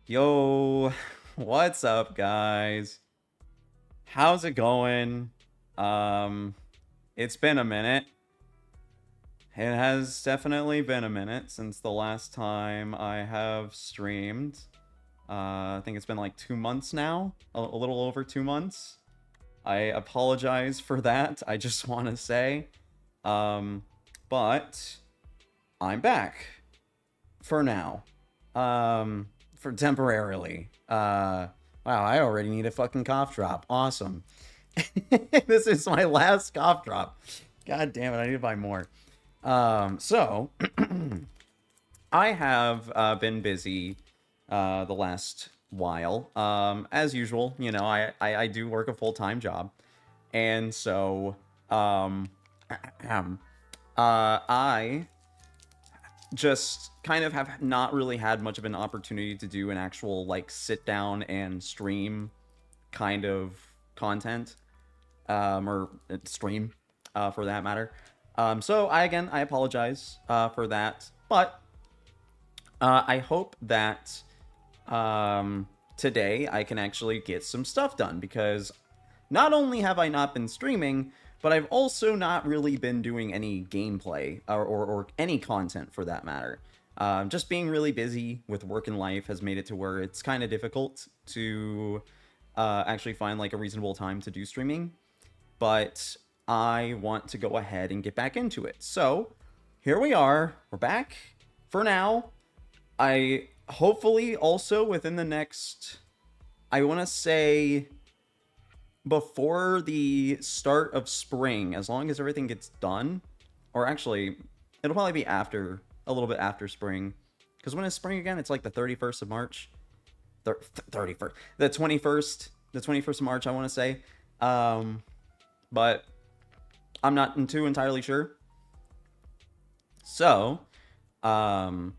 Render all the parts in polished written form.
Yo, what's up, guys? How's it going? Um, it's been a minute. It has definitely been a minute since the last time I have streamed. I think it's been like 2 months now, a little over 2 months. I apologize for that. I just want to say, um, but I'm back for now. For temporarily. Wow, I already need a fucking cough drop. Awesome. This is my last cough drop. God damn it, I need to buy more. So I have been busy the last while. As usual, you know, I do work a full-time job. And so I just kind of have not really had much of an opportunity to do an actual like sit down and stream kind of content or stream for that matter. So I apologize for that, but I hope that today I can actually get some stuff done, because not only have I not been streaming, but I've also not really been doing any gameplay or any content for that matter. Just being really busy with work and life has made it to where it's kind of difficult to actually find like a reasonable time to do streaming. But I want to go ahead and get back into it. So here we are. We're back for now. I hopefully also within the next, I want to say before the start of spring, as long as everything gets done, or actually, it'll probably be after, a little bit after spring, because when is spring again? It's like the 31st of March, 31st, the 21st of March, I want to say, but I'm not too entirely sure. So, I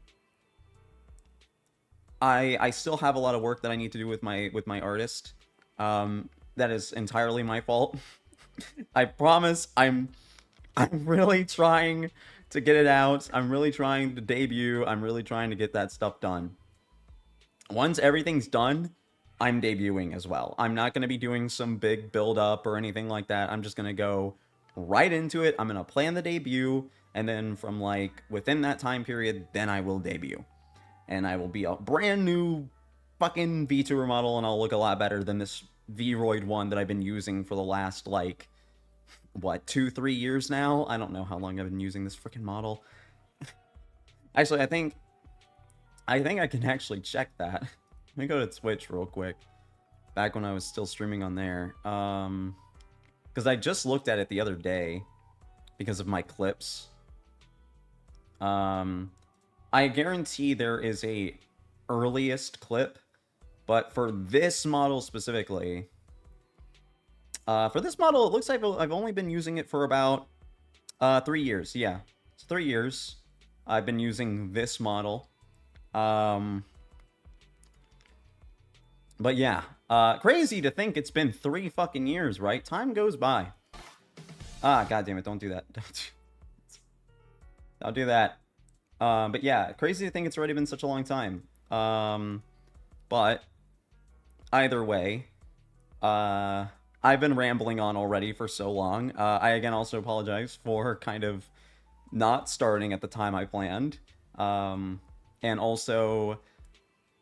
still have a lot of work that I need to do with my artist. That is entirely my fault. I promise I'm really trying to get it out. I'm really trying to debut. I'm really trying to get that stuff done. Once everything's done, I'm debuting as well. I'm not going to be doing some big build up or anything like that. I'm just going to go right into it. I'm going to plan the debut, and then from like within that time period, then I will debut. And I will be a brand new fucking VTuber model, and I'll look a lot better than this Vroid one that I've been using for the last like what 2-3 years now. I don't know how long I've been using this freaking model. Actually, I can actually check that. Let me go to Twitch real quick. Back when I was still streaming on there, because I just looked at it the other day because of my clips. I guarantee there is a earliest clip, but for this model specifically, for this model, it looks like I've only been using it for about 3 years. Yeah, it's 3 years I've been using this model. But yeah, crazy to think it's been 3 fucking years, right? Time goes by. Ah, god damn it, don't do that. Don't do that. But yeah, crazy to think it's already been such a long time. But either way, I've been rambling on already for so long. I again also apologize for kind of not starting at the time I planned. And also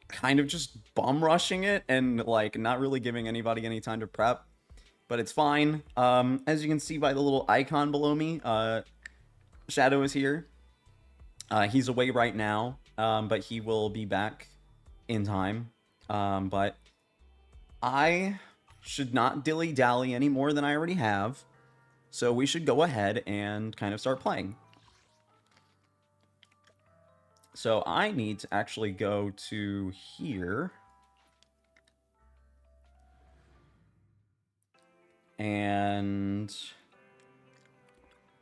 kind of just bum rushing it and like not really giving anybody any time to prep. But it's fine. As you can see by the little icon below me, Shadow is here. He's away right now, but he will be back in time. But I should not dilly-dally any more than I already have, so we should go ahead and kind of start playing. So I need to actually go to here and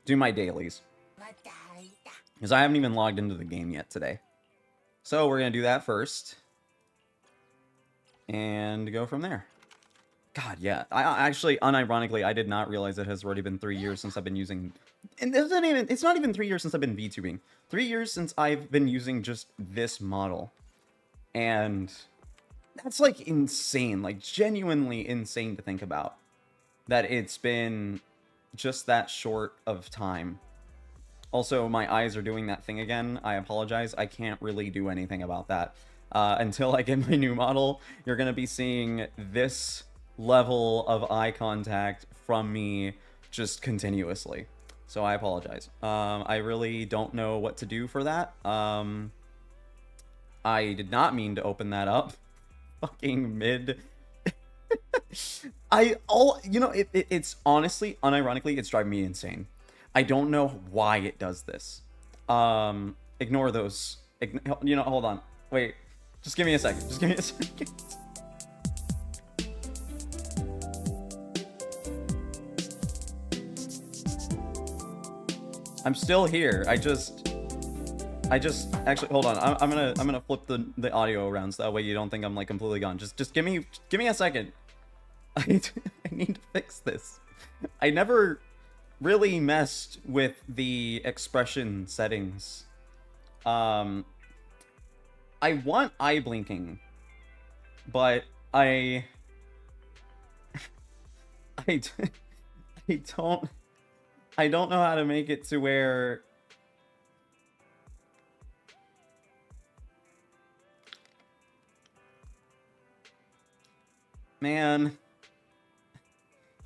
do my dailies, because I haven't even logged into the game yet today. So we're going to do that first and go from there. God, yeah. I actually, unironically, I did not realize it has already been 3 years since I've been using... And it's not even 3 years since I've been VTubing. 3 years since I've been using just this model. And That's like insane, like genuinely insane to think about. That it's been just that short of time. Also, my eyes are doing that thing again. I apologize. I can't really do anything about that. Until I get my new model, you're going to be seeing this level of eye contact from me just continuously. So I apologize. I really don't know what to do for that. I did not mean to open that up. Fucking mid. It's honestly, unironically, it's driving me insane. I don't know why it does this. Ignore those. Hold on. Wait. Just give me a second. Just give me a second. I'm still here. I just actually hold on. I'm gonna flip the audio around so that way you don't think I'm like completely gone. Just give me a second. I need to fix this. I never really messed with the expression settings. I want eye blinking, but I don't know how to make it to where man,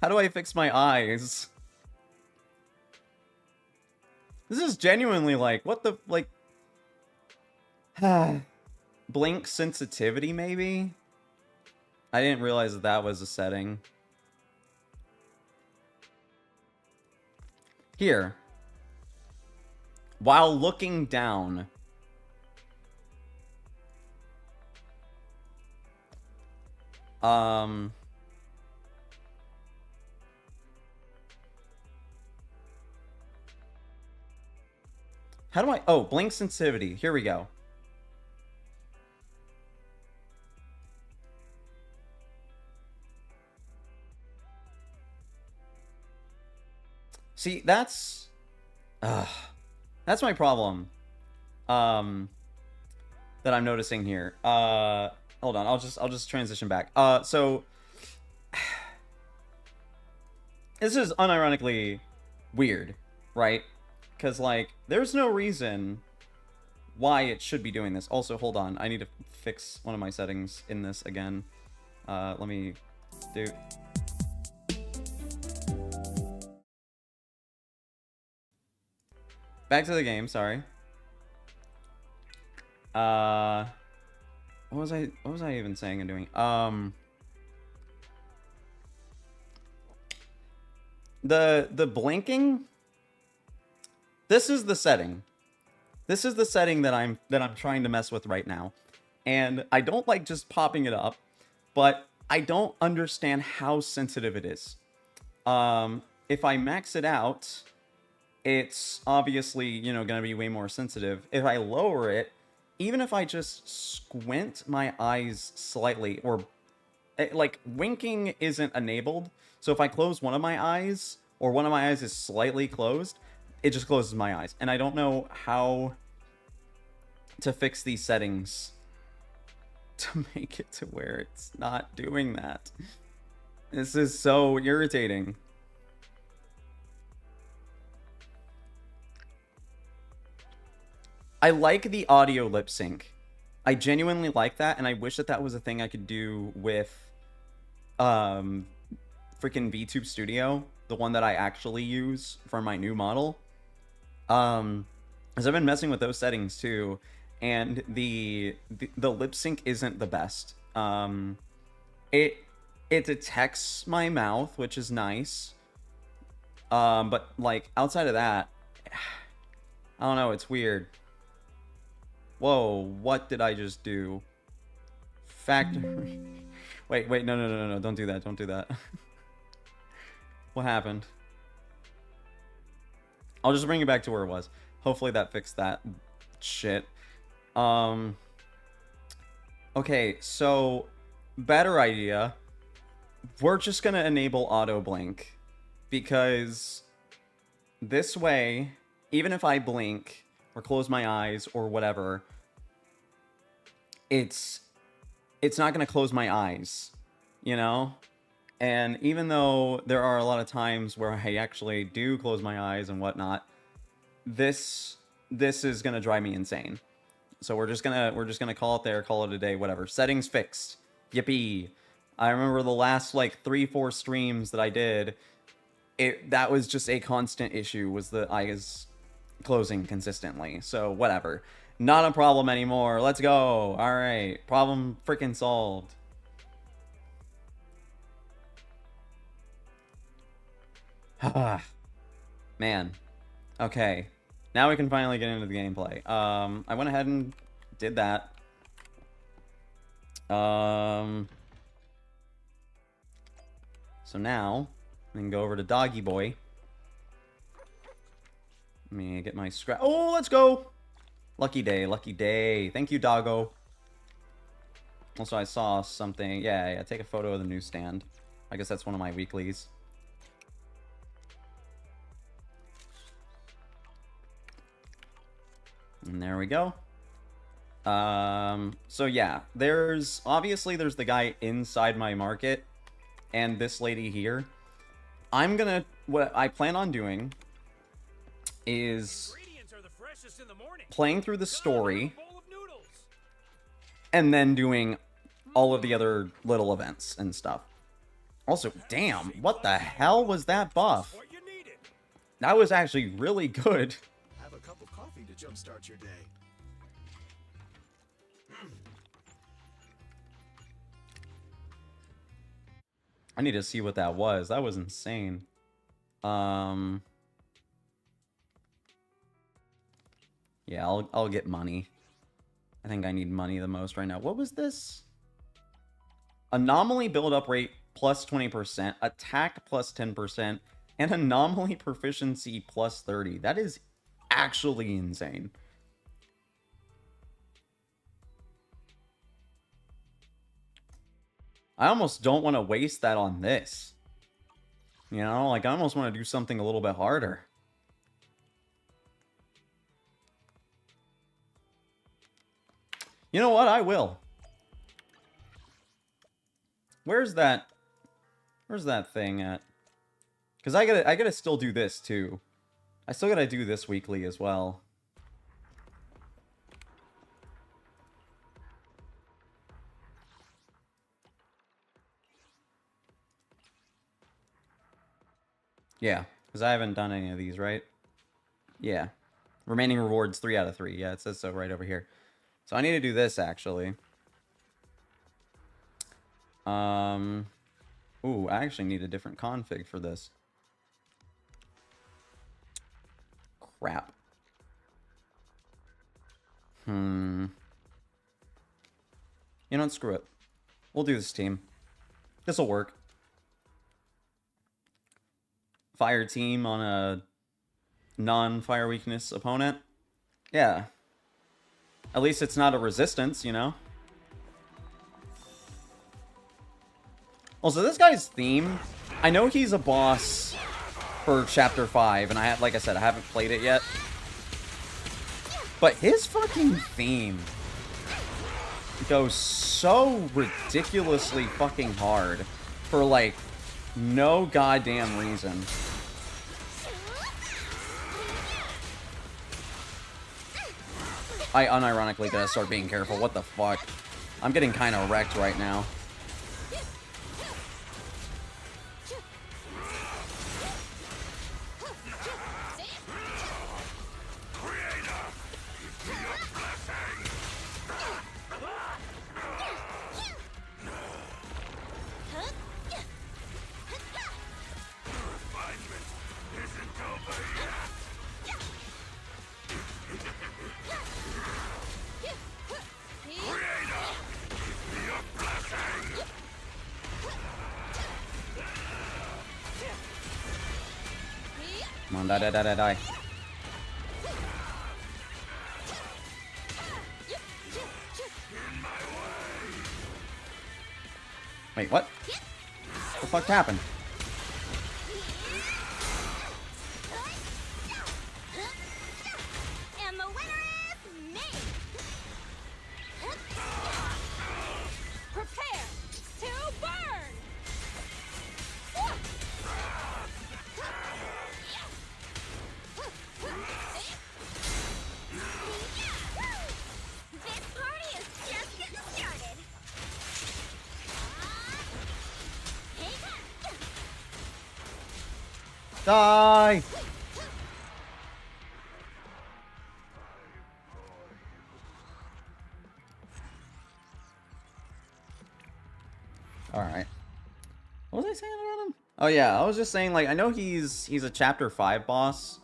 how do I fix my eyes? This is genuinely like, what the, like, blink sensitivity, maybe? I didn't realize that that was a setting. Here. While looking down. How do I... Oh, blink sensitivity. Here we go. See, that's my problem. That I'm noticing here. Hold on, I'll just transition back. So this is unironically weird, right? Because, like, there's no reason why it should be doing this. Also, hold on. I need to fix one of my settings in this again. Let me do... Back to the game, sorry. What was I even saying and doing? The blinking... This is the setting. This is the setting that I'm trying to mess with right now. And I don't like just popping it up, but I don't understand how sensitive it is. If I max it out, it's obviously, you know, going to be way more sensitive. If I lower it, even if I just squint my eyes slightly, or like winking isn't enabled. So if I close one of my eyes, or one of my eyes is slightly closed, it just closes my eyes. And I don't know how to fix these settings to make it to where it's not doing that. This is so irritating. I like the audio lip sync. I genuinely like that, and I wish that that was a thing I could do with freaking VTube Studio, the one that I actually use for my new model. Because I've been messing with those settings too, and the lip sync isn't the best. It detects my mouth, which is nice. But like outside of that, I don't know, it's weird. Whoa, what did I just do? Factory. Wait, no, don't do that, don't do that. What happened? I'll just bring it back to where it was. Hopefully that fixed that shit. Okay, so better idea. We're just gonna enable auto blink, because this way, even if I blink or close my eyes or whatever, it it's not going to close my eyes, you know? And even though there are a lot of times where I actually do close my eyes and whatnot, this is going to drive me insane. So we're just gonna call it there, call it a day, whatever. Settings fixed. Yippee. I remember the last like 3-4 streams that I did, that was just a constant issue, was the eyes closing consistently. So whatever. Not a problem anymore. Let's go. Alright. Problem freaking solved. Man. Okay. Now we can finally get into the gameplay. I went ahead and did that. So now, I can go over to Doggy Boy. Let me get my scrap. Oh, let's go! Lucky day, lucky day. Thank you, doggo. Also, I saw something. Yeah, take a photo of the newsstand. I guess that's one of my weeklies. And there we go. So yeah, obviously there's the guy inside my market and this lady here. What I plan on doing is playing through the story and then doing all of the other little events and stuff. Also, damn, what the hell was that buff? That was actually really good. Have a cup of coffee to jumpstart your day. I need to see what that was. That was insane. Yeah, I'll get money. I think I need money the most right now. What was this? Anomaly build-up rate plus 20%, attack plus 10%, and anomaly proficiency plus 30. That is actually insane. I almost don't want to waste that on this. You know, like I almost want to do something a little bit harder. You know what? I will. Where's that thing at? Because I gotta still do this too. I still gotta do this weekly as well. Yeah, because I haven't done any of these, right? Yeah. Remaining rewards 3 out of 3. Yeah, it says so right over here. So I need to do this actually. Ooh, I actually need a different config for this. Crap. You know what? Screw it. We'll do this team. This'll work. Fire team on a non-fire weakness opponent. Yeah. At least it's not a resistance, you know? Also, this guy's theme, I know he's a boss for Chapter 5, and like I said, I haven't played it yet. But his fucking theme goes so ridiculously fucking hard for, like, no goddamn reason. I unironically gotta start being careful. What the fuck? I'm getting kind of wrecked right now. Come on, die. Wait, what? What the fuck happened? And the winner is me! Die! Alright. What was I saying about him? Oh yeah, I was just saying, like, I know he's a chapter 5 boss.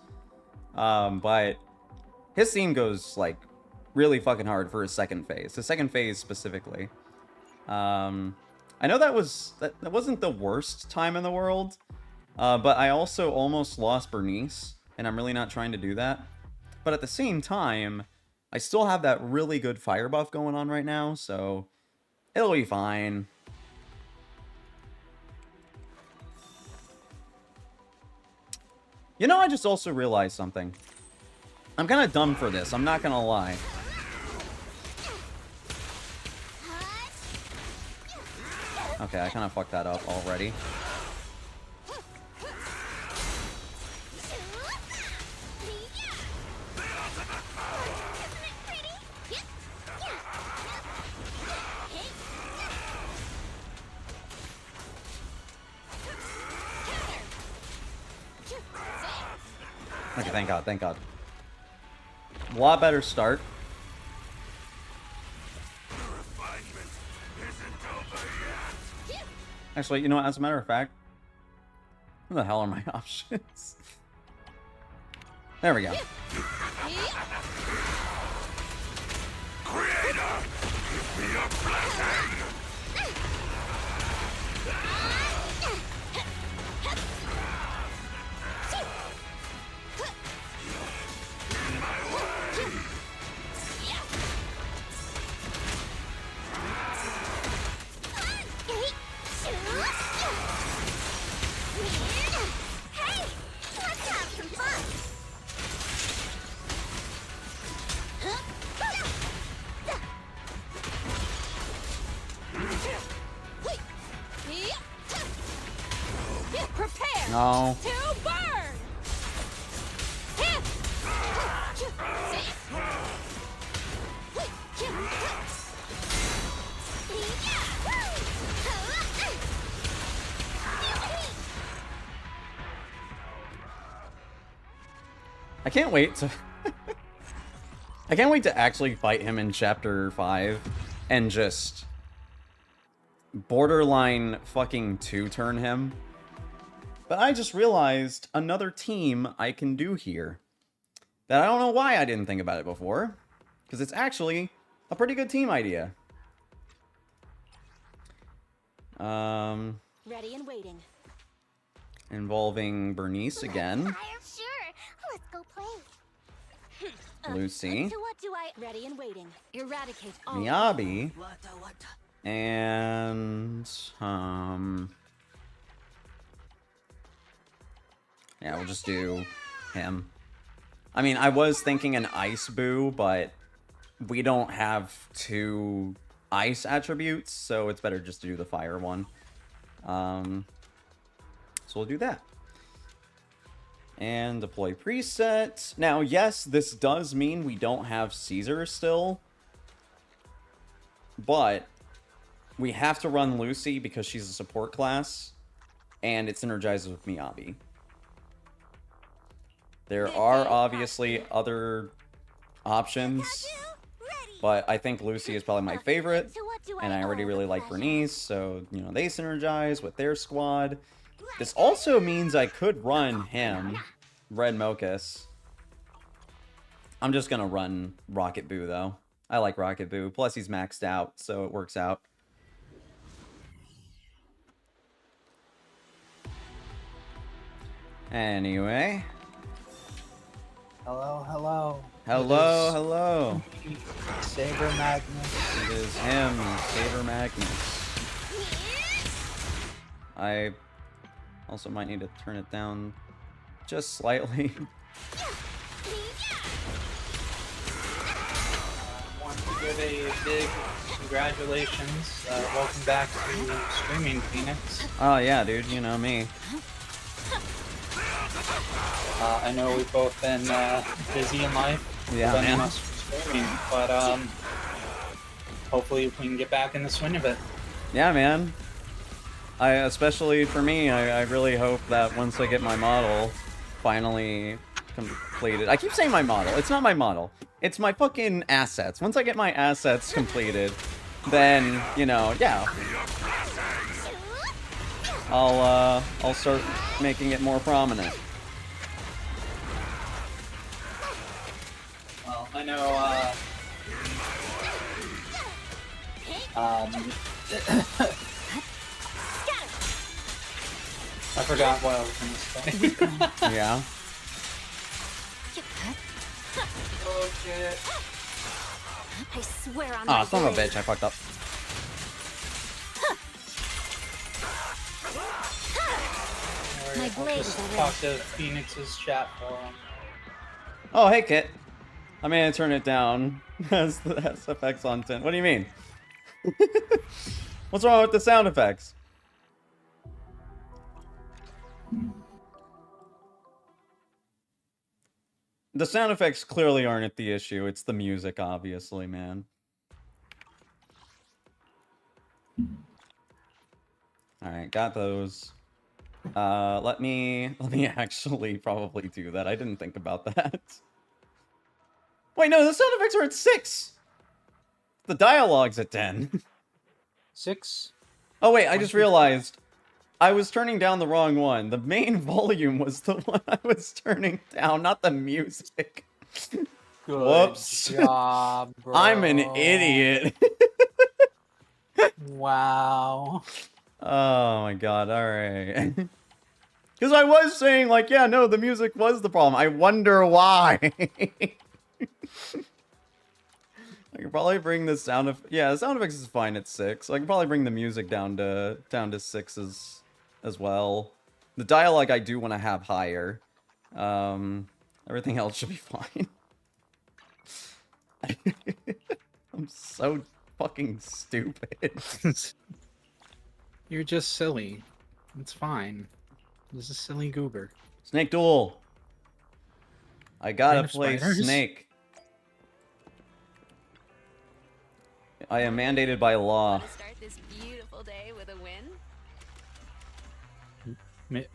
But his theme goes, like, really fucking hard for his second phase. The second phase specifically. I know that wasn't the worst time in the world. But I also almost lost Bernice, and I'm really not trying to do that. But at the same time, I still have that really good fire buff going on right now, so it'll be fine. You know, I just also realized something. I'm kind of dumb for this, I'm not gonna lie. Okay, I kind of fucked that up already. Okay, thank God, thank God. A lot better start. Actually, you know what, as a matter of fact, what the hell are my options? There we go. Creator, give me a blessing. No. To burn! I can't wait to... I can't wait to actually fight him in Chapter 5 and just borderline fucking two-turn him. But I just realized another team I can do here that I don't know why I didn't think about it before, because it's actually a pretty good team idea. Ready and waiting. Involving Bernice again. Sure. Let's go play. Lucy. So what do I... Ready and waiting. Eradicate all... Miyabi. And... yeah, we'll just do him. I mean, I was thinking an Ice Boo, but we don't have 2 ice attributes, so it's better just to do the fire one. So we'll do that. And deploy preset. Now, yes, this does mean we don't have Caesar still, but we have to run Lucy because she's a support class, and it synergizes with Miyabi. There are obviously other options, but I think Lucy is probably my favorite, and I already really like Bernice, so, you know, they synergize with their squad. This also means I could run him, Red Mochus. I'm just gonna run Rocket Boo, though. I like Rocket Boo, plus he's maxed out, so it works out. Anyway... Hello, hello. Hello, hello. Saber Magnus. It is him, Saber Magnus. I also might need to turn it down just slightly. I want to give a big congratulations. Welcome back to streaming, Phoenix. Oh yeah, dude, you know me. I know we've both been busy in life, Yeah, preventing man. us from streaming, but hopefully we can get back in the swing of it. Yeah, man. Especially for me, I really hope that once I get my model finally completed. I keep saying my model. It's not my model. It's my fucking assets. Once I get my assets completed, then, you know, yeah. I'll start making it more prominent. Well, I know, I forgot what I was gonna say. Yeah. Oh shit. I swear on Aw, my son of a blade. bitch, I fucked up. My I'll blade just is already- talk to Phoenix's chat forum. Oh, hey, Kit. I mean, turn it down. Has effects on 10. What do you mean? What's wrong with the sound effects? The sound effects clearly aren't the issue. It's the music, obviously, man. Alright, got those. Let me actually probably do that. I didn't think about that. Wait, no, the sound effects are at 6! The dialogue's at 10. 6? Oh wait, I just realized I was turning down the wrong one. The main volume was the one I was turning down, not the music. Good Whoops. job, bro. I'm an idiot. Wow. Oh my god, alright. Because I was saying, like, yeah, no, the music was the problem. I wonder why. I could probably bring the sound of the sound effects is fine at 6. So I can probably bring the music down to 6 as well. The dialogue I do want to have higher. Everything else should be fine. I'm so fucking stupid. You're just silly. It's fine. This is a silly goober. Snake Duel. I gotta Reign of play Spiders? Snake. I am mandated by law. Want to start this beautiful day with a win?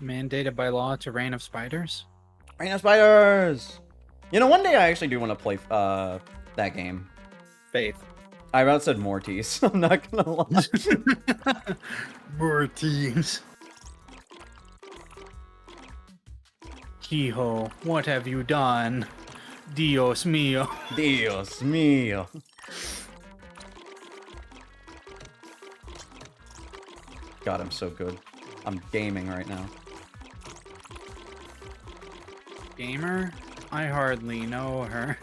Mandated by law to Reign of Spiders? Reign of Spiders! You know, one day I actually do want to play that game. Faith. I about said Mortis. I'm not gonna lie. More teams. Kiho, what have you done? Dios mío. Dios mío. God, I'm so good. I'm gaming right now. Gamer? I hardly know her.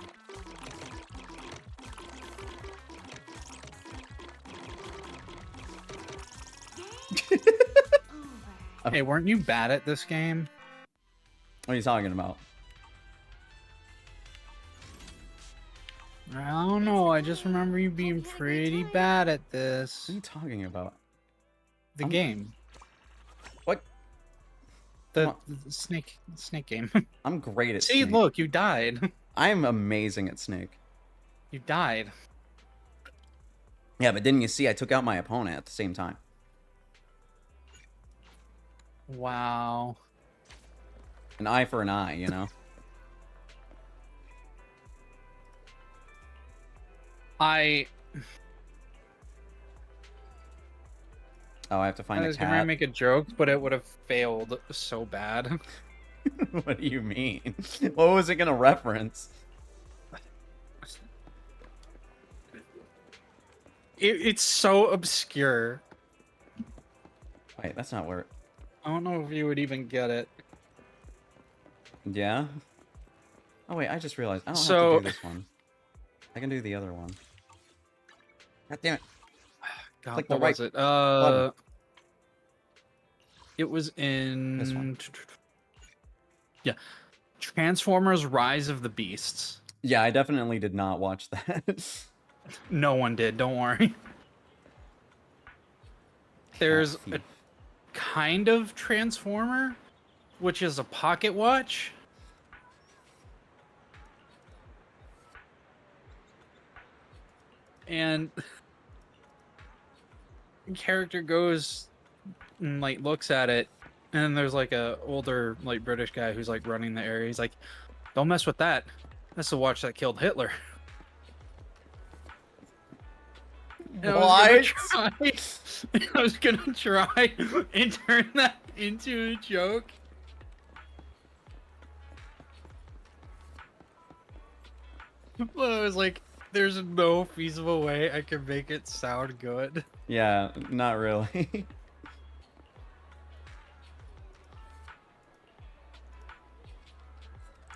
Hey, weren't you bad at this game? What are you talking about? I don't know, I just remember you being pretty bad at this. What are you talking about? The I'm- game. What? The, Come the snake game. I'm great at See, Snake. look, you died. I'm amazing at Snake. You died. Yeah, but didn't you see I took out my opponent at the same time? Wow. An eye for an eye, you know? I I have to find a was gonna cat. make a joke, but it would have failed so bad. What do you mean? What was it gonna reference? It's so obscure. Wait, that's not where... I don't know if you would even get it. Yeah? Oh wait, I just realized. I don't have So- to do this one. I can do the other one. God damn it. God, Click the what right was it? button. It was in This one. Yeah, Transformers: Rise of the Beasts. Yeah, I definitely did not watch that. No one did. Don't worry. There's Cat a thief. kind of Transformer, which is a pocket watch. And the character goes and like looks at it, and then there's like a older like British guy who's like running the area. He's like, "Don't mess with that. That's the watch that killed Hitler." And What? I was gonna try and turn that into a joke. But I was like, there's no feasible way I can make it sound good. Yeah, not really.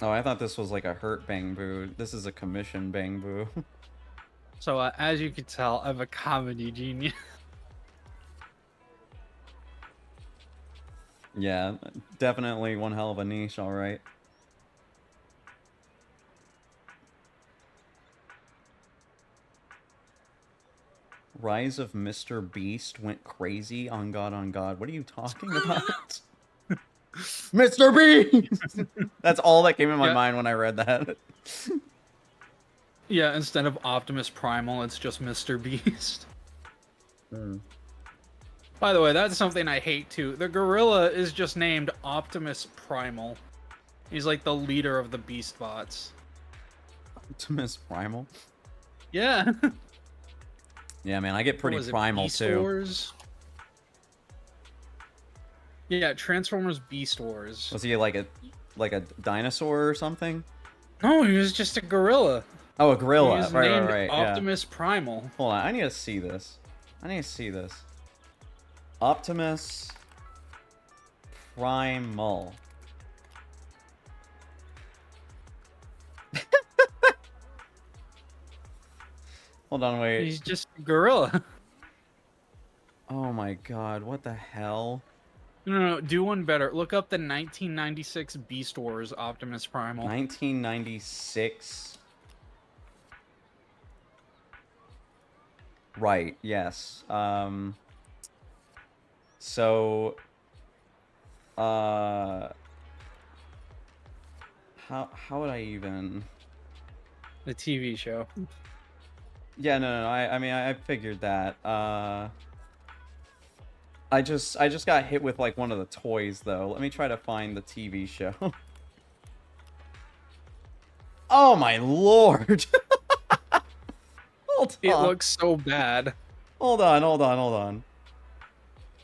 Oh, I thought this was like a hurt bang boo. This is a commission bang boo. So as you can tell, I'm a comedy genius. Yeah, definitely one hell of a niche, alright. Rise of Mr. Beast went crazy on God on God. What are you talking about? Mr. Beast! That's all that came in my Yeah. mind when I read that. Yeah, instead of Optimus Primal, it's just Mr. Beast. By the way, that's something I hate too. The gorilla is just named Optimus Primal. He's like the leader of the Beast Bots. Optimus Primal? Yeah. Yeah, man, I get pretty What was it, primal Beast too. Wars? Yeah, Transformers Beast Wars. Was he like a dinosaur or something? No, he was just a gorilla. Oh, a He gorilla. was Right, named right, yeah. Optimus Primal. Hold on, I need to see this. Optimus Primal. Hold on, wait. He's just a gorilla. Oh my god, what the hell? No, do one better. Look up the 1996 Beast Wars Optimus Primal. 1996. Right, yes. So how would I even... The TV show. Yeah, no, I mean, I figured that. I just got hit with like one of the toys though. Let me try to find the TV show. Oh my lord! Hold It on. looks so bad. Hold on.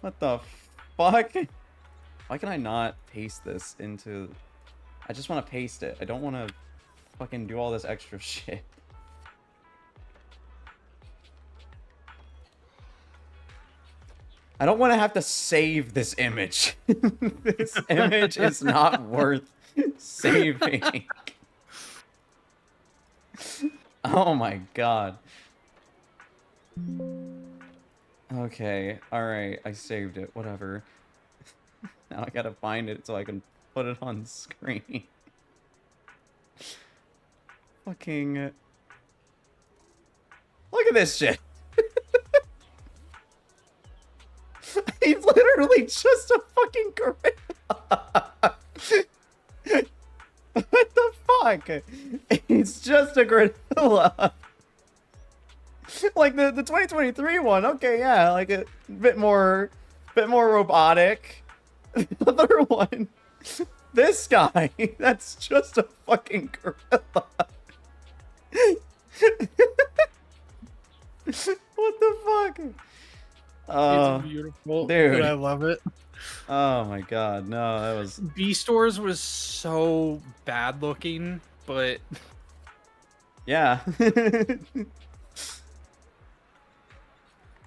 What the fuck? Why can I not paste this into... I just want to paste it. I don't want to fucking do all this extra shit. I don't want to have to save this image. This image is not worth saving. Oh my god. Okay, alright, I saved it, whatever. Now I gotta find it so I can put it on screen. Fucking... Look at this shit! He's literally just a fucking gorilla! What the fuck? He's just a gorilla! Like the 2023 one, okay, yeah, like a bit more robotic. The other one, this guy, that's just a fucking gorilla. What the fuck? It's beautiful. dude. And I love it. Oh my god, no, that was... Beast Wars was so bad looking, but Yeah.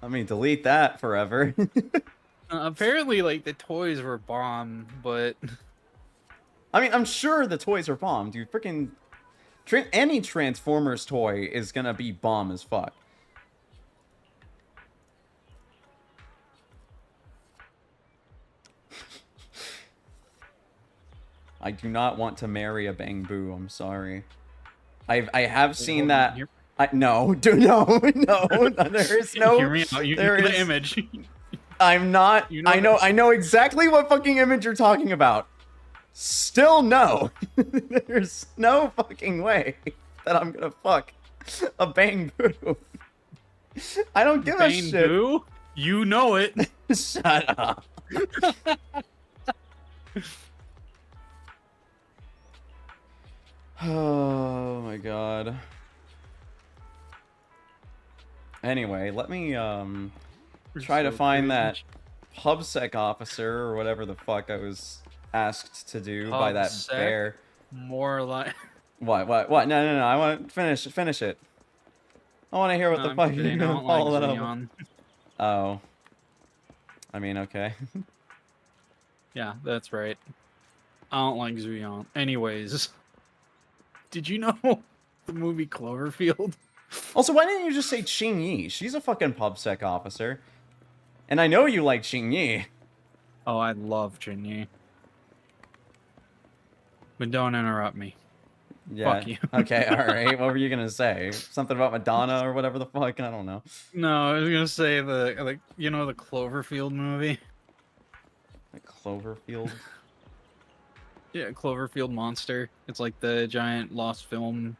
I mean, delete that forever. apparently like the toys were bomb, but I mean, I'm sure the toys are bomb, dude. Freaking... any Transformers toy is gonna be bomb as fuck. I do not want to marry a Bang Boo, I'm sorry. I have seen that... no, dude, no, there is no... Hear me out. You there know is- the image. I'm not... You know I know exactly what fucking image you're talking about. Still no. There's no fucking way that I'm gonna fuck a Bang Boo. I don't give a Bane shit. Boo? You know it. Shut up. Oh my god. Anyway, let me try to So find crazy. that PubSec officer or whatever the fuck I was asked to do by that PubSec? bear. More like. What? No. I want to finish it. I want to hear what No, the I'm fuck you're kidding. I gonna don't like follow that up with. Xeon. Oh. I mean, okay. Yeah, that's right. I don't like Xeon. Anyways, did you know the movie Cloverfield? Also, why didn't you just say Ching Yi? She's a fucking PubSec officer. And I know you like Ching Yi. Oh, I love Jinyi. But don't interrupt me. Yeah. Fuck you. Okay, alright. What were you gonna say? Something about Madonna or whatever the fuck? I don't know. No, I was gonna say the Cloverfield movie. Like Cloverfield? Yeah, Cloverfield Monster. It's like the giant lost film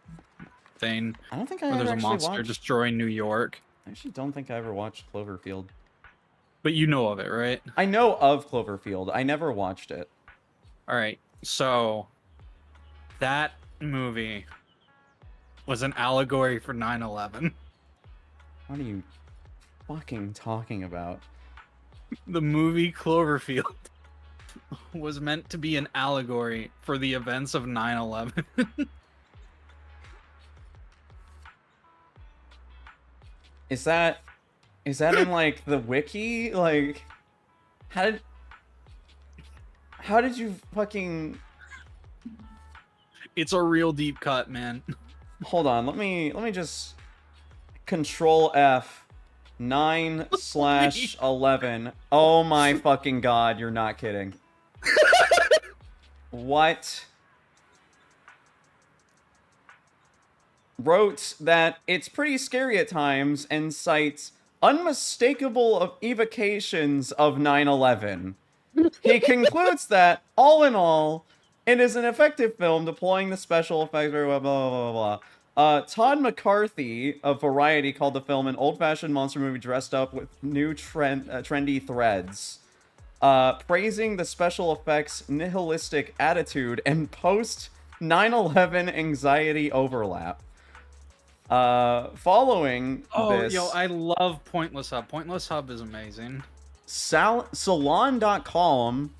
thing I don't think I where ever there's a actually monster watched... destroying New York. I actually don't think I ever watched Cloverfield. But you know of it, right? I know of Cloverfield. I never watched it. Alright, so that movie was an allegory for 9/11. What are you fucking talking about? The movie Cloverfield was meant to be an allegory for the events of 9/11. Is that in like the wiki? Like how did you fucking It's a real deep cut, man. hold on, let me just control F 9/11. Oh my fucking god, you're not kidding. What? Wrote that it's pretty scary at times and cites unmistakable evocations of 9/11. He concludes that, all in all, it is an effective film deploying the special effects, blah, blah, blah, blah, blah. Todd McCarthy of Variety called the film an old-fashioned monster movie dressed up with new trendy threads, praising the special effects' nihilistic attitude and post-9/11 anxiety overlap. Following this... Yo, I love Pointless Hub. Pointless Hub is amazing. Salon.com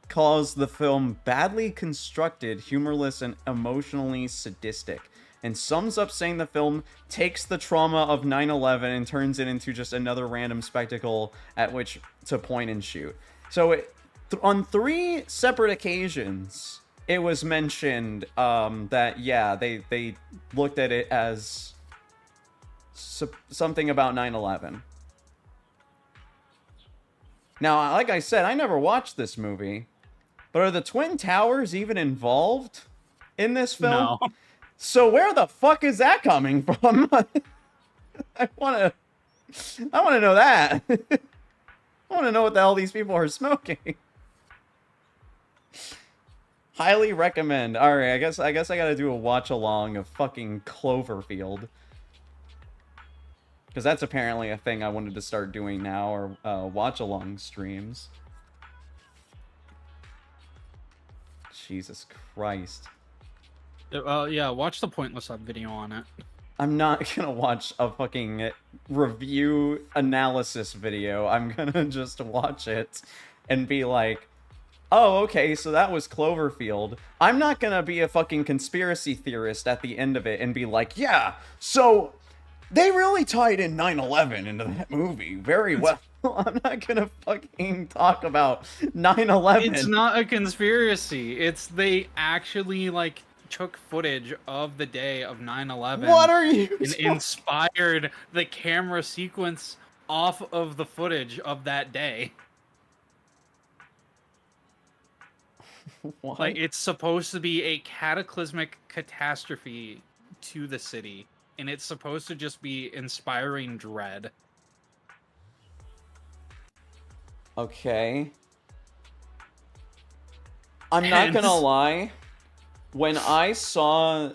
calls the film badly constructed, humorless, and emotionally sadistic, and sums up saying the film takes the trauma of 9/11 and turns it into just another random spectacle at which to point and shoot. So on 3 separate occasions, it was mentioned that, yeah, they looked at it as something about 9/11. Now, like I said, I never watched this movie, but are the Twin Towers even involved in this film? No. So where the fuck is that coming from? I wanna know that. I wanna know what the hell these people are smoking. Highly recommend. Alright, I guess I gotta do a watch along of fucking Cloverfield. Because that's apparently a thing I wanted to start doing now, or watch-along streams. Jesus Christ. Yeah, watch the Pointless Hub video on it. I'm not gonna watch a fucking review analysis video. I'm gonna just watch it and be like, oh, okay, so that was Cloverfield. I'm not gonna be a fucking conspiracy theorist at the end of it and be like, yeah, so... they really tied in 9/11 into that movie very well. I'm not gonna fucking talk about 9/11. It's not a conspiracy. It's they actually like took footage of the day of 9/11. What are you and inspired the camera sequence off of the footage of that day. What? Like it's supposed to be a cataclysmic catastrophe to the city. And it's supposed to just be inspiring dread. Okay. I'm not gonna lie. When I saw...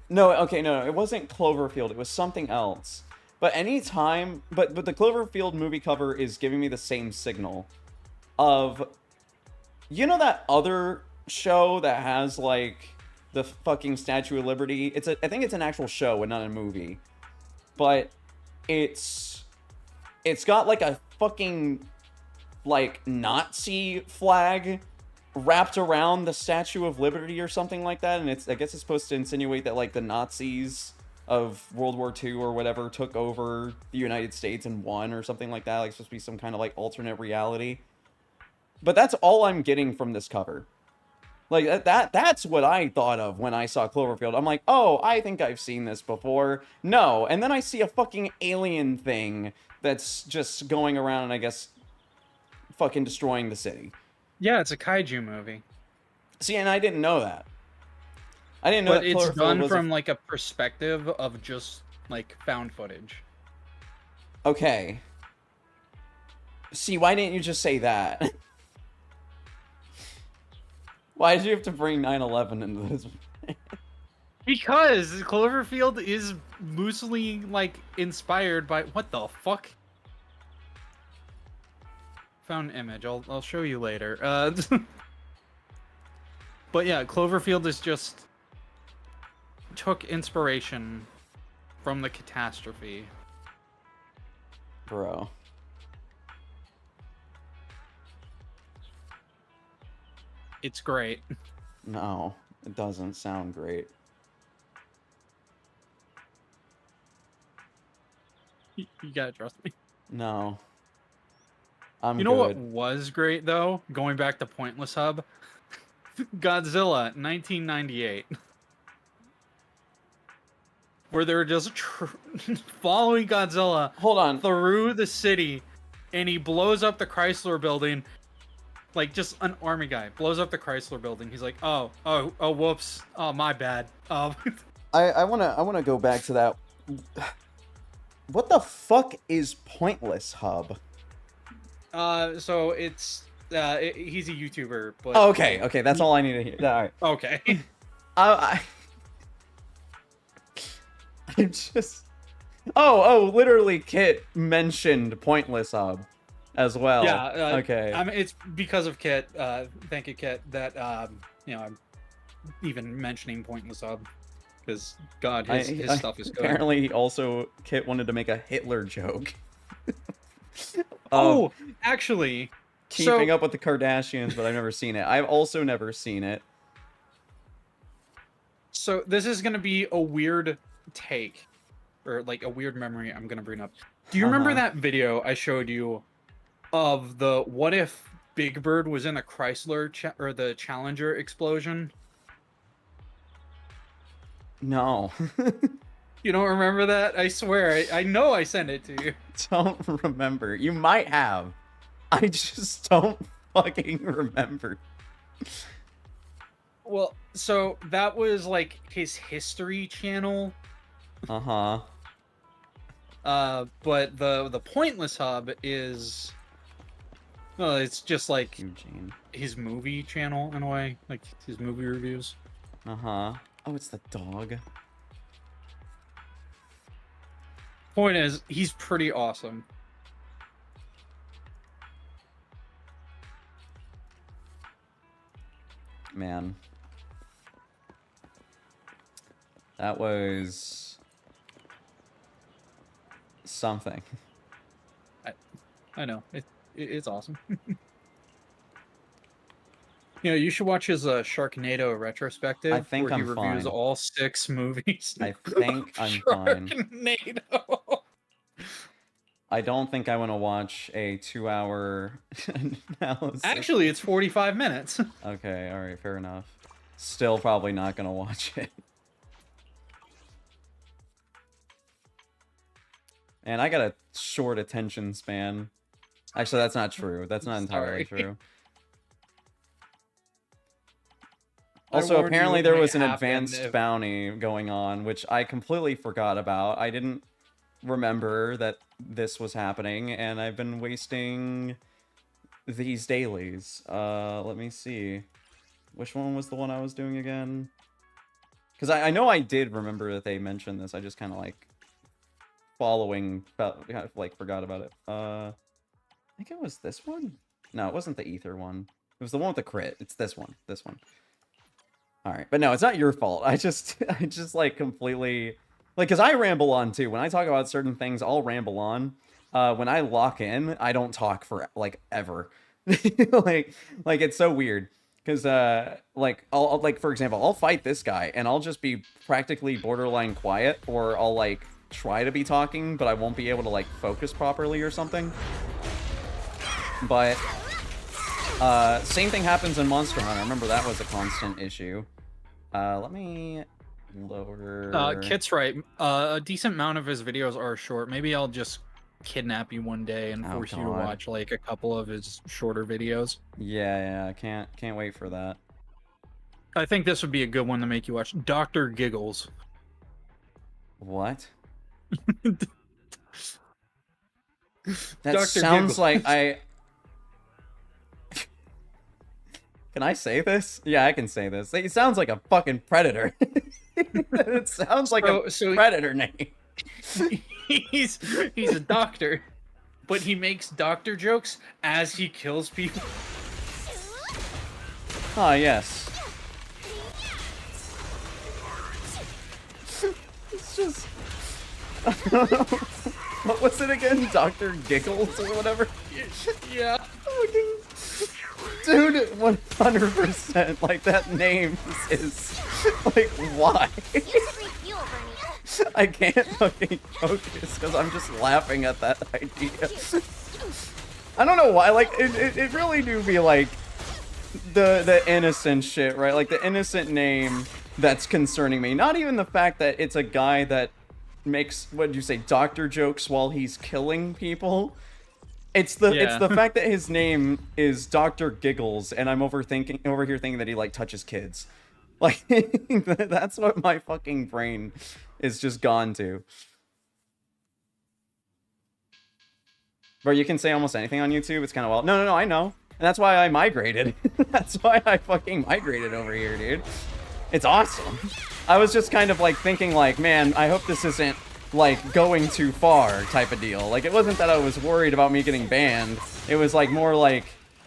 No, okay, no, it wasn't Cloverfield. It was something else. But anytime, but the Cloverfield movie cover is giving me the same signal of, you know, that other show that has like the fucking Statue of Liberty. I think it's an actual show and not a movie, but it's got like a fucking like Nazi flag wrapped around the Statue of Liberty or something like that, and I guess it's supposed to insinuate that like the Nazis of World War II or whatever took over the United States and won or something like that. Like it's supposed to be some kind of like alternate reality. But that's all I'm getting from this cover. Like that's what I thought of when I saw Cloverfield. I'm like, oh, I think I've seen this before. No, and then I see a fucking alien thing that's just going around and I guess fucking destroying the city. Yeah, it's a kaiju movie. See, and I didn't know that. I didn't know But that it's Cloverfield done was from like a perspective of just like found footage. Okay. See, why didn't you just say that? Why did you have to bring 9/11 into this? Because Cloverfield is loosely like inspired by what the fuck? Found an image. I'll show you later. But yeah, Cloverfield is just took inspiration from the catastrophe. Bro. It's great. No, it doesn't sound great. You gotta trust me. No. I'm You know what good. was great though? Going back to Pointless Hub, Godzilla 1998, where they're just following Godzilla Hold on. through the city, and he blows up the Chrysler Building. Like just an army guy blows up the Chrysler Building. He's like, oh, whoops, oh my bad. I wanna go back to that. What the fuck is Pointless Hub? So it's he's a YouTuber, but Oh, okay, that's all I need to hear. All right. okay. I'm just. Literally, Kit mentioned Pointless Hub as well. Yeah. Okay. I mean, it's because of Kit. Thank you, Kit. That you know, I'm even mentioning Pointless Hub because God, his stuff is good. Apparently, also Kit wanted to make a Hitler joke. Oh, actually, keeping up with the Kardashians, but I've never seen it. I've also never seen it. So this is gonna be a weird take, or like a weird memory I'm gonna bring up. Do you remember that video I showed you of the what if Big Bird was in a Chrysler or the Challenger explosion? No. You don't remember that? I swear, I know I sent it to you. Don't remember. You might have. I just don't fucking remember. Well, so that was like his history channel. Uh-huh. But the Pointless Hub is, well, it's just like Eugene. his movie channel in a way, like his movie reviews. Uh-huh. Oh, it's the dog. Point is, he's pretty awesome. Man. That was something. I know it's awesome. You know, you should watch his Sharknado retrospective. I think where he I'm reviews fine. all 6 movies. I think I'm fine. Sharknado. I don't think I want to watch a 2-hour analysis. Actually, it's 45 minutes. Okay, alright, fair enough. Still probably not gonna watch it. And I got a short attention span. Actually, that's not true. That's not entirely true. Also, apparently there was an advanced bounty going on, which I completely forgot about. I didn't remember that this was happening, and I've been wasting these dailies. Let me see. Which one was the one I was doing again? Because I know I did remember that they mentioned this. I just kind of, like, following like forgot about it. I think it was this one. No, it wasn't the ether one. It was the one with the crit. It's this one. This one. All right, but no, it's not your fault. I just like completely like because I ramble on too. When I talk about certain things, I'll ramble on. When I lock in, I don't talk for like ever. like it's so weird because like I'll like for example, I'll fight this guy and I'll just be practically borderline quiet, or I'll like try to be talking, but I won't be able to like focus properly or something. But same thing happens in Monster Hunter. Remember that was a constant issue. Let me lower. Kit's right. A decent amount of his videos are short. Maybe I'll just kidnap you one day and force you to God. watch like a couple of his shorter videos. Yeah, I can't wait for that. I think this would be a good one to make you watch. Dr. Giggles. What? Dr. That sounds Giggles. like I. Can I say this? Yeah, I can say this. It sounds like a fucking predator. It sounds like a predator name. He's a doctor, but he makes doctor jokes as he kills people. Ah, yes. It's just. What was it again? Dr. Giggles or whatever? Yeah. Dude, 100%. Like, that name is. Like, why? I can't fucking focus because I'm just laughing at that idea. I don't know why. Like, it really do be like the innocent shit, right? Like, the innocent name that's concerning me. Not even the fact that it's a guy that makes, what did you say, doctor jokes while he's killing people. It's the fact that his name is Dr. Giggles, and I'm over here thinking that he like touches kids. Like that's what my fucking brain is just gone to. Bro, you can say almost anything on YouTube. It's kind of wild. No, I know. And that's why I migrated. That's why I fucking migrated over here, dude. It's awesome. I was just kind of like thinking like, man, I hope this isn't like going too far type of deal. Like it wasn't that I was worried about me getting banned. It was like more like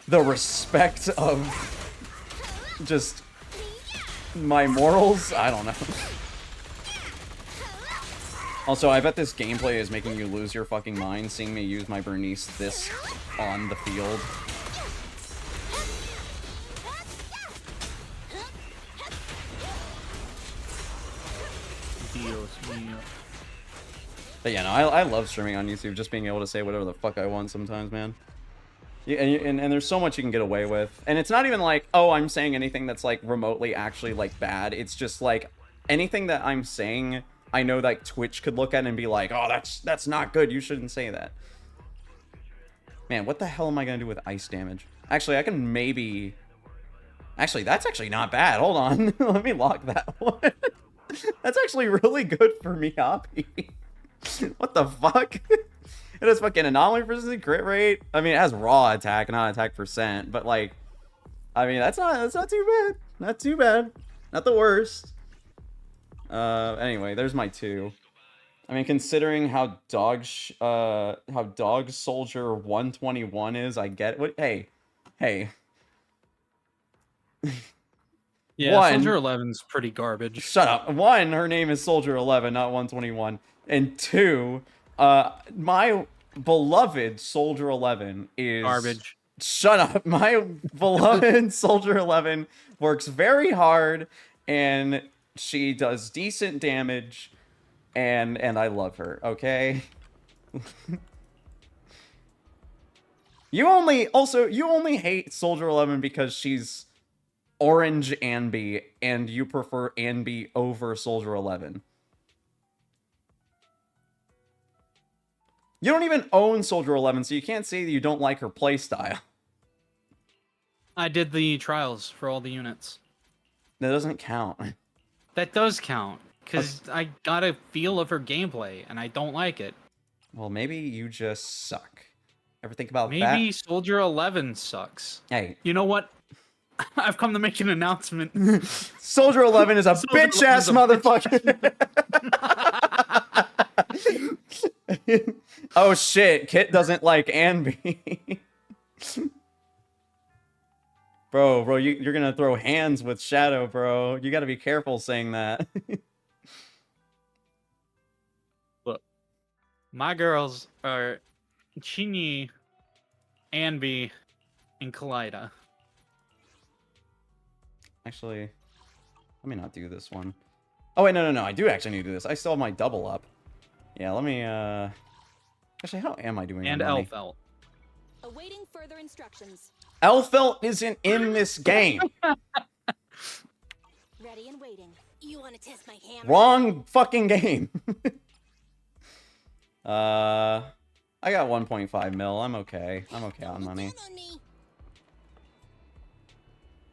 the respect of just my morals. I don't know. Also, I bet this gameplay is making you lose your fucking mind seeing me use my Bernice this on the field. But yeah, no, I love streaming on YouTube, just being able to say whatever the fuck I want sometimes, man. Yeah, and there's so much you can get away with. And it's not even like, oh, I'm saying anything that's like remotely actually like bad. It's just like anything that I'm saying, I know that Twitch could look at and be like, oh, that's not good. You shouldn't say that. Man, what the hell am I going to do with ice damage? Actually, I can maybe... Actually, that's actually not bad. Hold on. Let me lock that one. That's actually really good for Miyabi. What the fuck? It has fucking anomaly versus crit rate. I mean, it has raw attack, not attack percent. But like, I mean, that's not too bad. Not too bad. Not the worst. Anyway, there's my 2. I mean, considering how Dog Soldier 121 is, I get what. Hey. Yeah, One, Soldier 11's pretty garbage. Shut up. 1, her name is Soldier 11, not 121. And 2, my beloved Soldier 11 is... Garbage. Shut up. My beloved Soldier 11 works very hard, and she does decent damage, and I love her, okay? You only hate Soldier 11 because she's Orange Anby, and you prefer Anby over Soldier 11. You don't even own Soldier 11, so you can't say that you don't like her playstyle. I did the trials for all the units. That doesn't count. That does count, because I got a feel of her gameplay, and I don't like it. Well, maybe you just suck. Ever think about that? Maybe Soldier 11 sucks. Hey. You know what? I've come to make an announcement. Soldier 11 is a bitch-ass motherfucker. Oh shit, Kit doesn't like Anby. Bro, you're gonna throw hands with Shadow, bro. You gotta be careful saying that. Look, my girls are Chingy, Anby, and Kaleida. Actually, let me not do this one. Oh wait, no, I do actually need to do this. I still have my double up. Yeah, let me, actually, how am I doing And on money? Elfelt. Awaiting further instructions. Elfelt isn't in this game. Ready and waiting. You want to test my hammer? Wrong fucking game. I got 1.5 mil. I'm okay. I'm okay on money.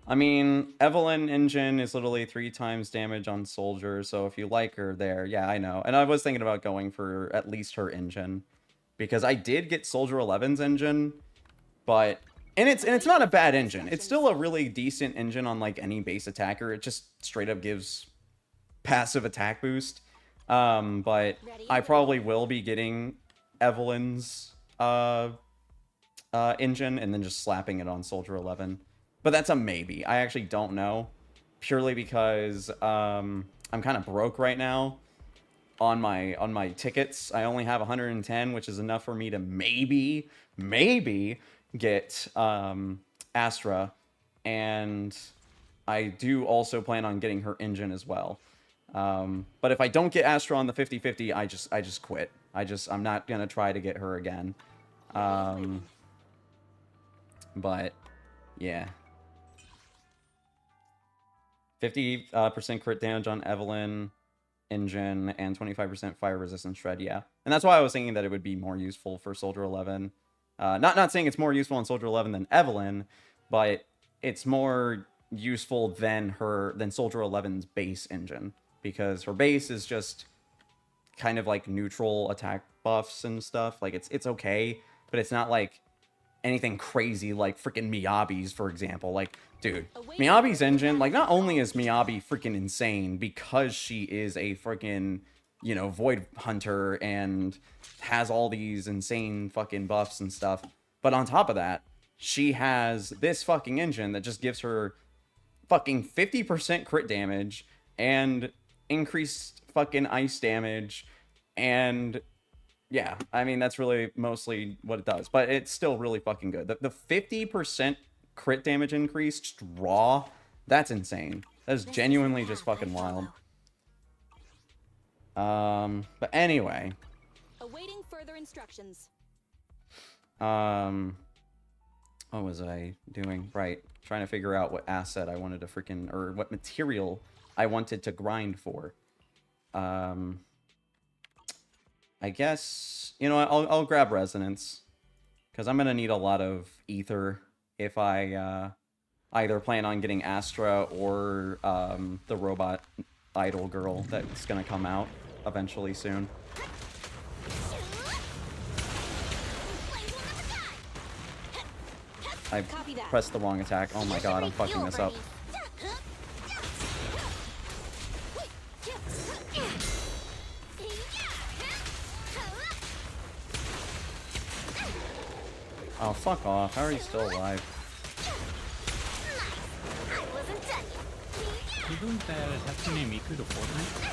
I mean, Evelyn engine is literally 3 times damage on soldier, so if you like her there, yeah, I know. And I was thinking about going for at least her engine, because I did get Soldier 11's engine, but and it's not a bad engine. It's still a really decent engine on like any base attacker. It just straight up gives passive attack boost. But I probably will be getting Evelyn's engine and then just slapping it on Soldier 11. But that's a maybe. I actually don't know. Purely because I'm kind of broke right now on my tickets. I only have 110, which is enough for me to maybe get Astra. And I do also plan on getting her engine as well. But if I don't get Astra on the 50-50, I just quit. I'm not gonna try to get her again. But yeah. 50% crit damage on Evelyn engine and 25% fire resistance shred, yeah. And that's why I was thinking that it would be more useful for Soldier 11. Not saying it's more useful on Soldier 11 than Evelyn, but it's more useful than Soldier 11's base engine, because her base is just kind of like neutral attack buffs and stuff. Like it's okay, but it's not like anything crazy like freaking Miyabi's, for example. Like, dude, Miyabi's engine, like, not only is Miyabi freaking insane because she is a freaking, you know, Void Hunter and has all these insane fucking buffs and stuff, but on top of that, she has this fucking engine that just gives her fucking 50% crit damage and increased fucking ice damage, and yeah, I mean, that's really mostly what it does, but it's still really fucking good. The 50% crit damage increase just raw, that's insane. That is genuinely just fucking wild. But anyway. Awaiting further instructions. What was I doing? Right, trying to figure out what asset I wanted to freaking, or what material I wanted to grind for. I guess, you know, I'll grab Resonance, because I'm going to need a lot of Ether if I either plan on getting Astra or the robot idol girl that's going to come out eventually soon. I pressed the wrong attack. Oh my god, I'm fucking this up. Oh, fuck off. How are you still alive? Isn't that Hatsune Miku to Fortnite?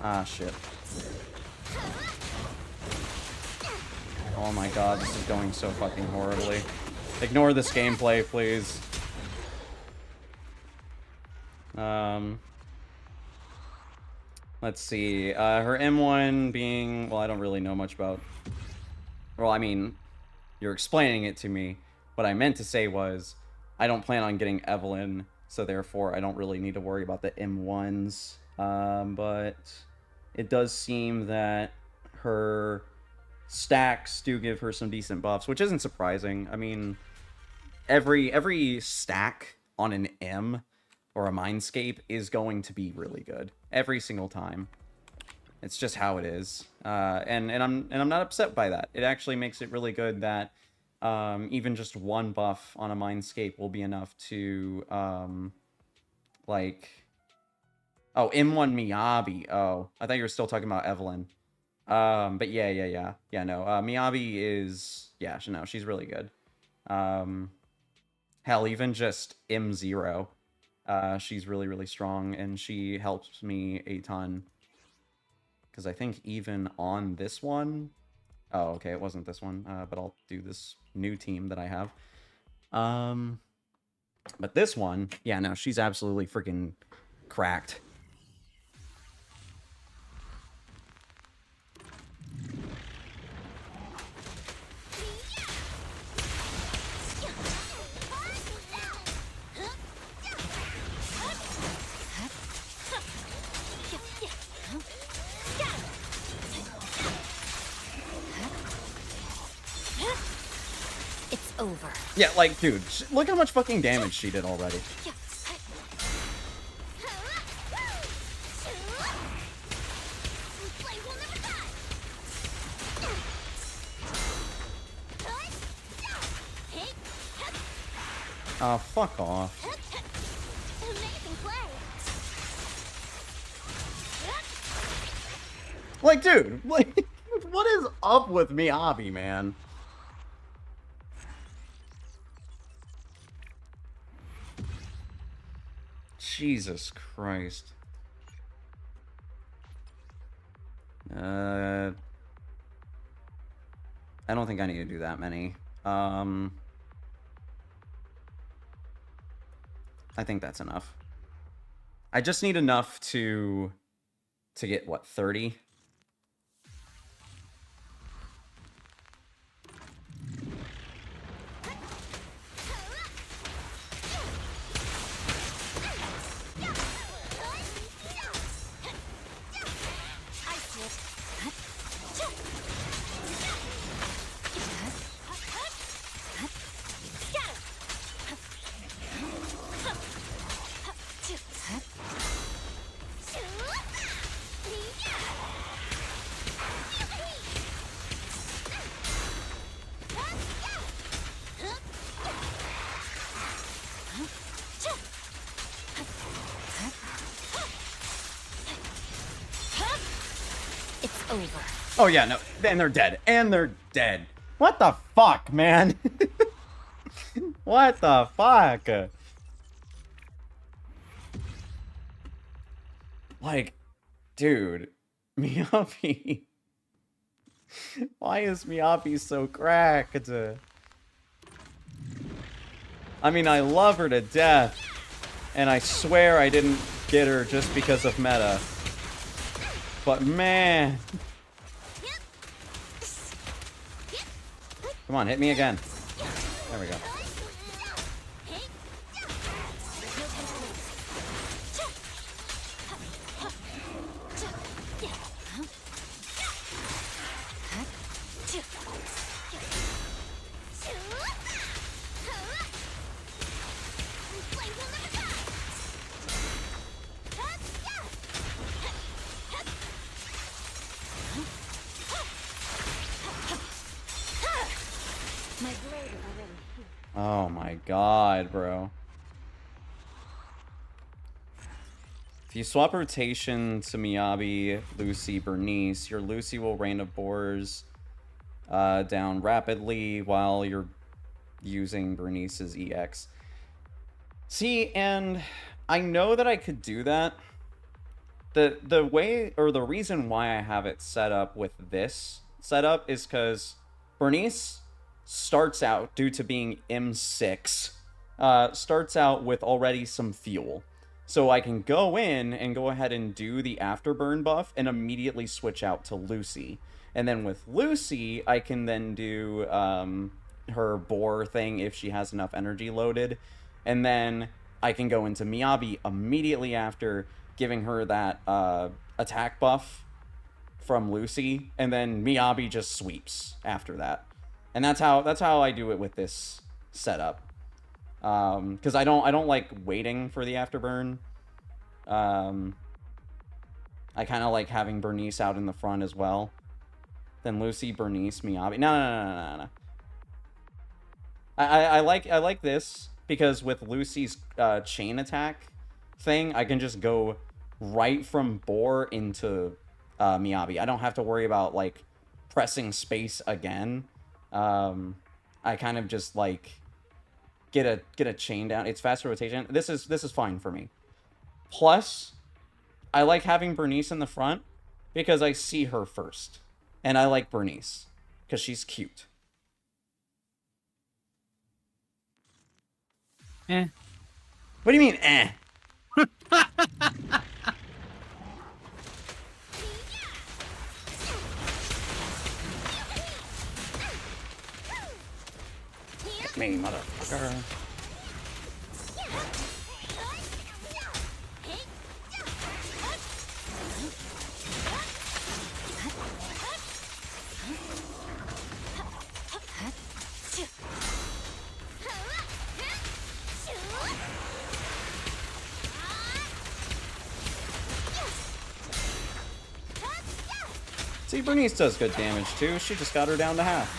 Ah, shit. Oh my god, this is going so fucking horribly. Ignore this gameplay, please. Let's see. Her M1 being... Well, I don't really know much about... Well, I mean, you're explaining it to me. What I meant to say was, I don't plan on getting Evelyn, so therefore I don't really need to worry about the M1s. But it does seem that her stacks do give her some decent buffs, which isn't surprising. I mean, every stack on an M or a Mindscape is going to be really good every single time. It's just how it is, and I'm not upset by that. It actually makes it really good that even just one buff on a Mindscape will be enough to like, oh, M1 Miyabi. Oh, I thought you were still talking about Evelyn. But yeah. No, Miyabi is, yeah, no, she's really good. Hell, even just M0, she's really, really strong, and she helps me a ton. Because I think even on this one, oh, okay, it wasn't this one, but I'll do this new team that I have. But this one, yeah, no, she's absolutely freaking cracked. It's over. Yeah, like, dude, look how much fucking damage she did already. Oh, fuck off. Amazing play. Like, dude, like, what is up with Miyabi, man? Jesus Christ. I don't think I need to do that many. I think that's enough. I just need enough to get, what, 30? It's over. Oh yeah, no, and they're dead. And they're dead. What the fuck, man? What the fuck? Like, dude, Miyabi. Why is Miyabi so cracked? I mean, I love her to death, and I swear I didn't get her just because of meta. But man. Come on, hit me again. There we go. Oh my god, bro. If you swap rotation to Miyabi, Lucy, Bernice, your Lucy will rain of boars down rapidly while you're using Bernice's EX. See, and I know that I could do that. The way, or the reason why I have it set up with this setup is because Bernice starts out, due to being M6, starts out with already some fuel. So I can go in and go ahead and do the afterburn buff and immediately switch out to Lucy. And then with Lucy, I can then do her boar thing if she has enough energy loaded. And then I can go into Miyabi immediately after, giving her that attack buff from Lucy. And then Miyabi just sweeps after that. And that's how I do it with this setup. Because I don't like waiting for the afterburn. I kind of like having Bernice out in the front as well. Then Lucy, Bernice, Miyabi. No. I like this because with Lucy's chain attack thing, I can just go right from Boar into Miyabi. I don't have to worry about like pressing space again. I kind of just like get a chain down. It's faster rotation. This is fine for me. Plus, I like having Bernice in the front because I see her first. And I like Bernice because she's cute. Eh. What do you mean, eh? Hit me, motherfucker. See, Bernice does good damage too. She just got her down to half.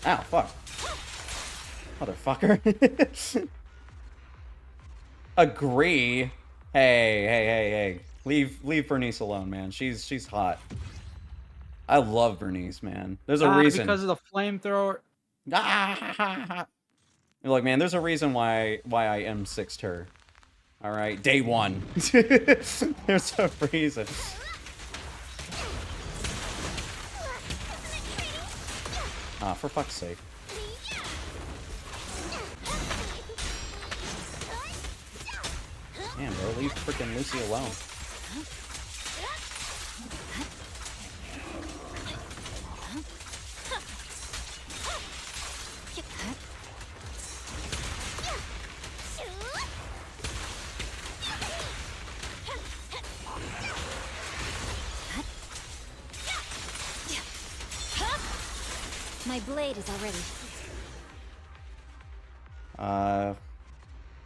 Ow, fuck. Motherfucker. Agree. Hey. Leave Bernice alone, man. She's hot. I love Bernice, man. There's a reason. Because of the flamethrower. Look, man, there's a reason why I M6'd her. All right, day one. There's a reason. Ah, for fuck's sake. Damn, bro, leave freaking Lucy alone. My blade is already.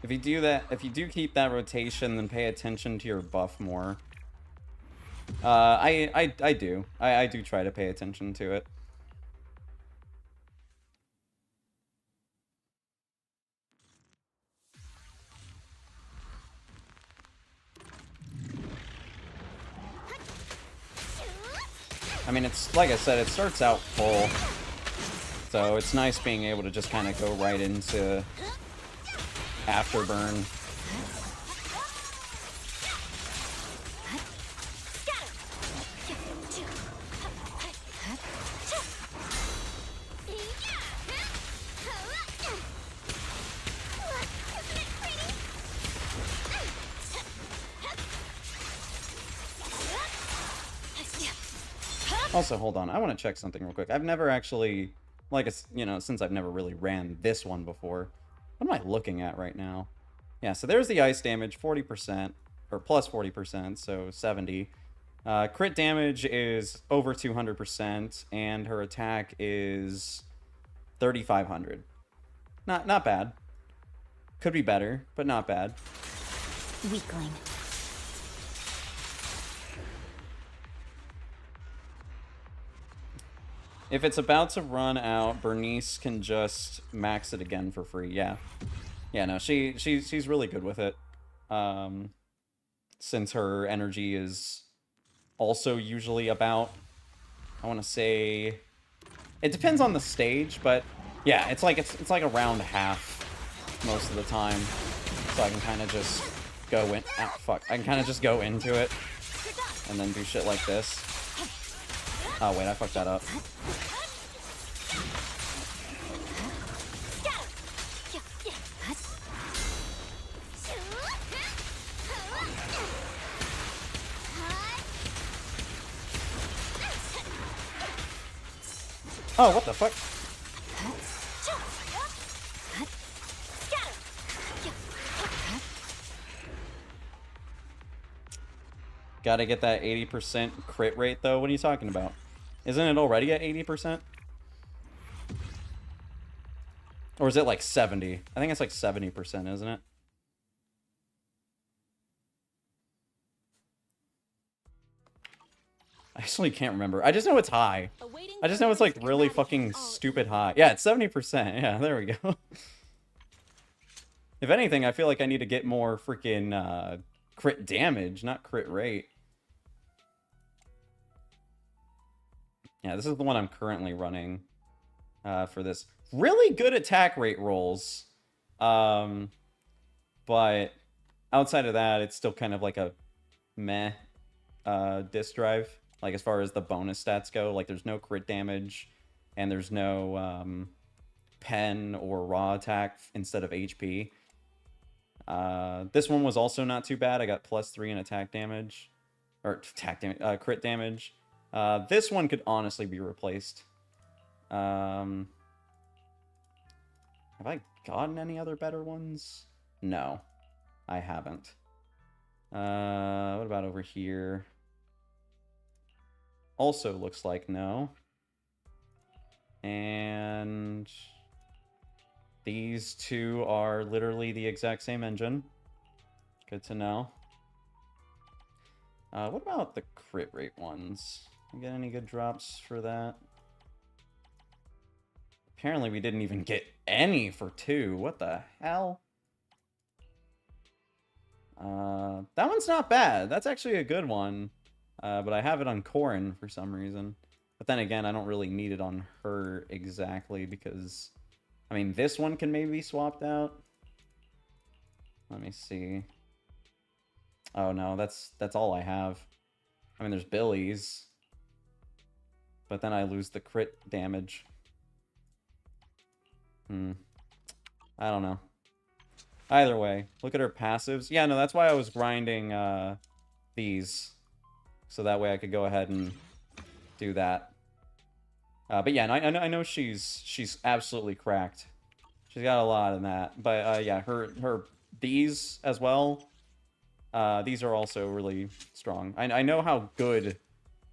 If you do that, if you do keep that rotation, then pay attention to your buff more. I do. I do try to pay attention to it. I mean, it's like I said, it starts out full. So it's nice being able to just kind of go right into afterburn. Also, hold on. I want to check something real quick. I've never actually, like, you know, since I've never really ran this one before. What am I looking at right now? Yeah, so there's the ice damage, 40%, or plus 40%, so 70. Crit damage is over 200%, and her attack is 3,500. Not bad. Could be better, but not bad. Weakling. If it's about to run out, Bernice can just max it again for free. Yeah, no, she's really good with it. Since her energy is also usually about, I want to say, it depends on the stage, but yeah, it's like around half most of the time. So I can kind of just go in. Ah, fuck! I can kind of just go into it and then do shit like this. Oh wait, I fucked that up. Oh, what the fuck? Gotta get that 80% crit rate, though. What are you talking about? Isn't it already at 80%? Or is it like 70? I think it's like 70%, isn't it? I actually can't remember. I just know it's high. I just know it's like really fucking stupid high. Yeah, it's 70%. Yeah, there we go. If anything, I feel like I need to get more freaking crit damage, not crit rate. Yeah, this is the one I'm currently running for this. Really good attack rate rolls. But outside of that, it's still kind of like a meh disc drive. Like, as far as the bonus stats go, like, there's no crit damage, and there's no pen or raw attack instead of HP. This one was also not too bad. I got +3 in attack damage. Or attack damage, crit damage. This one could honestly be replaced. Have I gotten any other better ones? No, I haven't. What about over here? Also looks like no. And these two are literally the exact same engine. Good to know. What about the crit rate ones? You get any good drops for that? Apparently we didn't even get any for 2. What the hell? That one's not bad. That's actually a good one. But I have it on Corrin for some reason. But then again, I don't really need it on her exactly because... I mean, this one can maybe be swapped out. Let me see. Oh no, that's all I have. I mean, there's Billy's. But then I lose the crit damage. I don't know. Either way, look at her passives. Yeah, no, that's why I was grinding these. So that way I could go ahead and do that. But yeah, I know she's absolutely cracked. She's got a lot in that. But yeah, her these as well. These are also really strong. I know how good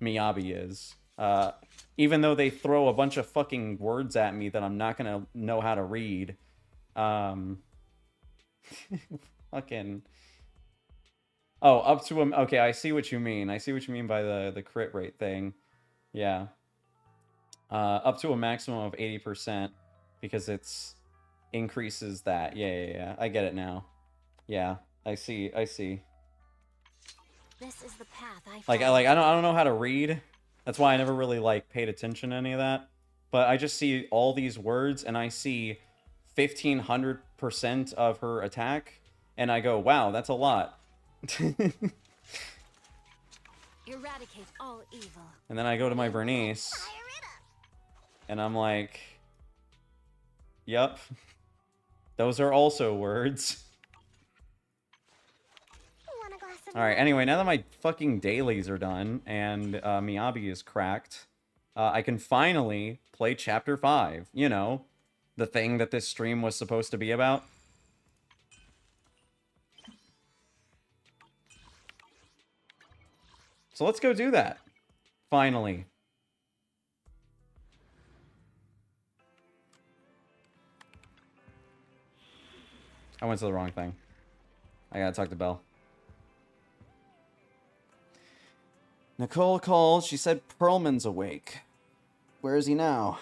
Miyabi is. Even though they throw a bunch of fucking words at me that I'm not gonna know how to read. Fucking... Oh, up to a... Okay, I see what you mean. I see what you mean by the crit rate thing. Yeah. Up to a maximum of 80%, because it's... increases that. Yeah. I get it now. Yeah, I see. This is the path I don't know how to read. That's why I never really, like, paid attention to any of that. But I just see all these words, and I see 1,500% of her attack, and I go, wow, that's a lot. Eradicate all evil. And then I go to my Bernice, and I'm like, yep, those are also words. Alright, anyway, now that my fucking dailies are done, and Miyabi is cracked, I can finally play Chapter 5. You know, the thing that this stream was supposed to be about. So let's go do that. Finally. I went to the wrong thing. I gotta talk to Belle. Nicole called. She said Perlman's awake. Where is he now?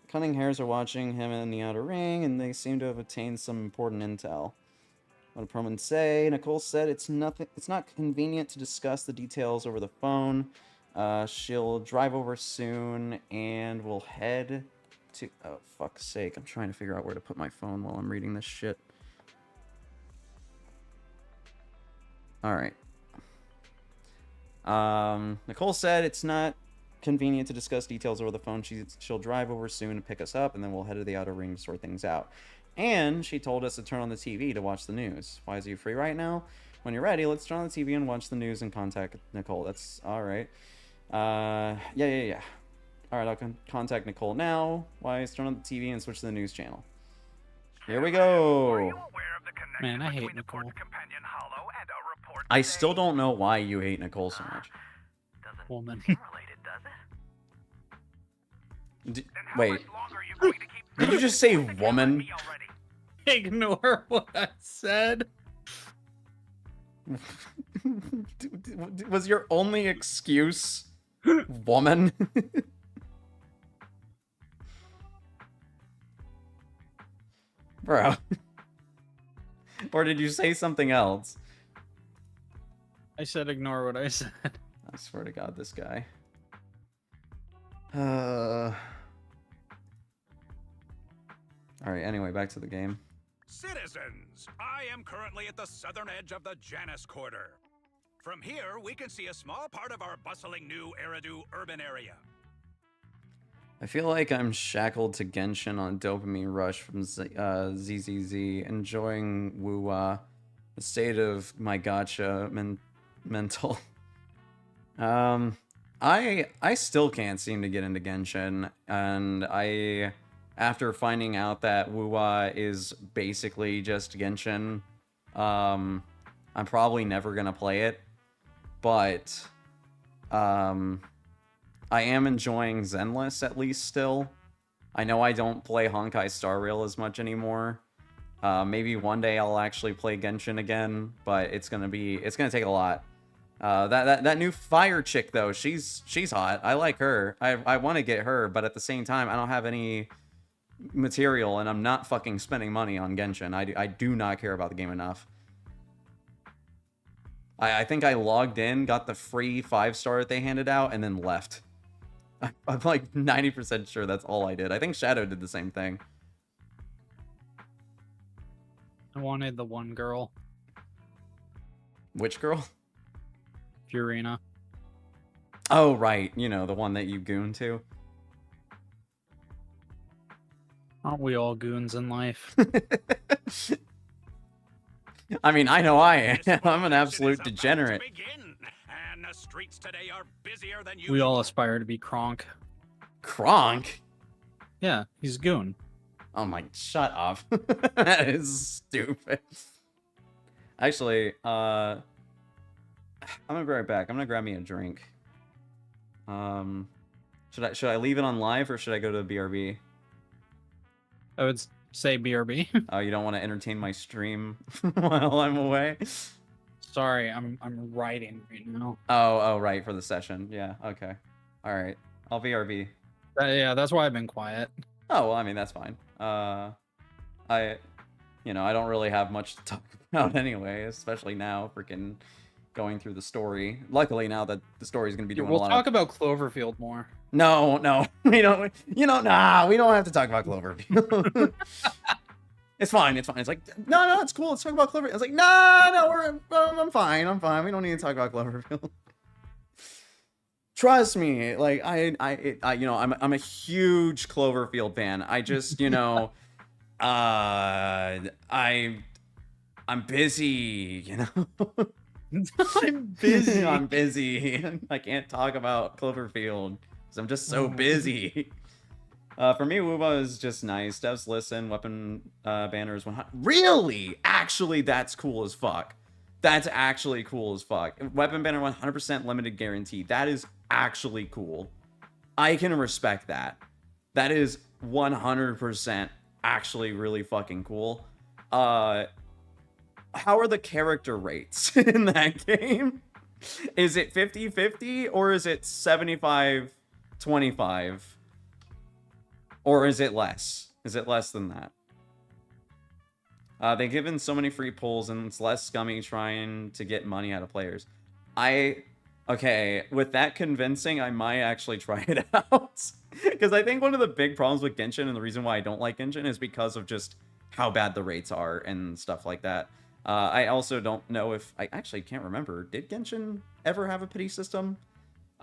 Cunning Hairs are watching him in the outer ring, and they seem to have obtained some important intel. What did Perlman say? Nicole said it's not convenient to discuss the details over the phone. She'll drive over soon, and we'll head to... Oh, fuck's sake. I'm trying to figure out where to put my phone while I'm reading this shit. Alright. Nicole said it's not convenient to discuss details over the phone. She'll drive over soon and pick us up, and then we'll head to the outer ring to sort things out. And she told us to turn on the TV to watch the news. Why is you free right now? When you're ready, let's turn on the TV and watch the news and contact Nicole. That's alright. Yeah. Alright, I'll contact Nicole now. Why is turn on the TV and switch to the news channel. Here we go. Man, I hate Nicole. I still don't know why you hate Nicole so much. Woman. Wait. Did you just say woman? Ignore what I said. Was your only excuse woman? Bro. Or did you say something else? I said ignore what I said. I swear to God, this guy. Alright, anyway, back to the game. Citizens, I am currently at the southern edge of the Janus Quarter. From here, we can see a small part of our bustling new Eridu urban area. I feel like I'm shackled to Genshin on Dopamine Rush from ZZZ, enjoying Woo-Wah, the state of my gacha mental. I still can't seem to get into Genshin, and after finding out that Woo-Wah is basically just Genshin, I'm probably never gonna play it, but I am enjoying Zenless at least still. I know I don't play Honkai Star Rail as much anymore. Maybe one day I'll actually play Genshin again, but it's gonna take a lot. That new fire chick though, she's hot. I like her. I want to get her, but at the same time, I don't have any material, and I'm not fucking spending money on Genshin. I do not care about the game enough. I think I logged in, got the free 5-star that they handed out, and then left. I'm like 90% sure that's all I did. I think Shadow did the same thing. I wanted the one girl, Which girl? Furina. Oh, right. You know, the one that you goon to. Aren't we all goons in life? I mean, I know I am. This I'm an revolution absolute is about to degenerate. begin, and the streets today are busier than We all usual. aspire to be Kronk. Kronk? Yeah, he's a goon. Oh my, shut up. That is stupid. Actually, I'm gonna be right back. I'm gonna grab me a drink. Should I leave it on live or should I go to the BRB? I would say BRB. Oh, you don't want to entertain my stream while I'm away? Sorry, I'm writing right now. Oh, right, for the session. Yeah, okay. Alright. I'll BRB. Yeah, that's why I've been quiet. Oh, well, I mean, that's fine. I don't really have much to talk about anyway, especially now, freaking going through the story. Luckily, now that the story's gonna be doing We'll a lot talk about Cloverfield more. No, we don't, we don't have to talk about Cloverfield. It's fine, it's like, no, it's cool, let's talk about Cloverfield. It's like, no, I'm fine, we don't need to talk about Cloverfield. Trust me, like, I'm a huge Cloverfield fan. I just, I'm busy, I'm busy. I'm busy. I can't talk about Cloverfield because I'm just so busy. For me, Wooba is just nice. Devs listen, weapon banners 100. Really? Actually, that's cool as fuck. That's actually cool as fuck. Weapon banner 100% limited guarantee. That is actually cool. I can respect that. That is 100% actually really fucking cool. How are the character rates in that game? Is it 50-50 or is it 75-25? Or is it less? Is it less than that? They've given so many free pulls and it's less scummy trying to get money out of players. Okay, with that convincing, I might actually try it out. Because I think one of the big problems with Genshin and the reason why I don't like Genshin is because of just how bad the rates are and stuff like that. I also don't know if... I actually can't remember. Did Genshin ever have a pity system?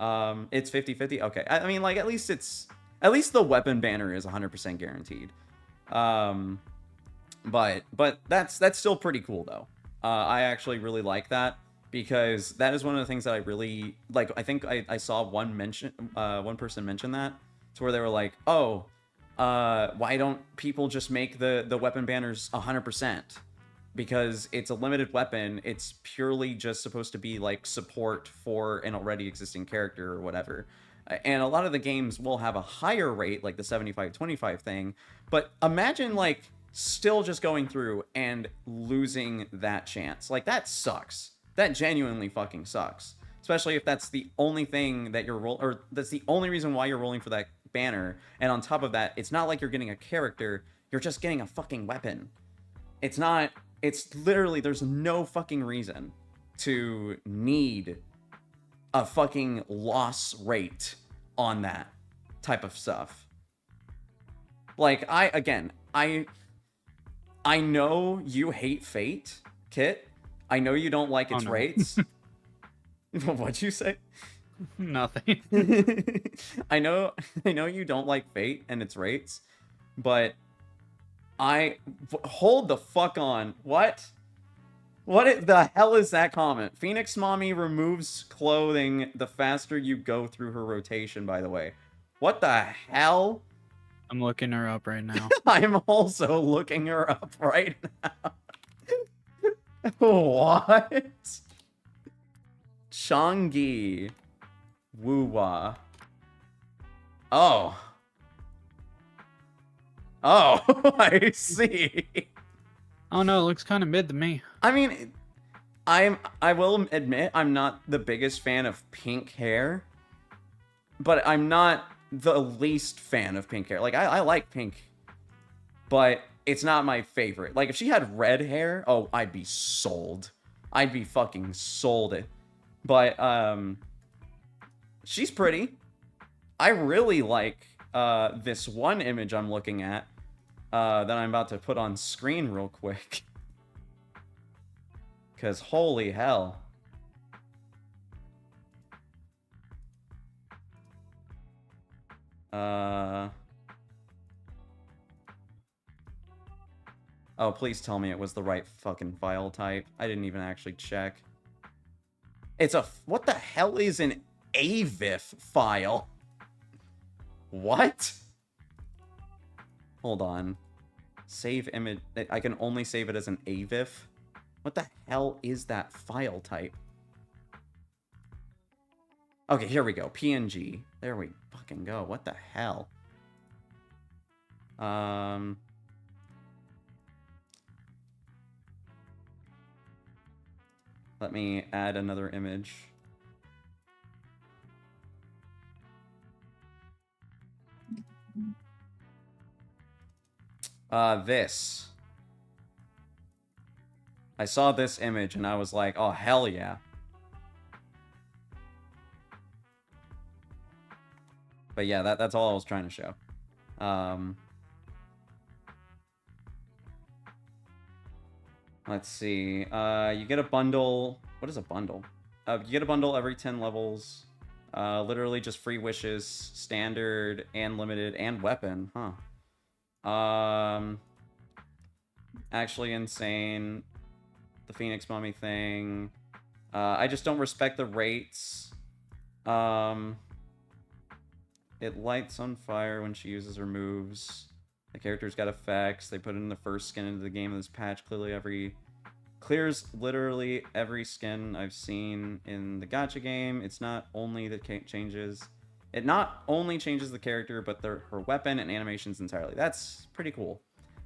It's 50-50? Okay. I mean, like, at least it's... At least the weapon banner is 100% guaranteed. But that's still pretty cool, though. I actually really like that. Because that is one of the things that I really... Like, I think I saw one person mention that. To where they were like, oh... why don't people just make the weapon banners 100%? Because it's a limited weapon, it's purely just supposed to be like support for an already existing character or whatever. And a lot of the games will have a higher rate, like the 75-25 thing. But imagine, like, still just going through and losing that chance. Like, that sucks. That genuinely fucking sucks. Especially if that's the only thing that you're or that's the only reason why you're rolling for that banner. And on top of that, it's not like you're getting a character, you're just getting a fucking weapon. It's not, it's literally, there's no fucking reason to need a fucking loss rate on that type of stuff. Like, I know you hate Fate, Kit. I know you don't like its rates. What'd you say? Nothing. I know you don't like Fate and its rates, but hold the fuck on. What the hell is that comment? Phoenix Mommy removes clothing the faster you go through her rotation, by the way. What the hell? I'm looking her up right now. I'm also looking her up right now. What? Changi Wuwa. Oh. Oh, I see. Oh no, it looks kind of mid to me. I mean, I will admit I'm not the biggest fan of pink hair, but I'm not the least fan of pink hair. Like, I like pink, but it's not my favorite. Like, if she had red hair, oh, I'd be sold. I'd be fucking sold. But, she's pretty. I really like, this one image I'm looking at, that I'm about to put on screen real quick. Because holy hell. Oh, please tell me it was the right fucking file type. I didn't even actually check. It's a... What the hell is an AVIF file? What? Hold on. Save image... I can only save it as an AVIF? What the hell is that file type? Okay, here we go. PNG. There we fucking go. What the hell? Let me add another image. This. I saw this image and I was like, oh, hell yeah. But yeah, that's all I was trying to show. Let's see. You get a bundle. What is a bundle? You get a bundle every 10 levels. Literally just free wishes, standard and limited, and weapon. Huh. Actually insane. The Phoenix Mummy thing. I just don't respect the rates. It lights on fire when she uses her moves. The character's got effects. They put in the first skin into the game of this patch. Clears literally every skin I've seen in the gacha game. It's not only that changes... It not only changes the character, but her weapon and animations entirely. That's pretty cool.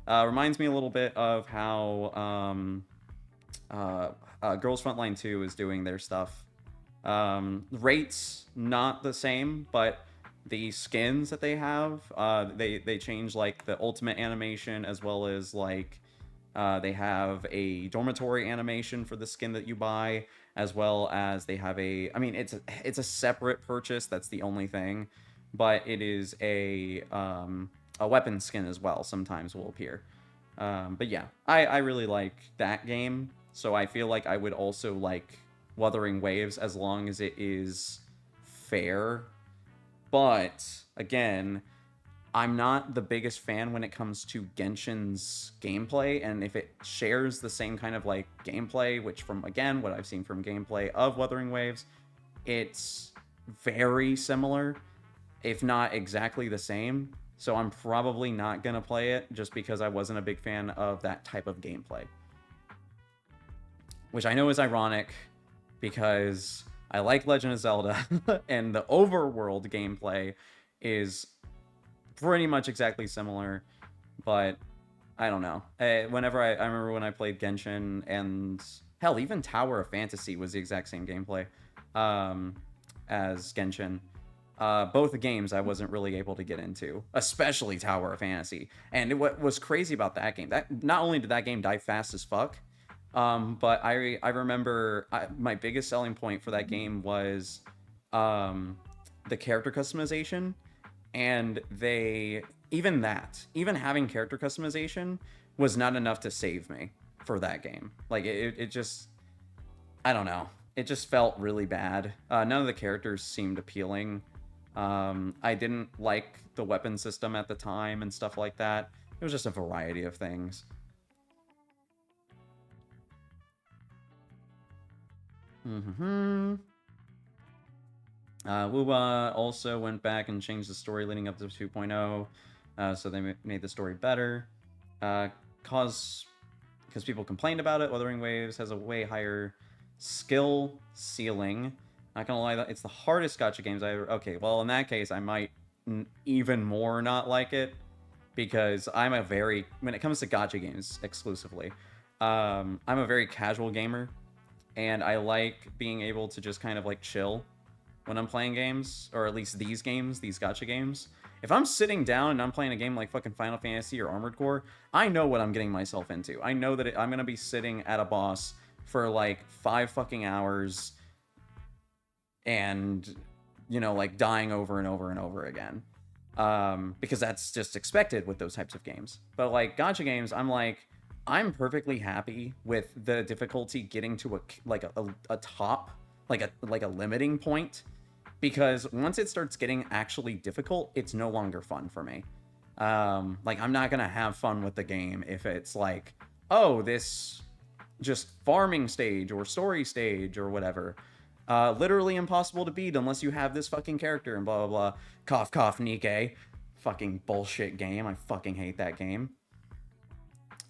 Reminds me a little bit of how Girls Frontline 2 is doing their stuff. Rates, not the same, but the skins that they have, they change, like, the ultimate animation, as well as, like, they have a dormitory animation for the skin that you buy, as well as they have a... I mean, it's a separate purchase, that's the only thing, but it is a weapon skin as well, sometimes will appear. But yeah, I really like that game, so I feel like I would also like Wuthering Waves as long as it is fair. But, again, I'm not the biggest fan when it comes to Genshin's gameplay, and if it shares the same kind of, like, gameplay, which from, again, what I've seen from gameplay of Wuthering Waves, it's very similar, if not exactly the same, so I'm probably not gonna play it, just because I wasn't a big fan of that type of gameplay. Which I know is ironic, because I like Legend of Zelda, and the overworld gameplay is pretty much exactly similar, but I don't know. Whenever I remember when I played Genshin, and hell, even Tower of Fantasy was the exact same gameplay as Genshin. Both the games I wasn't really able to get into, especially Tower of Fantasy. And what was crazy about that game, that not only did that game die fast as fuck, but I remember my biggest selling point for that game was the character customization, and even having character customization was not enough to save me for that game. Like it just, I don't know, it just felt really bad. None of the characters seemed appealing. I didn't like the weapon system at the time and stuff like that. It was just a variety of things. Wuba also went back and changed the story leading up to 2.0, so they made the story better. Because people complained about it, Wuthering Waves has a way higher skill ceiling. Not gonna lie, it's the hardest gacha games I ever... Okay, well, in that case, I might even more not like it, because I'm a very... When it comes to gacha games exclusively, I'm a very casual gamer, and I like being able to just kind of, like, chill when I'm playing games, or at least these games, these gacha games. If I'm sitting down and I'm playing a game like fucking Final Fantasy or Armored Core, I know what I'm getting myself into. I know that I'm gonna be sitting at a boss for, like, 5 fucking hours, and, you know, like, dying over and over and over again. Because that's just expected with those types of games. But, like, gacha games, I'm perfectly happy with the difficulty getting to a top, like a limiting point, because once it starts getting actually difficult, it's no longer fun for me. Like, I'm not gonna have fun with the game if it's like, oh, this just farming stage or story stage or whatever, literally impossible to beat unless you have this fucking character and blah blah blah. Cough cough Nikke. Fucking bullshit game. I fucking hate that game.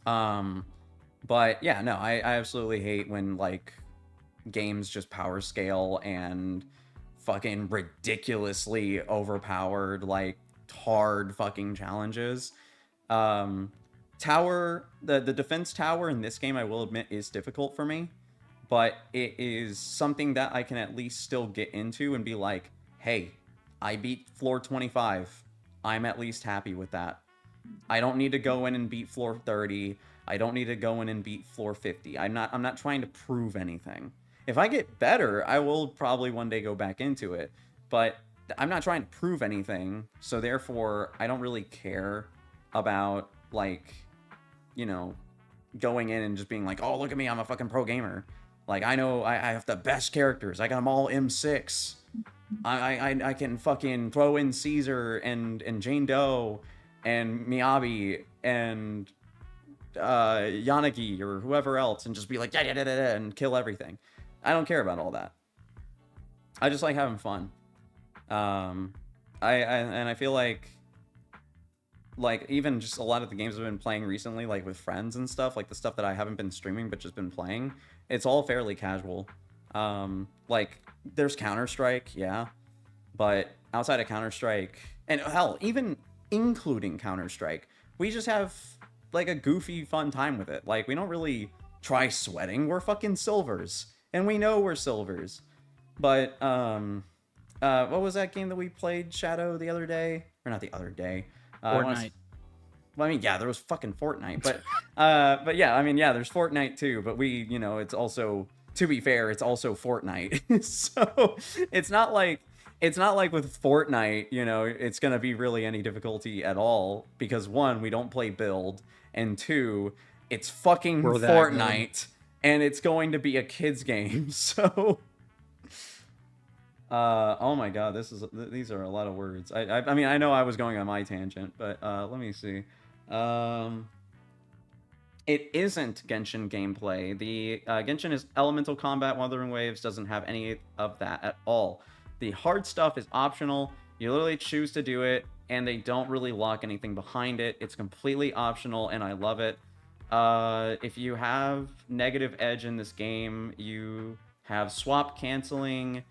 But yeah, no, I absolutely hate when, like, games just power scale and fucking ridiculously overpowered, like, hard fucking challenges. Tower, the defense tower in this game, I will admit, is difficult for me, but it is something that I can at least still get into and be like, hey, I beat floor 25. I'm at least happy with that. I don't need to go in and beat floor 30. I don't need to go in and beat floor 50. I'm not trying to prove anything. If I get better, I will probably one day go back into it, but I'm not trying to prove anything, so therefore I don't really care about, like, you know, going in and just being like, oh, look at me, I'm a fucking pro gamer. Like, I know I have the best characters. I got them all M6. I can fucking throw in Caesar and Jane Doe and Miyabi and Yanagi or whoever else and just be like, da da da da and kill everything. I don't care about all that. I just like having fun. I feel like even just a lot of the games I've been playing recently, like with friends and stuff, like the stuff that I haven't been streaming but just been playing, it's all fairly casual. Like, there's Counter-Strike, yeah, but outside of Counter-Strike, and hell, even including Counter-Strike, we just have, like, a goofy, fun time with it. Like, we don't really try sweating. We're fucking silvers, and we know we're silvers. But, what was that game that we played, Shadow, the other day? Or not the other day. Fortnite. Well, I mean, yeah, there was fucking Fortnite, but yeah, I mean, yeah, there's Fortnite too, but we, you know, it's also, to be fair, it's also Fortnite. So it's not like with Fortnite, you know, it's gonna be really any difficulty at all, because one, we don't play build, and two, it's fucking Fortnite, and it's going to be a kid's game. So oh my god, these are a lot of words. I mean, I know I was going on my tangent, but let me see. It isn't Genshin gameplay. The Genshin is elemental combat. Wuthering Waves doesn't have any of that at all. The hard stuff is optional. You literally choose to do it, and they don't really lock anything behind it. It's completely optional, and I love it. If you have negative edge in this game, you have swap canceling.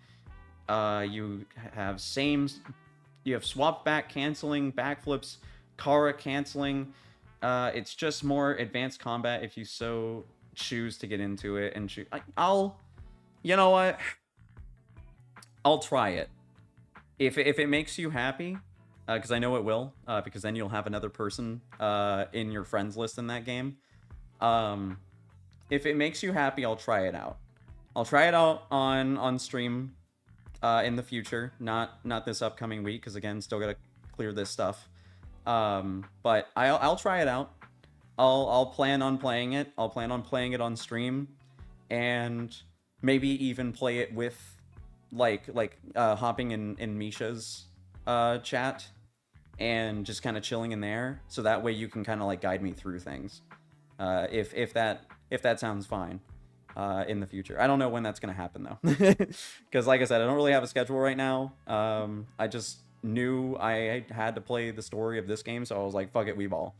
You have swap back canceling, backflips, Kara canceling. It's just more advanced combat if you so choose to get into it. And you know what? I'll try it. If it makes you happy, because I know it will, because then you'll have another person in your friends list in that game. If it makes you happy, I'll try it out. I'll try it out on stream in the future, not this upcoming week, because again, still gotta clear this stuff. But I'll try it out. I'll plan on playing it. I'll plan on playing it on stream, and maybe even play it with hopping in Misha's chat and just kind of chilling in there, so that way you can kind of like guide me through things. If that sounds fine. In the future. I don't know when that's gonna happen though, because like I said, I don't really have a schedule right now. I just knew I had to play the story of this game, so I was like, fuck it, Weeball.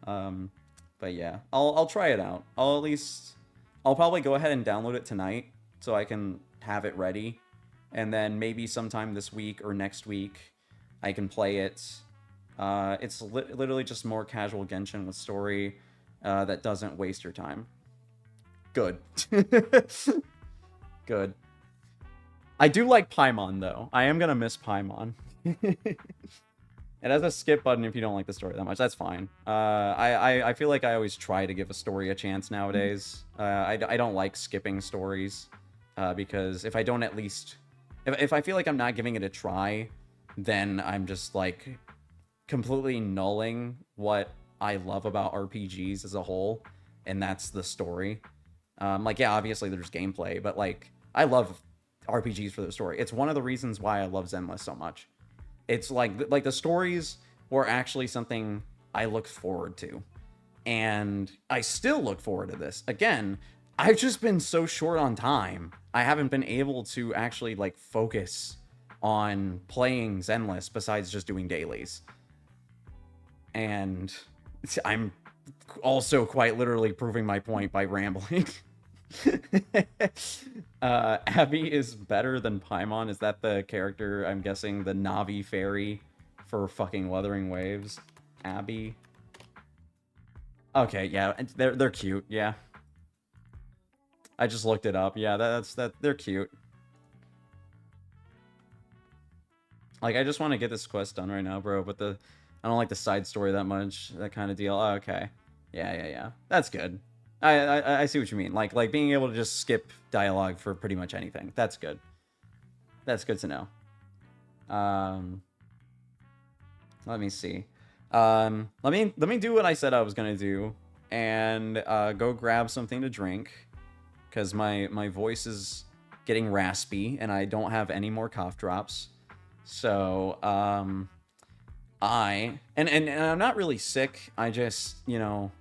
But yeah, I'll try it out. I'll probably go ahead and download it tonight so I can have it ready, and then maybe sometime this week or next week I can play it. It's literally just more casual Genshin with story that doesn't waste your time. Good. Good. I do like Paimon, though. I am gonna miss Paimon. It has a skip button if you don't like the story that much. That's fine. I feel like I always try to give a story a chance nowadays. I don't like skipping stories, because if I don't at least... If I feel like I'm not giving it a try, then I'm just, like, completely nulling what I love about RPGs as a whole, and that's the story. Like, yeah, obviously there's gameplay, but, like, I love RPGs for the story. It's one of the reasons why I love Zenless so much. It's like the stories were actually something I looked forward to. And I still look forward to this. Again, I've just been so short on time. I haven't been able to actually, like, focus on playing Zenless besides just doing dailies. And I'm also quite literally proving my point by rambling. Abby is better than Paimon. Is that the character, I'm guessing, the Navi fairy for fucking Wuthering Waves? Abby. Okay, yeah, they're cute, yeah. I just looked it up. Yeah, they're cute. Like, I just want to get this quest done right now, bro, but I don't like the side story that much, that kind of deal. Oh, okay. Yeah. That's good. I see what you mean. Like being able to just skip dialogue for pretty much anything. That's good. That's good to know. Let me see. Let me do what I said I was gonna do, and go grab something to drink, because my voice is getting raspy and I don't have any more cough drops. So and I'm not really sick. I just, you know,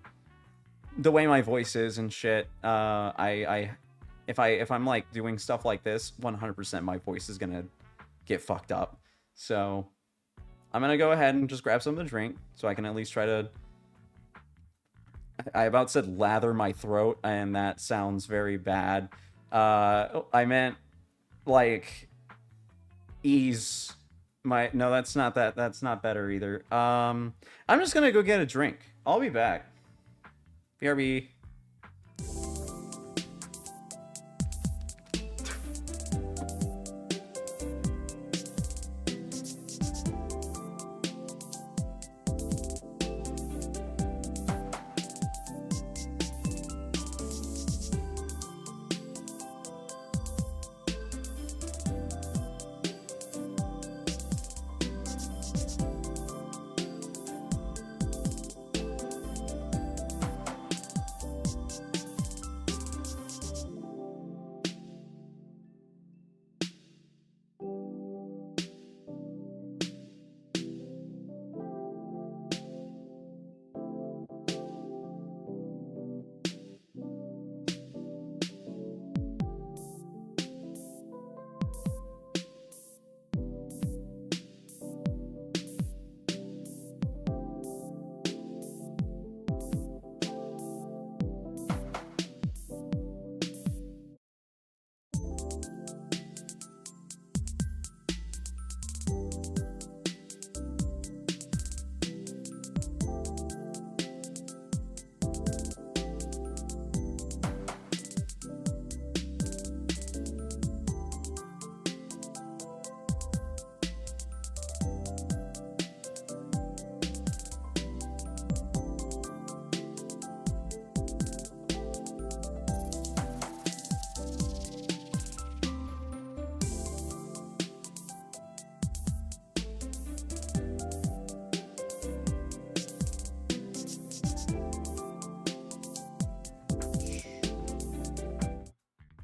the way my voice is and shit, if I'm like doing stuff like this, 100% my voice is gonna get fucked up. So I'm gonna go ahead and just grab something to drink so I can at least try to... I about said lather my throat, and that sounds very bad. I meant like ease my... No, that's not that. That's not better either. I'm just gonna go get a drink. I'll be back. BRB.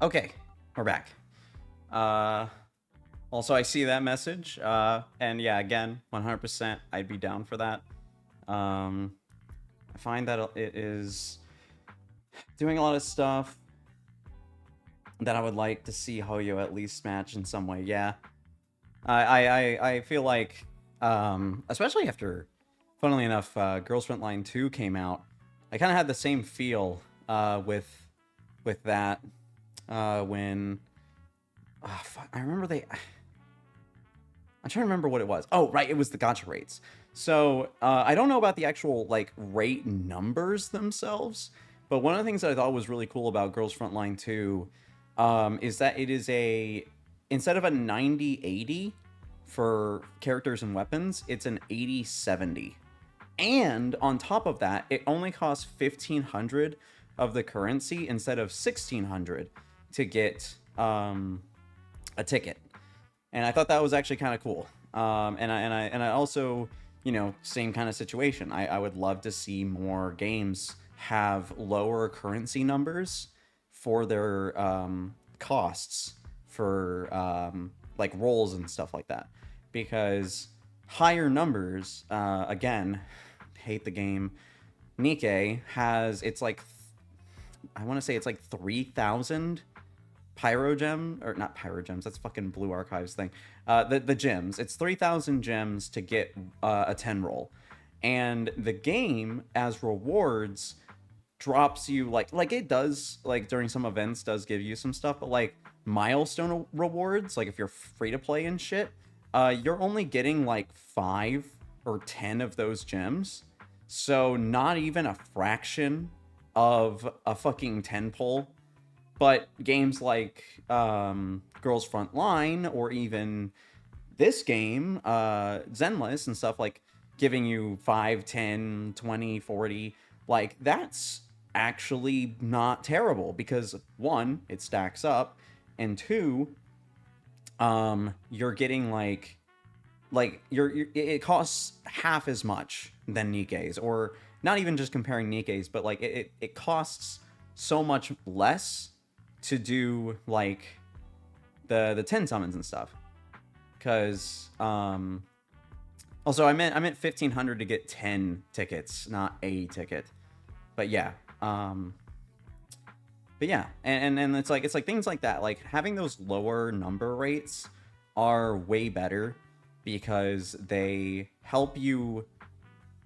Okay, we're back. Also, I see that message. And yeah, again, 100%, I'd be down for that. I find that it is doing a lot of stuff that I would like to see Hoyo at least match in some way. Yeah, I feel like, especially after, funnily enough, Girls Frontline 2 came out, I kind of had the same feel with that when I remember I'm trying to remember what it was. Oh, right, it was the gacha rates. So I don't know about the actual like rate numbers themselves, but one of the things that I thought was really cool about Girls Frontline 2 is that it is instead of a 90-80 for characters and weapons, it's an 80-70. And on top of that, it only costs 1,500 of the currency instead of 1,600 to get a ticket. And I thought that was actually kind of cool. And I also, you know, same kind of situation. I would love to see more games have lower currency numbers for their costs for like rolls and stuff like that, because higher numbers, again, hate the game. Nikke has, it's like, I want to say it's like 3,000 pyro gem, or not pyro gems, that's fucking Blue Archives thing. The gems, it's 3,000 gems to get a 10 roll, and the game as rewards drops you like it does, like during some events does give you some stuff, but like milestone rewards, like if you're free to play and shit, you're only getting like 5 or 10 of those gems. So not even a fraction of a fucking 10 pull. But games like Girls Frontline, or even this game, Zenless and stuff, like giving you 5, 10, 20, 40, like that's actually not terrible, because one, it stacks up, and two, you're getting like it costs half as much than Nikke's, or not even just comparing Nikke's, but like it costs so much less to do like the 10 summons and stuff. Because also I meant 1,500 to get 10 tickets, not a ticket. But yeah. And it's like things like that, like having those lower number rates are way better, because they help you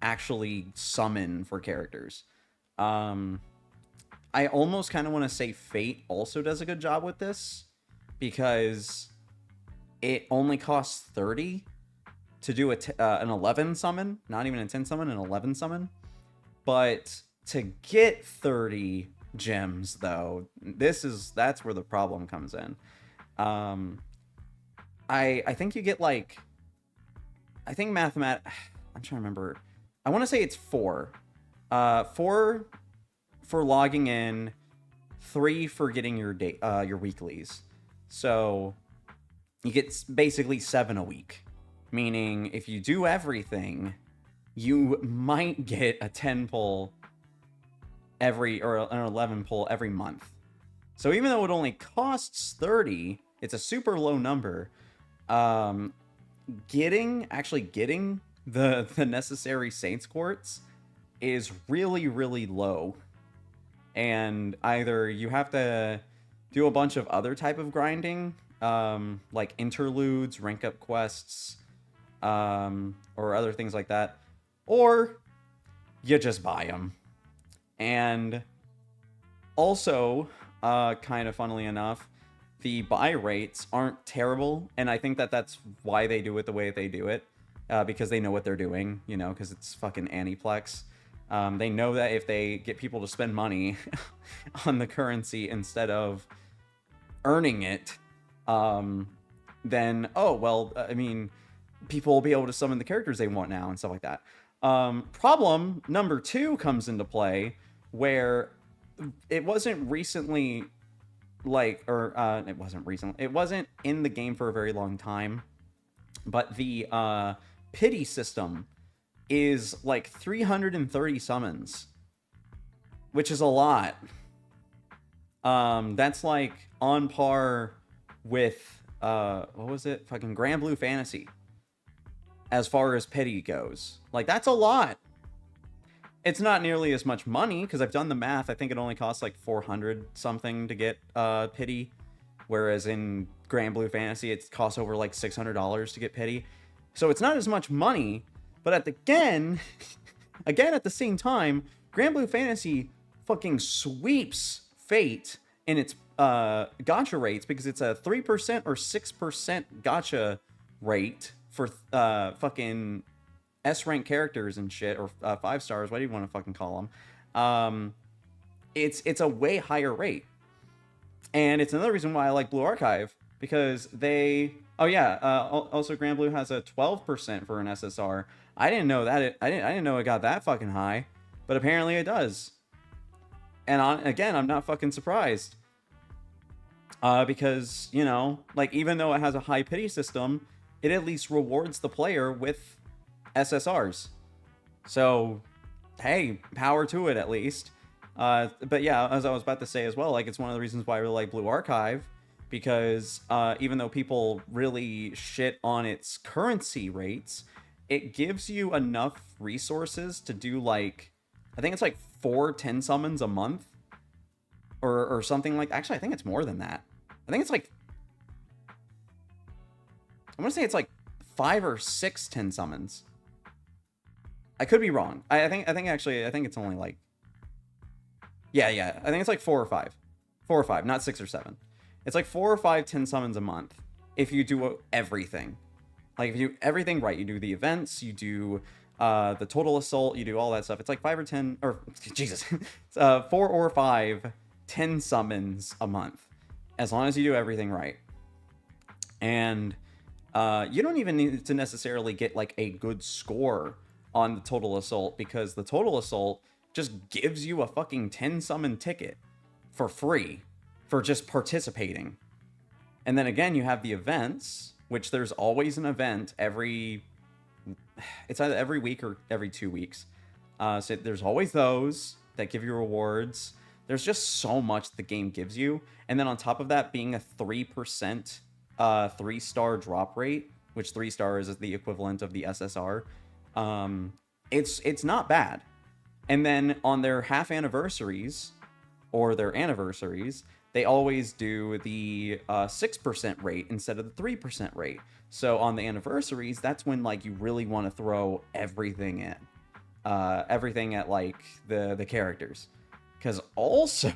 actually summon for characters. I almost kind of want to say Fate also does a good job with this, because it only costs 30 to do an 11 summon, not even a 10 summon, an 11 summon. But to get 30 gems, though, that's where the problem comes in. I think you get like, I think I'm trying to remember. I want to say it's 4. 4 for logging in, 3 for getting your weeklies. So you get basically 7 a week. Meaning if you do everything, you might get a 10 pull or an 11 pull every month. So even though it only costs 30, it's a super low number. Actually getting the necessary Saints Quartz is really, really low. And either you have to do a bunch of other type of grinding, like interludes, rank up quests, or other things like that, or you just buy them. And also, kind of funnily enough, the buy rates aren't terrible, and I think that that's why they do it the way they do it, because they know what they're doing, you know, because it's fucking Aniplex. They know that if they get people to spend money on the currency instead of earning it, then, oh, well, I mean, people will be able to summon the characters they want now and stuff like that. Problem number 2 comes into play, where it wasn't recently, it wasn't in the game for a very long time, but the pity system is like 330 summons, which is a lot. That's like on par with what was it? Fucking Grand Blue Fantasy. As far as pity goes, like that's a lot. It's not nearly as much money because I've done the math. I think it only costs like 400 something to get pity, whereas in Grand Blue Fantasy it costs over like $600 to get pity. So it's not as much money, but again at the same time, Grand Blue Fantasy fucking sweeps Fate in its gacha rates because it's a 3% or 6% gacha rate for fucking S rank characters and shit, or 5 stars, what do you want to fucking call them? It's a way higher rate, and it's another reason why I like Blue Archive, because they also Grand Blue has a 12% for an SSR. I didn't know that I didn't know it got that fucking high, but apparently it does. And I'm not fucking surprised, because you know, like, even though it has a high pity system, it at least rewards the player with SSRs. So, hey, power to it at least. But yeah, as I was about to say as well, like, it's one of the reasons why I really like Blue Archive, because even though people really shit on its currency rates, it gives you enough resources to do, like, I think it's like 4 10 summons a month, or something like. Actually, I think it's more than that. I think it's like, I want to say it's like 5 or 6 10 summons. I could be wrong. I think it's only like, yeah. I think it's like 4 or 5. 4 or 5, not 6 or 7. It's like 4 or 5 10 summons a month if you do everything. Like, if you do everything right, you do the events, you do the total assault, you do all that stuff. It's like 5 or 10, or Jesus, 4 or 5 10 summons a month, as long as you do everything right. And you don't even need to necessarily get like a good score on the total assault, because the total assault just gives you a fucking 10 summon ticket for free for just participating. And then again, you have the events, which there's always an event it's either every week or every 2 weeks. So there's always those that give you rewards. There's just so much the game gives you. And then on top of that, being a 3% 3-star drop rate, which 3 stars is the equivalent of the SSR, it's not bad. And then on their half anniversaries or their anniversaries, they always do the 6% rate instead of the 3% rate. So on the anniversaries, that's when, like, you really want to throw everything in, everything at, like, the characters, because also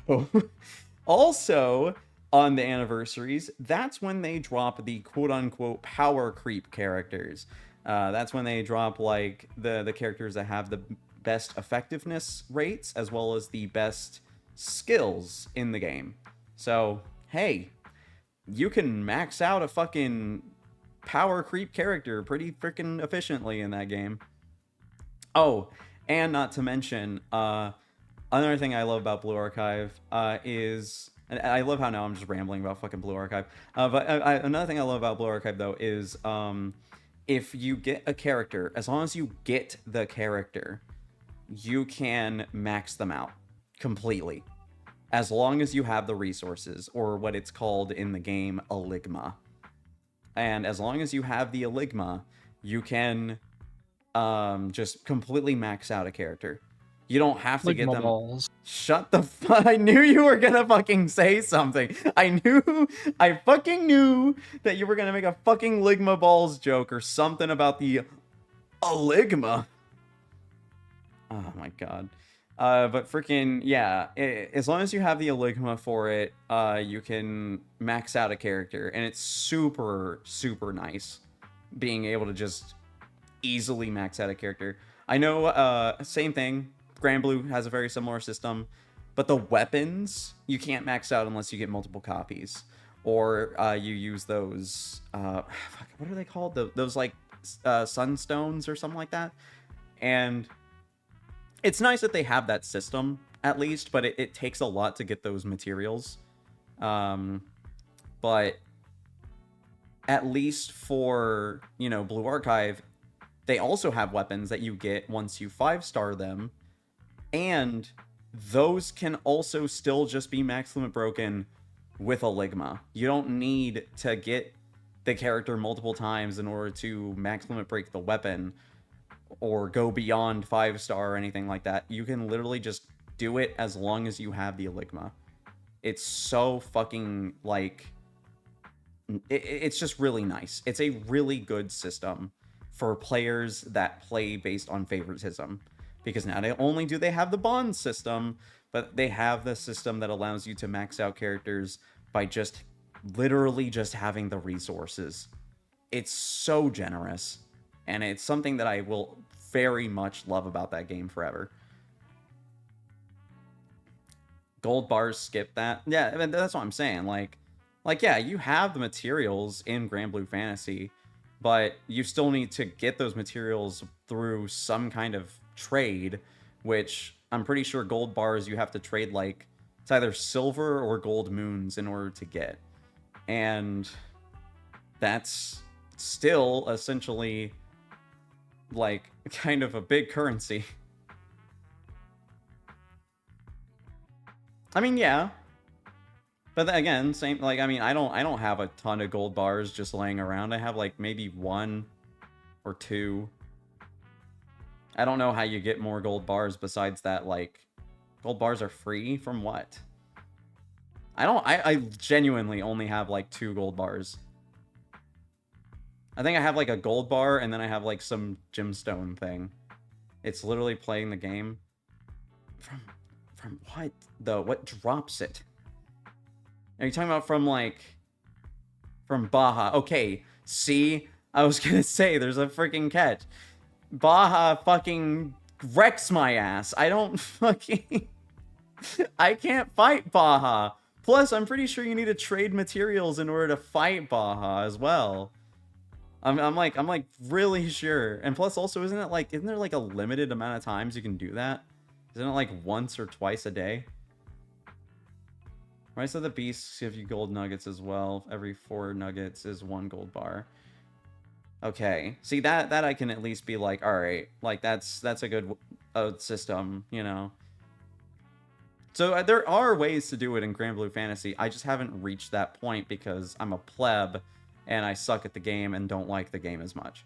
on the anniversaries, that's when they drop the quote-unquote power creep characters. That's when they drop, like, the characters that have the best effectiveness rates as well as the best skills in the game. So, hey, you can max out a fucking power creep character pretty freaking efficiently in that game. Oh, and not to mention, another thing I love about Blue Archive is... And I love how now I'm just rambling about fucking Blue Archive. But another thing I love about Blue Archive, though, is if you get a character, as long as you get the character, you can max them out completely. As long as you have the resources, or what it's called in the game, Eligma. And as long as you have the Eligma, you can just completely max out a character. You don't have to get them. Balls. Shut the fuck. I knew you were gonna fucking say something. I fucking knew that you were gonna make a fucking Ligma Balls joke or something about the Eligma. Oh my god. But freaking, yeah, as long as you have the Eligma for it, you can max out a character, and it's super, super nice being able to just easily max out a character. I know, same thing, Grand Blue has a very similar system, but the weapons, you can't max out unless you get multiple copies, or you use those, what are they called? Those, like, sunstones or something like that, and... It's nice that they have that system, at least, but it takes a lot to get those materials. But at least for, you know, Blue Archive, they also have weapons that you get once you 5-star them, and those can also still just be max limit broken with a Ligma. You don't need to get the character multiple times in order to max limit break the weapon or go beyond 5-star or anything like that. You can literally just do it as long as you have the Ligma. It's so fucking, like, it's just really nice. It's a really good system for players that play based on favoritism, because not only do they have the bond system, but they have the system that allows you to max out characters by just literally just having the resources. It's so generous, and it's something that I will very much love about that game forever. Gold bars, skip that. Yeah, I mean, that's what I'm saying. Like, yeah, you have the materials in Grand Blue Fantasy, but you still need to get those materials through some kind of trade, which I'm pretty sure gold bars you have to trade, like, it's either silver or gold moons in order to get. And that's still essentially, like, kind of a big currency. I mean, yeah. But then again, same, like, I mean, I don't have a ton of gold bars just laying around. I have, like, maybe 1 or 2. I don't know how you get more gold bars besides that, like, gold bars are free from what? I genuinely only have, like, 2 gold bars. I think I have, like, a gold bar, and then I have, like, some gemstone thing. It's literally playing the game. From what, though? What drops it? Are you talking about from, like, from Baja? Okay, see? I was gonna say, there's a freaking catch. Baja fucking wrecks my ass. I don't fucking... I can't fight Baja. Plus, I'm pretty sure you need to trade materials in order to fight Baja as well. I'm like really sure. And plus, also, isn't there like a limited amount of times you can do that? Isn't it like once or twice a day? Rise of the Beasts give you gold nuggets as well. Every 4 nuggets is 1 gold bar. Okay, see, that I can at least be like, all right, like that's a good system, you know. So there are ways to do it in Grand Blue Fantasy. I just haven't reached that point because I'm a pleb and I suck at the game and don't like the game as much.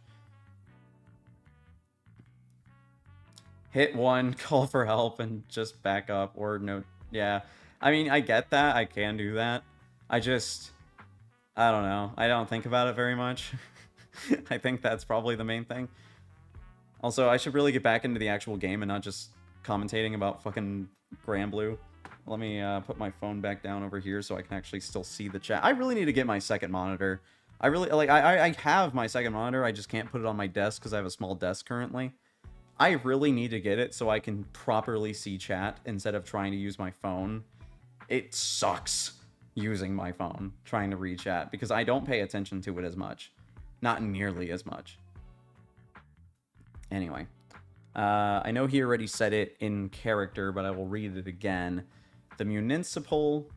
Hit 1, call for help, and just back up, or no, yeah. I mean, I get that, I can do that. I don't know, I don't think about it very much. I think that's probably the main thing. Also, I should really get back into the actual game and not just commentating about fucking Grand Blue. Let me put my phone back down over here so I can actually still see the chat. I really need to get my second monitor. I really, like, I have my second monitor, I just can't put it on my desk because I have a small desk currently. I really need to get it so I can properly see chat instead of trying to use my phone. It sucks using my phone, trying to read chat, because I don't pay attention to it as much. Not nearly as much. Anyway. I know he already said it in character, but I will read it again. The municipal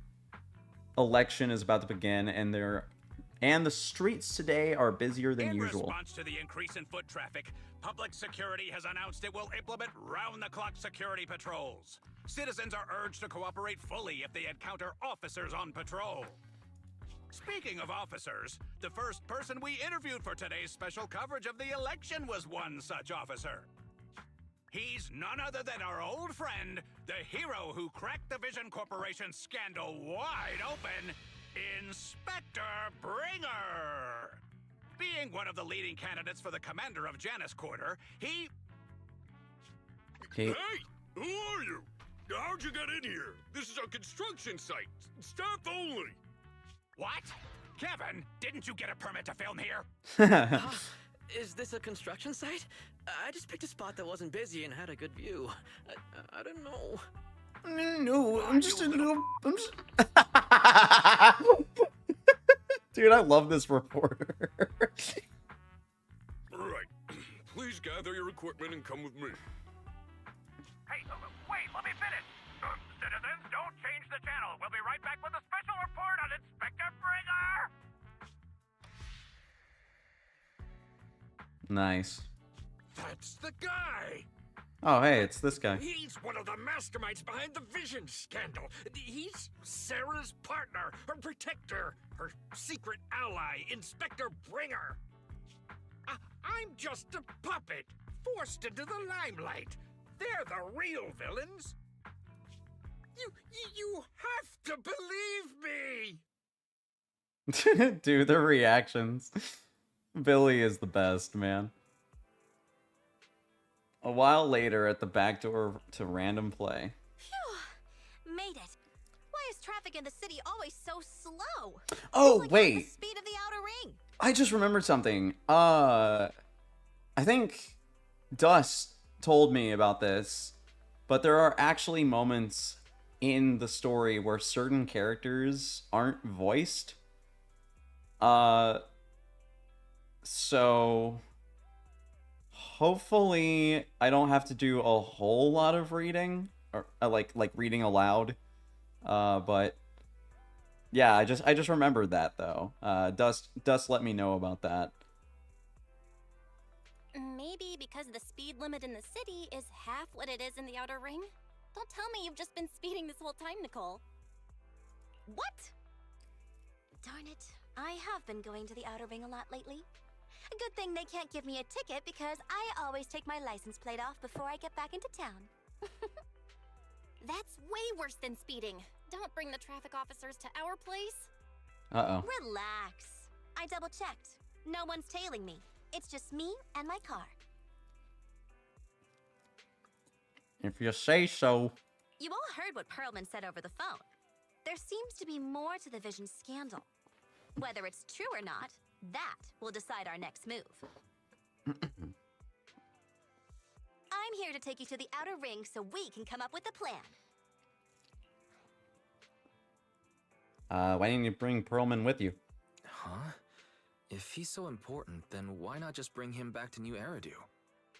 election is about to begin, and the streets today are busier than usual. In response to the increase in foot traffic, Public Security has announced it will implement round-the-clock security patrols. Citizens are urged to cooperate fully if they encounter officers on patrol. Speaking of officers, the first person we interviewed for today's special coverage of the election was one such officer. He's none other than our old friend, the hero who cracked the Vision Corporation scandal wide open, Inspector Bringer. Being one of the leading candidates for the commander of Janus Quarter, he... Hey, who are you? How'd you get in here? This is a construction site. Staff only. What? Kevin, didn't you get a permit to film here? Is this a construction site? I just picked a spot that wasn't busy and had a good view. I don't know. No, I'm just a little... Dude, I love this reporter. Right. Please gather your equipment and come with me. Hey, wait, let me finish. Citizens, don't change the channel. We'll be right back with a special report on Inspector Bringer. Nice. That's the guy! Oh, hey, it's this guy. He's one of the masterminds behind the Vision scandal. He's Sarah's partner, her protector, her secret ally, Inspector Bringer. I'm just a puppet, forced into the limelight. They're the real villains. You have to believe me. Dude, the reactions. Billy is the best, man. A while later, at the back door to random play. Phew! Made it. Why is traffic in the city always so slow? Oh, It's like wait. The speed of the outer ring. I just remembered something. I think Dust told me about this, but there are actually moments in the story where certain characters aren't voiced. So hopefully I don't have to do a whole lot of reading or like reading aloud. But yeah, I just remembered that though. Dust let me know about that. Maybe because the speed limit in the city is half what it is in the outer ring? Don't tell me you've just been speeding this whole time, Nicole. What? Darn it. I have been going to the outer ring a lot lately. A good thing they can't give me a ticket because I always take my license plate off before I get back into town. That's way worse than speeding. Don't bring the traffic officers to our place. Uh-oh. Relax. I double-checked. No one's tailing me. It's just me and my car. If you say so. You all heard what Perlman said over the phone. There seems to be more to the Vision scandal. Whether it's true or not, that will decide our next move. I'm here to take you to the outer ring so we can come up with a plan. Why didn't you bring Perlman with you? Huh? If he's so important, then why not just bring him back to New Eridu?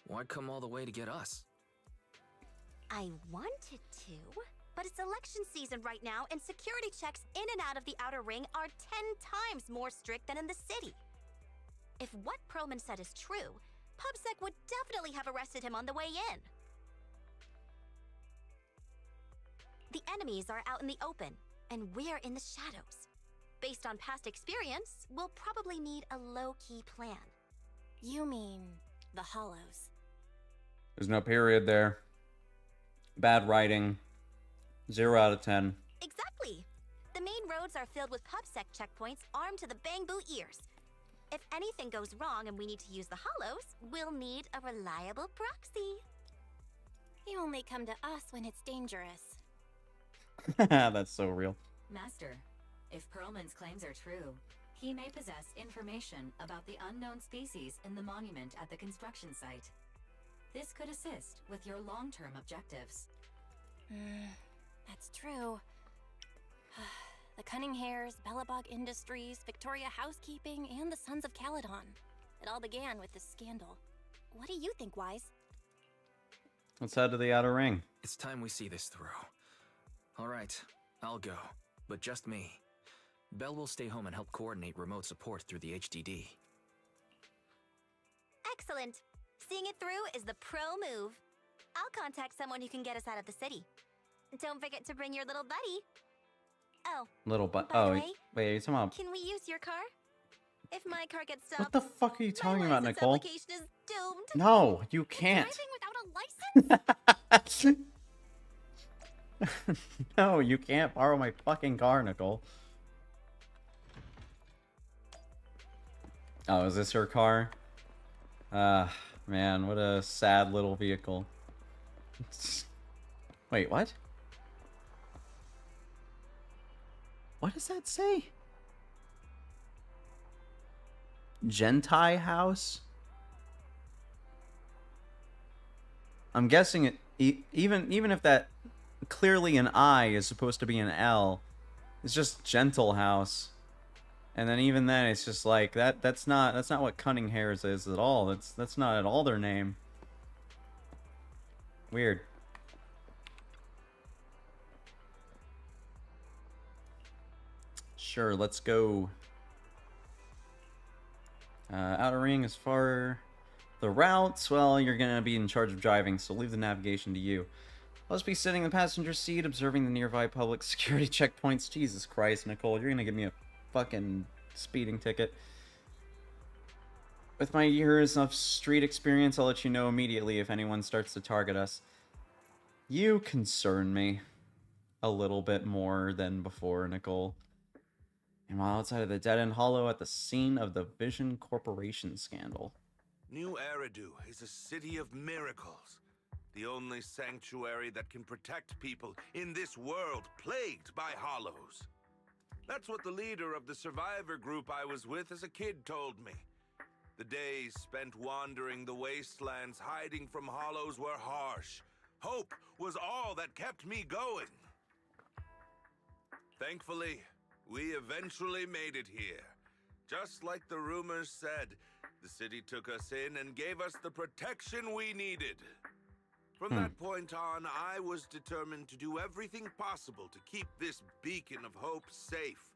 Why come all the way to get us? I wanted to, but it's election season right now, and security checks in and out of the outer ring are 10 times more strict than in the city. If what Perlman said is true, PubSec would definitely have arrested him on the way in. The enemies are out in the open, and we're in the shadows. Based on past experience, we'll probably need a low-key plan. You mean the Hollows? There's no period there. Bad writing. 0 out of 10. Exactly. The main roads are filled with PubSec checkpoints armed to the bang-boo ears. If anything goes wrong and we need to use the Hollows, we'll need a reliable proxy. You only come to us when it's dangerous. That's so real. Master, if Perlman's claims are true, he may possess information about the unknown species in the monument at the construction site. This could assist with your long-term objectives. That's true. The Cunning Hares, Bellabog Industries, Victoria Housekeeping, and the Sons of Caledon. It all began with this scandal. What do you think, Wise? Let's head to the outer ring. It's time we see this through. All right, I'll go, but just me. Belle will stay home and help coordinate remote support through the HDD. Excellent. Seeing it through is the pro move. I'll contact someone who can get us out of the city. Don't forget to bring your little buddy. Oh, Little but by the oh way, wait, are you talking about can we use your car? If my car gets what stopped, the fuck are you talking my about, license Nicole? application is doomed. No, you can't. Driving without a license? No, you can't borrow my fucking car, Nicole. Oh, is this her car? Man, what a sad little vehicle. Wait, what? What does that say? Gentai house? I'm guessing it even if that clearly an I is supposed to be an L, it's just gentle house. And then even then it's just like that's not what Cunning Hares is at all. That's not at all their name. Weird. Sure, let's go. Outer ring is far The routes, well, you're gonna be in charge of driving, so leave the navigation to you. I'll just be sitting in the passenger seat, observing the nearby public security checkpoints. Jesus Christ, Nicole, you're gonna give me a fucking speeding ticket. With my years of street experience, I'll let you know immediately if anyone starts to target us. You concern me a little bit more than before, Nicole. And while outside of the dead-end hollow at the scene of the Vision Corporation scandal. New Eridu is a city of miracles. The only sanctuary that can protect people in this world plagued by hollows. That's what the leader of the survivor group I was with as a kid told me. The days spent wandering the wastelands hiding from hollows were harsh. Hope was all that kept me going. Thankfully, we eventually made it here. Just like the rumors said, the city took us in and gave us the protection we needed. From that point on, I was determined to do everything possible to keep this beacon of hope safe.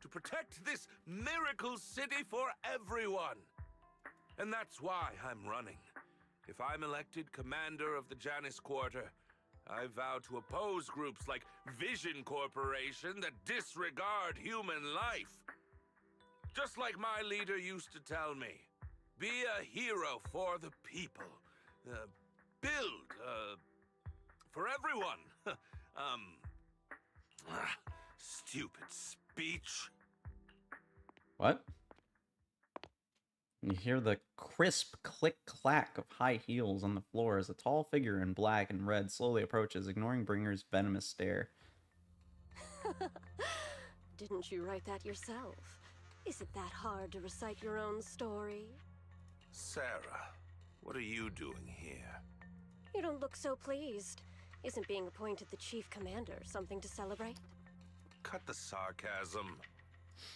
To protect this miracle city for everyone. And that's why I'm running. If I'm elected commander of the Janus Quarter, I vow to oppose groups like Vision Corporation that disregard human life. Just like my leader used to tell me, be a hero for the people. Build, for everyone. Stupid speech. What? You hear the crisp click-clack of high heels on the floor as a tall figure in black and red slowly approaches, ignoring Bringer's venomous stare. Didn't you write that yourself? Is it that hard to recite your own story? Sarah, what are you doing here? You don't look so pleased. Isn't being appointed the chief commander something to celebrate? Cut the sarcasm.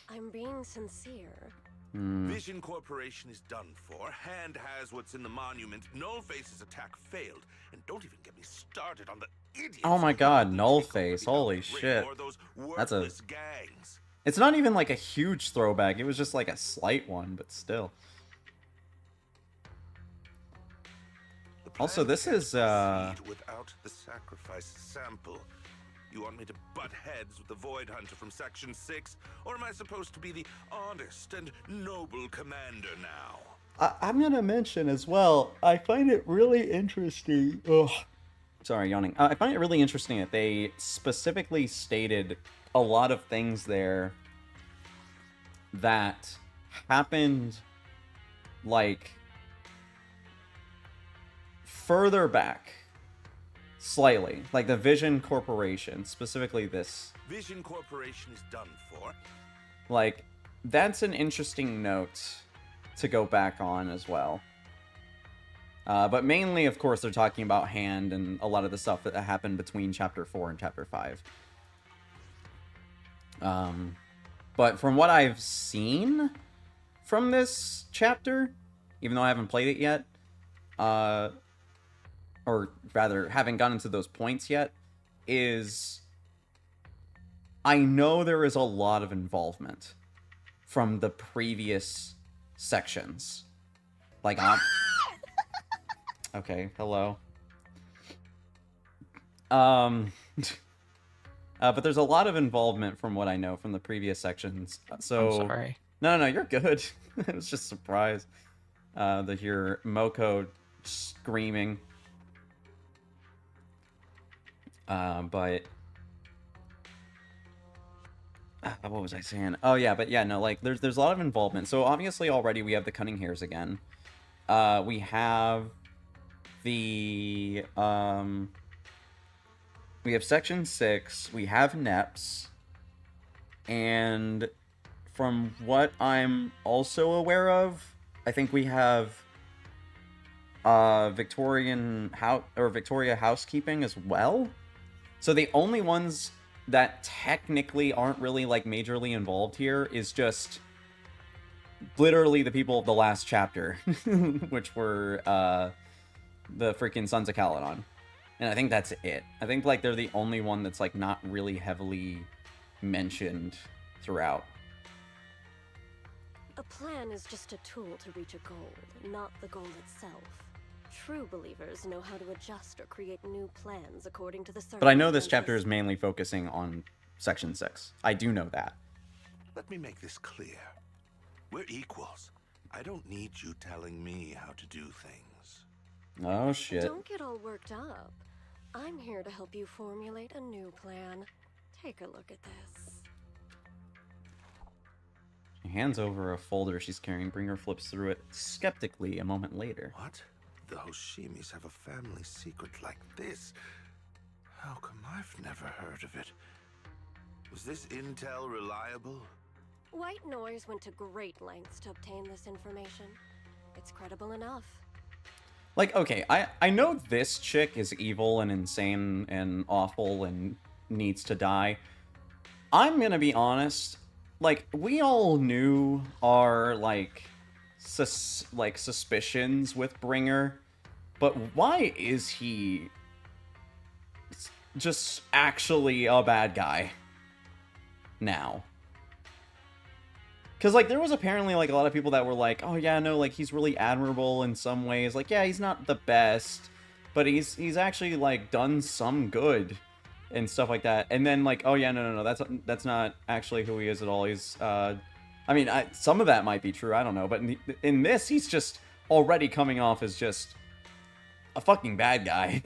I'm being sincere. Vision Corporation is done for. Hand has what's in the monument. Nullface's attack failed. And don't even get me started on the idiots. Oh my god, Nullface. Holy shit. That's a... gangs. It's not even like a huge throwback. It was just like a slight one, but still. Also, this is, without the sacrifice sample. You want me to butt heads with the Void Hunter from Section 6? Or am I supposed to be the honest and noble commander now? I'm gonna mention as well, I find it really interesting. Ugh. Sorry, yawning. I find it really interesting that they specifically stated a lot of things there that happened, like, further back. Slightly. Like the Vision Corporation, specifically this. Vision Corporation is done for. Like, that's an interesting note to go back on as well. But mainly, of course, they're talking about Hand and a lot of the stuff that happened between Chapter 4 and Chapter 5. But from what I've seen from this chapter, even though I haven't played it yet, or rather, haven't gotten to those points yet, is I know there is a lot of involvement from the previous sections. Like, okay, hello. But there's a lot of involvement from what I know from the previous sections. So, I'm sorry. No, you're good. It was just a surprise to hear Moko screaming. But what was I saying? Oh yeah, but yeah, no, like there's a lot of involvement. So obviously already we have the Cunning Hairs again. We have the we have Section 6, we have NEPS, and from what I'm also aware of, I think we have Victoria Housekeeping as well. So the only ones that technically aren't really like majorly involved here is just literally the people of the last chapter, which were the freaking Sons of Caledon. And I think that's it. I think like they're the only one that's like not really heavily mentioned throughout. A plan is just a tool to reach a goal, not the goal itself. True believers know how to adjust or create new plans according to the circumstances. But I know this chapter is mainly focusing on Section 6. I do know that. Let me make this clear. We're equals. I don't need you telling me how to do things. Oh, shit. Don't get all worked up. I'm here to help you formulate a new plan. Take a look at this. She hands over a folder she's carrying. Bringer flips through it skeptically a moment later. What? The Hoshimis have a family secret like this? How come I've never heard of it? Was this intel reliable? White Noise went to great lengths to obtain this information. It's credible enough. Like, okay, I know this chick is evil and insane and awful and needs to die. I'm gonna be honest. Like, we all knew our, like, suspicions with Bringer, but why is he just actually a bad guy now? Because, like, there was apparently, like, a lot of people that were like, oh, yeah, no, like, he's really admirable in some ways. Like, yeah, he's not the best, but he's actually, like, done some good and stuff like that. And then, like, oh, yeah, no, that's not actually who he is at all. He's, I mean, some of that might be true, I don't know. But in this, he's just already coming off as just a fucking bad guy.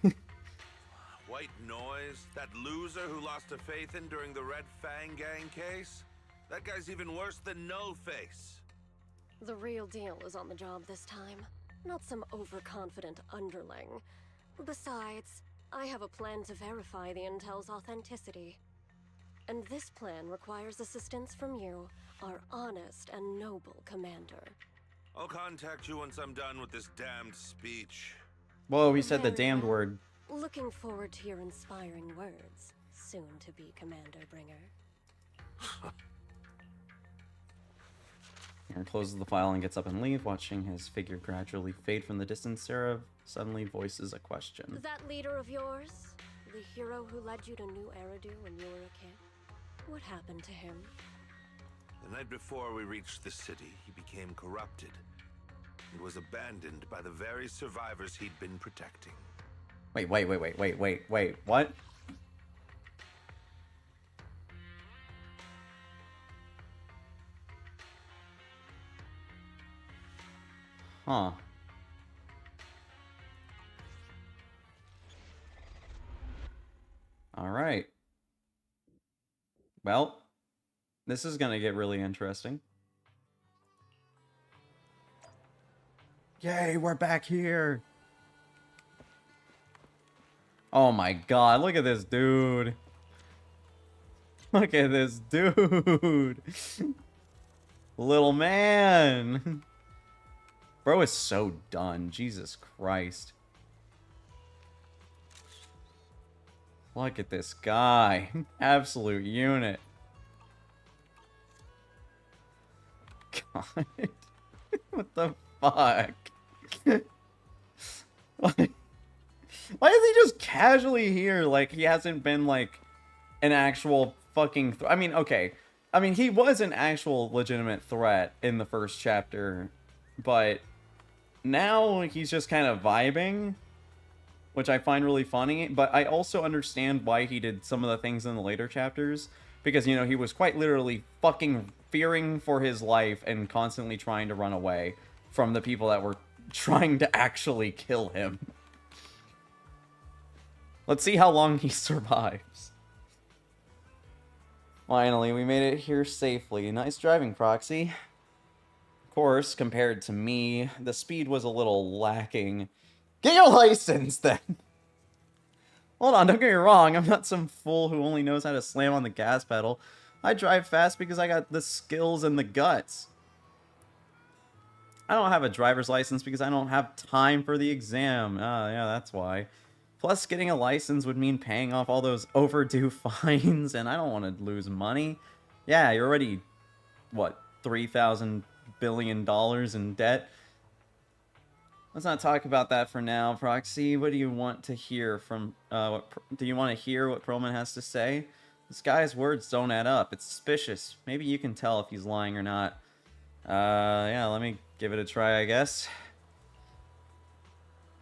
White Noise? That loser who lost a faith in during the Red Fang Gang case? That guy's even worse than Nullface. The real deal is on the job this time, not some overconfident underling. Besides, I have a plan to verify the intel's authenticity. And this plan requires assistance from you, our honest and noble commander. I'll contact you once I'm done with this damned speech. Whoa, he said the Very damned well. word. Looking forward to your inspiring words, soon to be Commander Bringer. Aaron closes the file and gets up and leaves, watching his figure gradually fade from the distance. Sarah suddenly voices a question. That leader of yours, the hero who led you to New Eridu when you were a kid, what happened to him? The night before we reached the city, he became corrupted and was abandoned by the very survivors he'd been protecting. Wait, what? Huh. Alright. Well, this is gonna get really interesting. Yay, we're back here! Oh my god, look at this dude! Look at this dude! Little man! Bro is so done. Jesus Christ. Look at this guy. Absolute unit. God. What the fuck? Why is he just casually here? Like, he hasn't been, like, an actual fucking... I mean, okay. I mean, he was an actual legitimate threat in the first chapter, but... now he's just kind of vibing, which I find really funny, but I also understand why he did some of the things in the later chapters, because, you know, he was quite literally fucking fearing for his life and constantly trying to run away from the people that were trying to actually kill him. Let's see how long he survives. Finally, we made it here safely. Nice driving, Proxy. Course, compared to me, the speed was a little lacking. Get your license, then! Hold on, don't get me wrong, I'm not some fool who only knows how to slam on the gas pedal. I drive fast because I got the skills and the guts. I don't have a driver's license because I don't have time for the exam. Yeah, that's why. Plus, getting a license would mean paying off all those overdue fines, and I don't want to lose money. Yeah, you're already, what, $3,000 billion in debt? Let's not talk about that for now, Proxy. What do you want to hear from, do you want to hear what Perlman has to say? This guy's words don't add up. It's suspicious. Maybe you can tell if he's lying or not. Yeah, let me give it a try, I guess.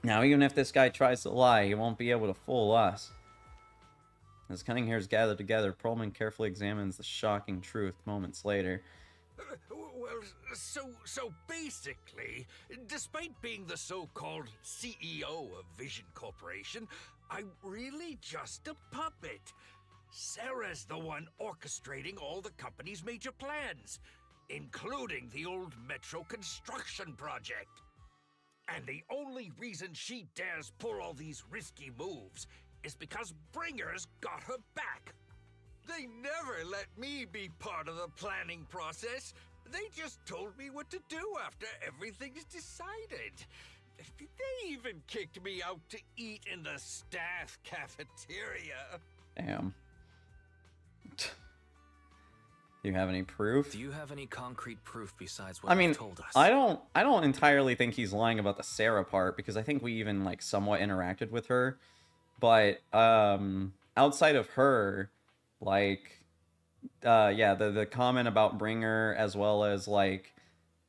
Now, even if this guy tries to lie, he won't be able to fool us. As cunning hairs gather together, Perlman carefully examines the shocking truth moments later. Well, so basically, despite being the so-called CEO of Vision Corporation, I'm really just a puppet. Sarah's the one orchestrating all the company's major plans, including the old metro construction project. And the only reason she dares pull all these risky moves is because Bringer's got her back. They never let me be part of the planning process. They just told me what to do after everything's decided. They even kicked me out to eat in the staff cafeteria. Damn. Do you have any proof? Do you have any concrete proof besides what I mean, you've told us? I don't entirely think he's lying about the Sarah part, because I think we even like somewhat interacted with her. But outside of her, like yeah, the comment about Bringer, as well as like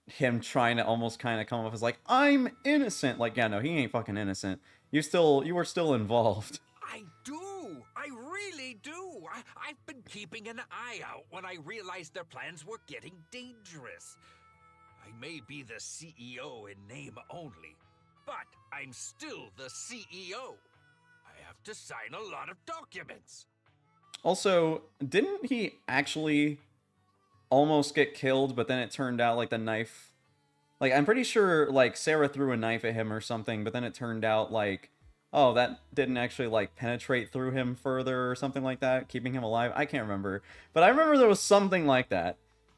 him trying to almost kind of come off as like, I'm innocent. Like, yeah, no, he ain't fucking innocent. You were still involved. I do. I really do. I've been keeping an eye out when I realized their plans were getting dangerous. I may be the CEO in name only, but I'm still the CEO. I have to sign a lot of documents. Also, didn't he actually almost get killed, but then it turned out like the knife... Like, I'm pretty sure like Sarah threw a knife at him or something, but then it turned out like, oh, that didn't actually like penetrate through him further or something like that, keeping him alive. I can't remember. But I remember there was something like that.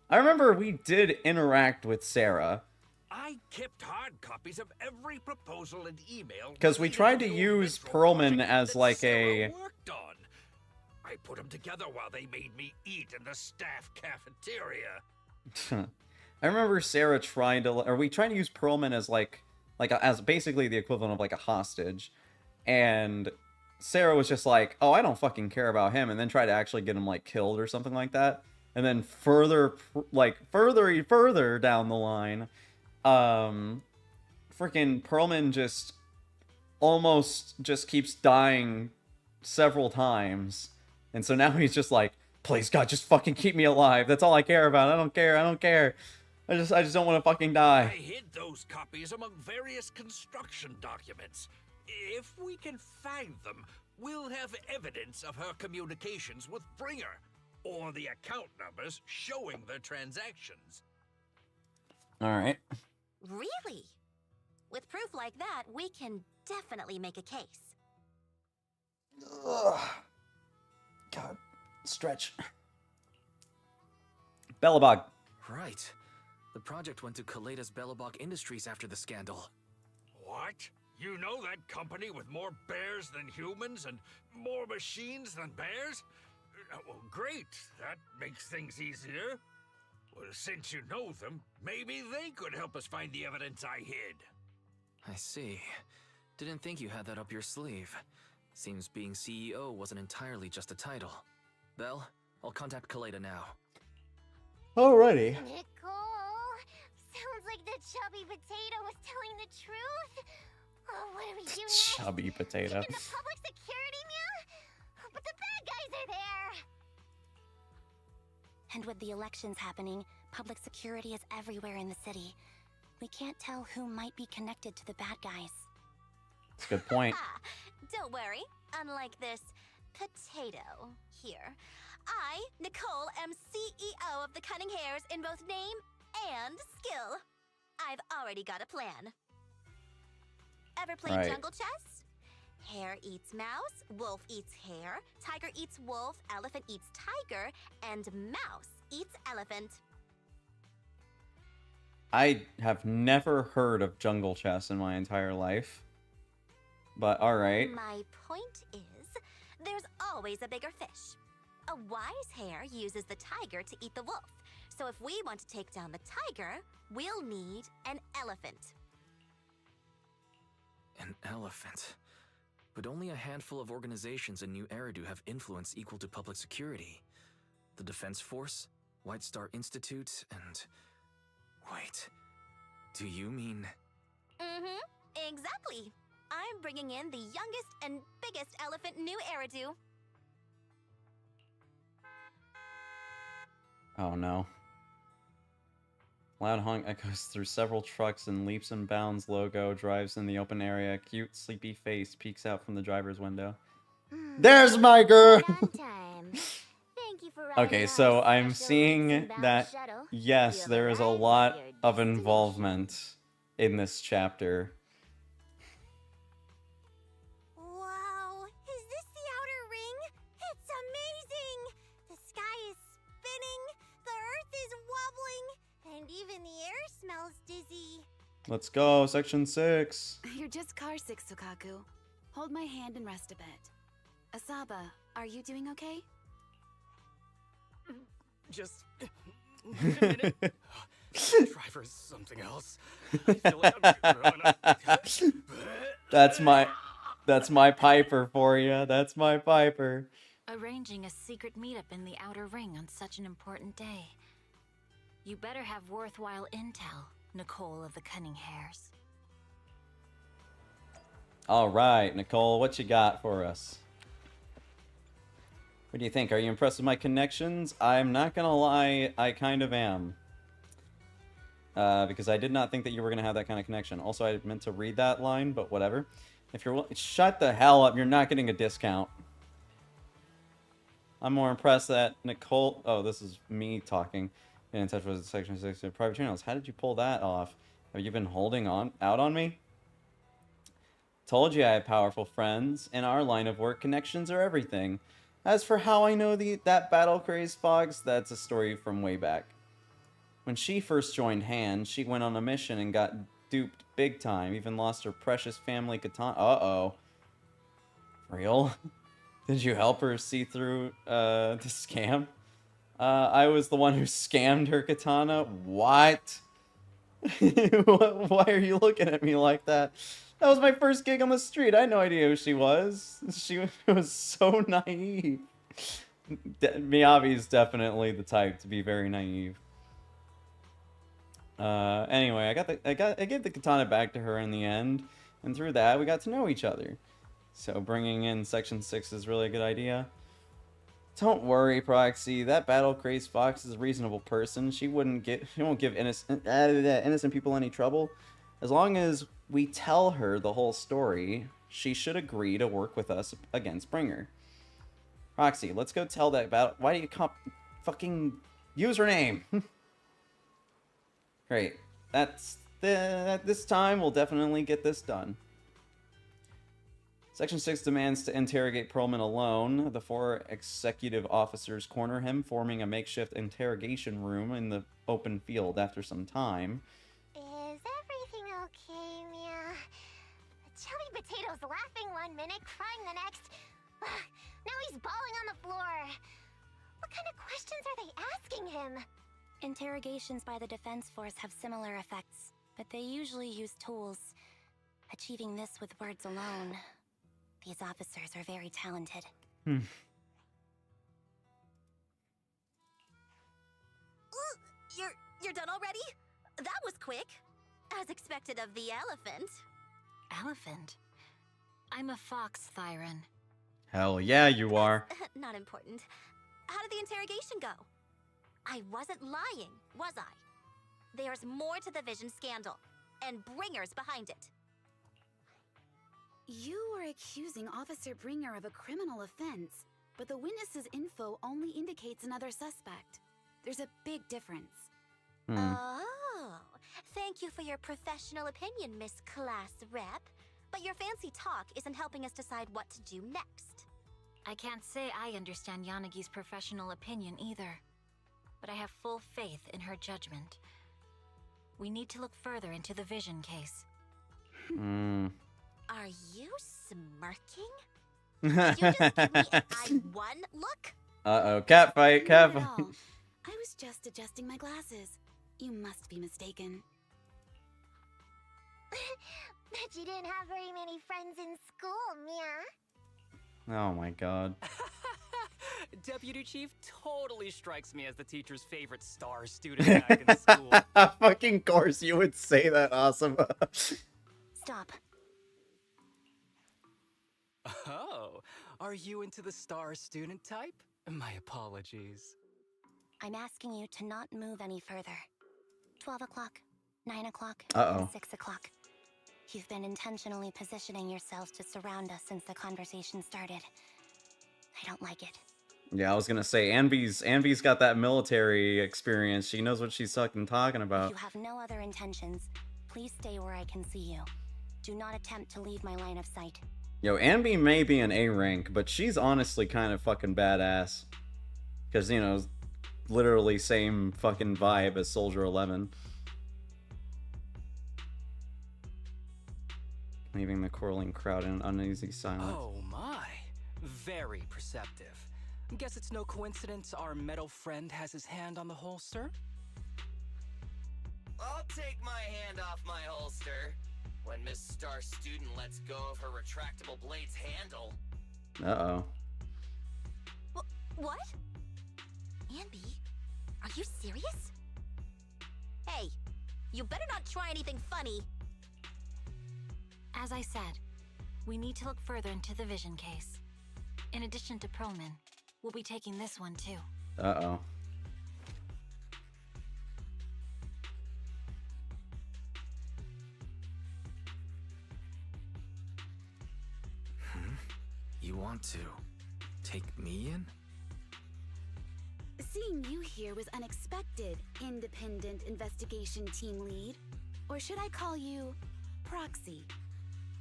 I remember we did interact with Sarah. I kept hard copies of every proposal and email. Because we tried to use Perlman as like Sarah a... worked on. I put them together while they made me eat in the staff cafeteria. I remember Sarah trying to... Or we tried to use Perlman as as basically the equivalent of like a hostage. And Sarah was just like, oh, I don't fucking care about him. And then try to actually get him like killed or something like that. And then further down the line, freaking Perlman just almost just keeps dying several times. And so now he's just like, please God, just fucking keep me alive. That's all I care about. I don't care. I just don't want to fucking die. I hid those copies among various construction documents. If we can find them, we'll have evidence of her communications with Bringer, or the account numbers showing the transactions. Alright. Really? With proof like that, we can definitely make a case. Ugh. God. Stretch. Bellabog. Right. The project went to Kaleda's Bellabog Industries after the scandal. What? You know that company with more bears than humans and more machines than bears? Well, great. That makes things easier. Well, since you know them, maybe they could help us find the evidence I hid. I see. Didn't think you had that up your sleeve. Seems being CEO wasn't entirely just a title. Belle, I'll contact Kaleda now. Alrighty. Nicole, sounds like the chubby potato was telling the truth. Oh, what do we do next? Chubby potato. Get in the public security, meow? But the bad guys are there. And with the elections happening, public security is everywhere in the city. We can't tell who might be connected to the bad guys. That's a good point. Don't worry. Unlike this potato here, I, Nicole, am CEO of the Cunning Hares in both name and skill. I've already got a plan. Ever played jungle chess? Hare eats mouse, wolf eats hare, tiger eats wolf, elephant eats tiger, and mouse eats elephant. I have never heard of jungle chess in my entire life. But alright. My point is, there's always a bigger fish. A wise hare uses the tiger to eat the wolf. So if we want to take down the tiger, we'll need an elephant. An elephant. But only a handful of organizations in New Eridu have influence equal to public security. The Defense Force, White Star Institute, and... Wait, do you mean... Mm-hmm, exactly. I'm bringing in the youngest and biggest elephant New Eridu. Oh no. Loud honk echoes through several trucks and leaps and bounds logo drives in the open area. Cute, sleepy face peeks out from the driver's window. There's my girl! Okay, so I'm seeing that, yes, there is a lot of involvement in this chapter. Wow, is this the outer ring? It's amazing! The sky is spinning, the earth is wobbling, and even the air smells dizzy. Let's go, section 6. You're just car 6, Sukaku. Hold my hand and rest a bit. Asaba, are you doing okay? Just a minute. Try for something else. I feel like I'm That's my Piper for you. That's my Piper. Arranging a secret meetup in the outer ring on such an important day. You better have worthwhile intel, Nicole of the Cunning Hairs. All right, Nicole, what you got for us? What do you think? Are you impressed with my connections? I'm not gonna lie, I kind of am. Because I did not think that you were gonna have that kind of connection. Also, I meant to read that line, but whatever. If you're shut the hell up, you're not getting a discount. I'm more impressed that Nicole... Oh, this is me talking. Get in touch with Section 6 of private channels. How did you pull that off? Have you been holding out on me? Told you I had powerful friends. In our line of work, connections are everything. As for how I know that battle-crazed fox, that's a story from way back. When she first joined hands, she went on a mission and got duped big time. Even lost her precious family katana. Uh-oh. Real? Did you help her see through the scam? I was the one who scammed her katana. What? Why are you looking at me like that? That was my first gig on the street. I had no idea who she was. She was so naive. Miyabi's definitely the type to be very naive. Anyway, I gave the katana back to her in the end, and through that we got to know each other. So bringing in Section 6 is really a good idea. Don't worry, Proxy. That battle-crazed fox is a reasonable person. She won't give innocent people any trouble. As long as we tell her the whole story, she should agree to work with us against Bringer. Proxy, let's go tell that battle. Why do you fucking username? Great. This time we'll definitely get this done. Section 6 demands to interrogate Perlman alone. The 4 executive officers corner him, forming a makeshift interrogation room in the open field after some time. Is everything okay, Mia? Chubby Potato's laughing one minute, crying the next. Now he's bawling on the floor. What kind of questions are they asking him? Interrogations by the defense force have similar effects, but they usually use tools. Achieving this with words alone. These officers are very talented. Ooh, you're done already? That was quick. As expected of the elephant. Elephant? I'm a fox, Thyron. Hell yeah, you are. Not important. How did the interrogation go? I wasn't lying, was I? There's more to the Vision scandal, and Bringer's behind it. You were accusing Officer Bringer of a criminal offense, but the witness's info only indicates another suspect. There's a big difference. Oh, thank you for your professional opinion, Miss Class Rep. But your fancy talk isn't helping us decide what to do next. I can't say I understand Yanagi's professional opinion either, but I have full faith in her judgment. We need to look further into the Vision case. Are you smirking? Did you just give me an I-1 look? Uh-oh, catfight, Not at all. I was just adjusting my glasses. You must be mistaken. Bet you didn't have very many friends in school, Mia. Oh my god. Deputy Chief totally strikes me as the teacher's favorite star student back in school. Fucking course you would say that, awesome. Stop. Oh, are you into the star student type? My apologies. I'm asking you to not move any further. 12 o'clock, 9 o'clock, Uh-oh. and 6 o'clock. You've been intentionally positioning yourselves to surround us since the conversation started. I don't like it. Yeah, I was gonna say, Anvi's got that military experience. She knows what she's fucking talking If about. you have no other intentions, please stay where I can see you. Do not attempt to leave my line of sight. Yo, Anvi may be an A rank, but she's honestly kind of fucking badass. Because, you know, literally same fucking vibe as Soldier 11. Leaving the quarreling crowd in an uneasy silence. Oh my, very perceptive. Guess it's no coincidence our metal friend has his hand on the holster? I'll take my hand off my holster when Miss Star Student lets go of her retractable blade's handle. Uh-oh. What? Andy, are you serious? Hey, you better not try anything funny. As I said, we need to look further into the vision case. In addition to Perlman, we'll be taking this one too. Uh-oh. You want to take me in? Seeing you here was unexpected, independent investigation team lead. Or should I call you proxy?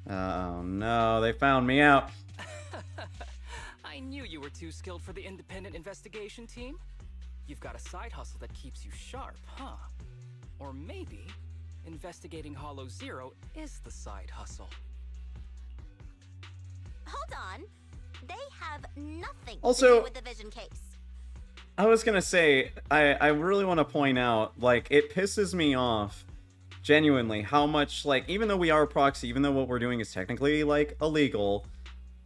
Oh no, they found me out. I knew you were too skilled for the independent investigation team. You've got a side hustle that keeps you sharp, huh? Or maybe investigating Hollow Zero is the side hustle. Hold on. They have nothing Also- to do with the vision case. I was gonna say, I really want to point out, like, it pisses me off, genuinely, how much, like, even though we are a proxy, even though what we're doing is technically, like, illegal,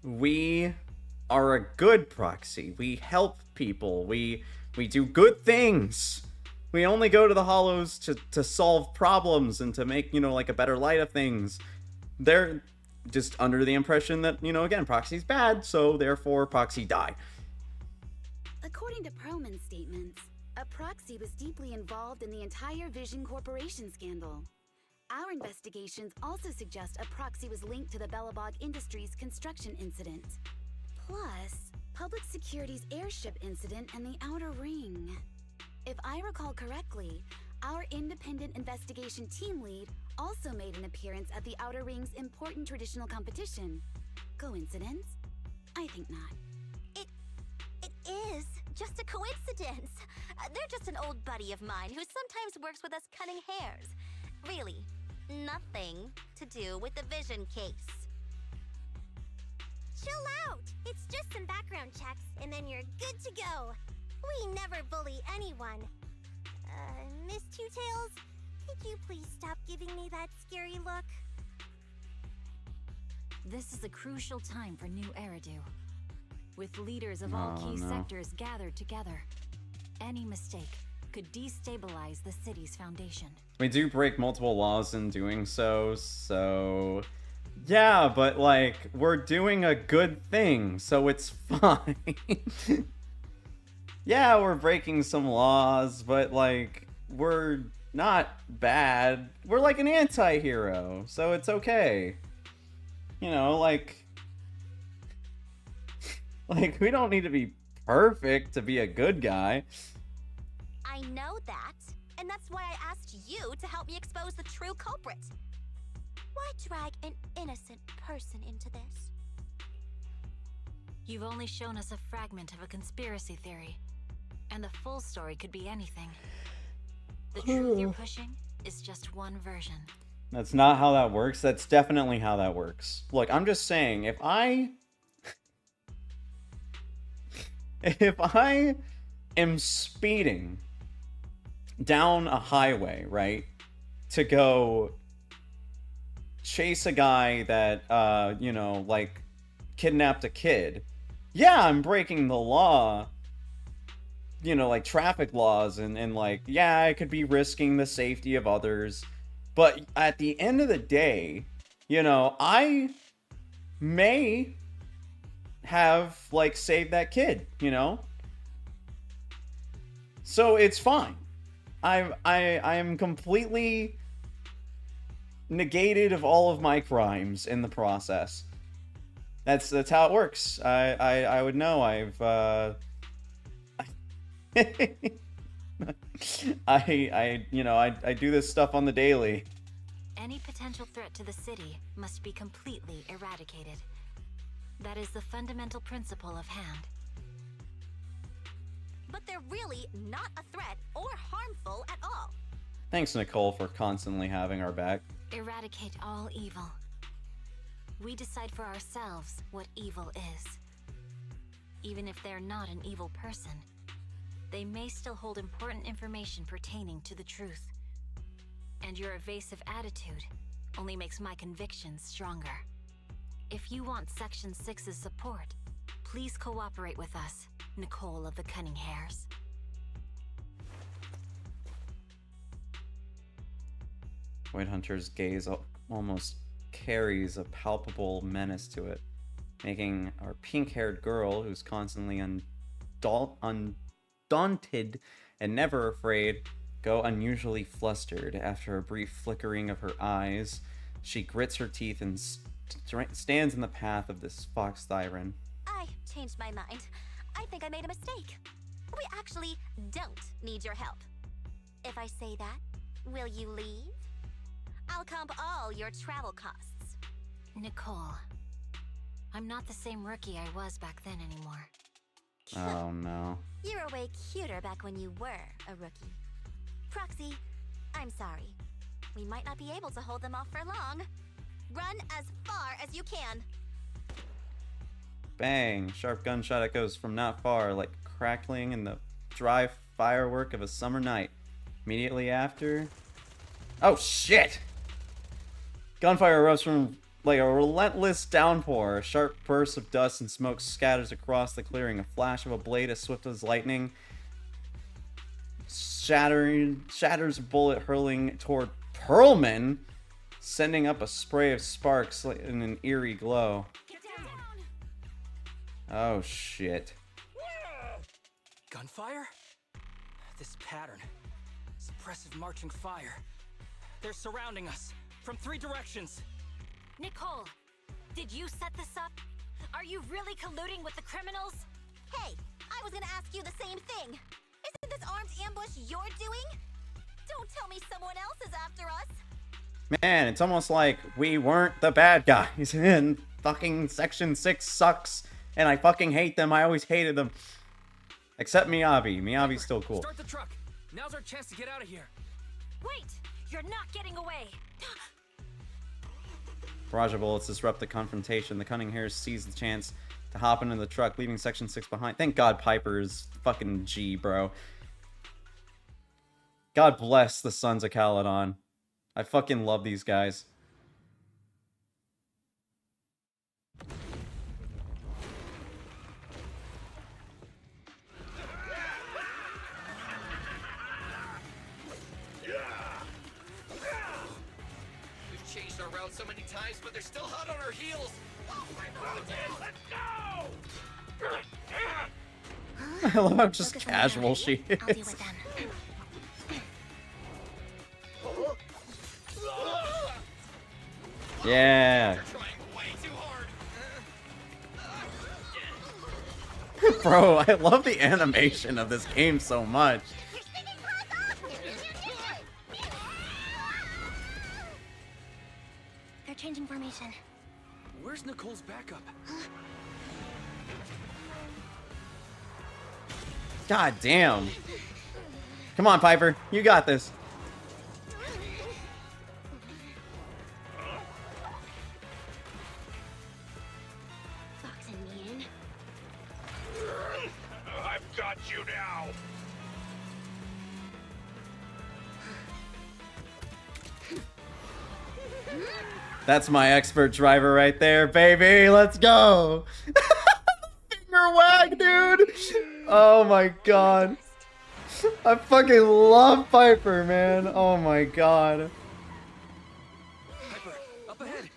we are a good proxy. We help people. We do good things. We only go to the Hollows to solve problems and to make, you know, like, a better light of things. They're just under the impression that, you know, again, proxy's bad, so therefore proxy die. According to Perlman's statements, a proxy was deeply involved in the entire Vision Corporation scandal. Our investigations also suggest a proxy was linked to the Bellabog Industries construction incident. Plus, Public Security's airship incident and the Outer Ring. If I recall correctly, our independent investigation team lead also made an appearance at the Outer Ring's important traditional competition. Coincidence? I think not. It is just a coincidence. They're just an old buddy of mine who sometimes works with us cutting hairs. Really, nothing to do with the vision case. Chill out! It's just some background checks, and then you're good to go. We never bully anyone. Miss Two Tails, could you please stop giving me that scary look? This is a crucial time for new Eridu. With leaders of all key no. sectors gathered together, any mistake could destabilize the city's foundation. We do break multiple laws in doing so, so... Yeah, but, like, we're doing a good thing, so it's fine. Yeah, we're breaking some laws, but, like, we're not bad. We're like an anti-hero, so it's okay. You know, like... Like, we don't need to be perfect to be a good guy. I know that, and that's why I asked you to help me expose the true culprit. Why drag an innocent person into this? You've only shown us a fragment of a conspiracy theory, and the full story could be anything. The truth you're pushing is just one version. That's not how that works. That's definitely how that works. Look, I'm just saying, if I am speeding down a highway, right, to go chase a guy that, you know, like, kidnapped a kid, yeah, I'm breaking the law, you know, like traffic laws and like, yeah, I could be risking the safety of others. But at the end of the day, you know, I may have like saved that kid, you know? So it's fine. I am completely negated of all of my crimes in the process. That's how it works. I would know. I do this stuff on the daily. Any potential threat to the city must be completely eradicated. That is the fundamental principle of hand. But they're really not a threat or harmful at all. Thanks, Nicole, for constantly having our back. Eradicate all evil. We decide for ourselves what evil is. Even if they're not an evil person, they may still hold important information pertaining to the truth. And your evasive attitude only makes my convictions stronger. If you want Section 6's support, please cooperate with us, Nicole of the Cunning Hairs. White Hunter's gaze almost carries a palpable menace to it, making our pink-haired girl, who's constantly undaunted and never afraid, go unusually flustered. After a brief flickering of her eyes, she grits her teeth and stands in the path of this fox siren. I changed my mind. I think I made a mistake. We actually don't need your help. If I say that, will you leave? I'll comp all your travel costs. Nicole, I'm not the same rookie I was back then anymore. Oh no. You were way cuter back when you were a rookie. Proxy, I'm sorry. We might not be able to hold them off for long. Run as far as you can. Bang! Sharp gunshot echoes from not far, like crackling in the dry firework of a summer night. Immediately after... Oh shit! Gunfire erupts from like a relentless downpour. A sharp burst of dust and smoke scatters across the clearing. A flash of a blade as swift as lightning shatters a bullet hurling toward Perlman, sending up a spray of sparks in an eerie glow. Oh shit. Gunfire? This pattern. Suppressive marching fire. They're surrounding us from 3 directions. Nicole, did you set this up? Are you really colluding with the criminals? Hey, I was gonna ask you the same thing. Isn't this armed ambush you're doing? Don't tell me someone else is after us. Man, it's almost like we weren't the bad guys, and fucking Section 6 sucks, and I fucking hate them. I always hated them. Except Miyabi. Miyabi's still cool. Start the truck. Now's our chance to get out of here. Wait! You're not getting away! Barrage of bullets disrupt the confrontation. The Cunning Hairs seize the chance to hop into the truck, leaving Section 6 behind. Thank God Piper's fucking G, bro. God bless the Sons of Caledon. I fucking love these guys. We've changed our route so many times, but they're still hot on our heels. Let's go! I love how just casual she I'll deal is. with them. Yeah. Bro, I love the animation of this game so much. They're changing formation. Where's Nicole's backup? God damn. Come on, Piper. You got this. Boxing me in. I've got you now. That's my expert driver right there, baby. Let's go. Finger wag, dude. Oh my god. I fucking love Piper, man. Oh my god. Piper, up ahead.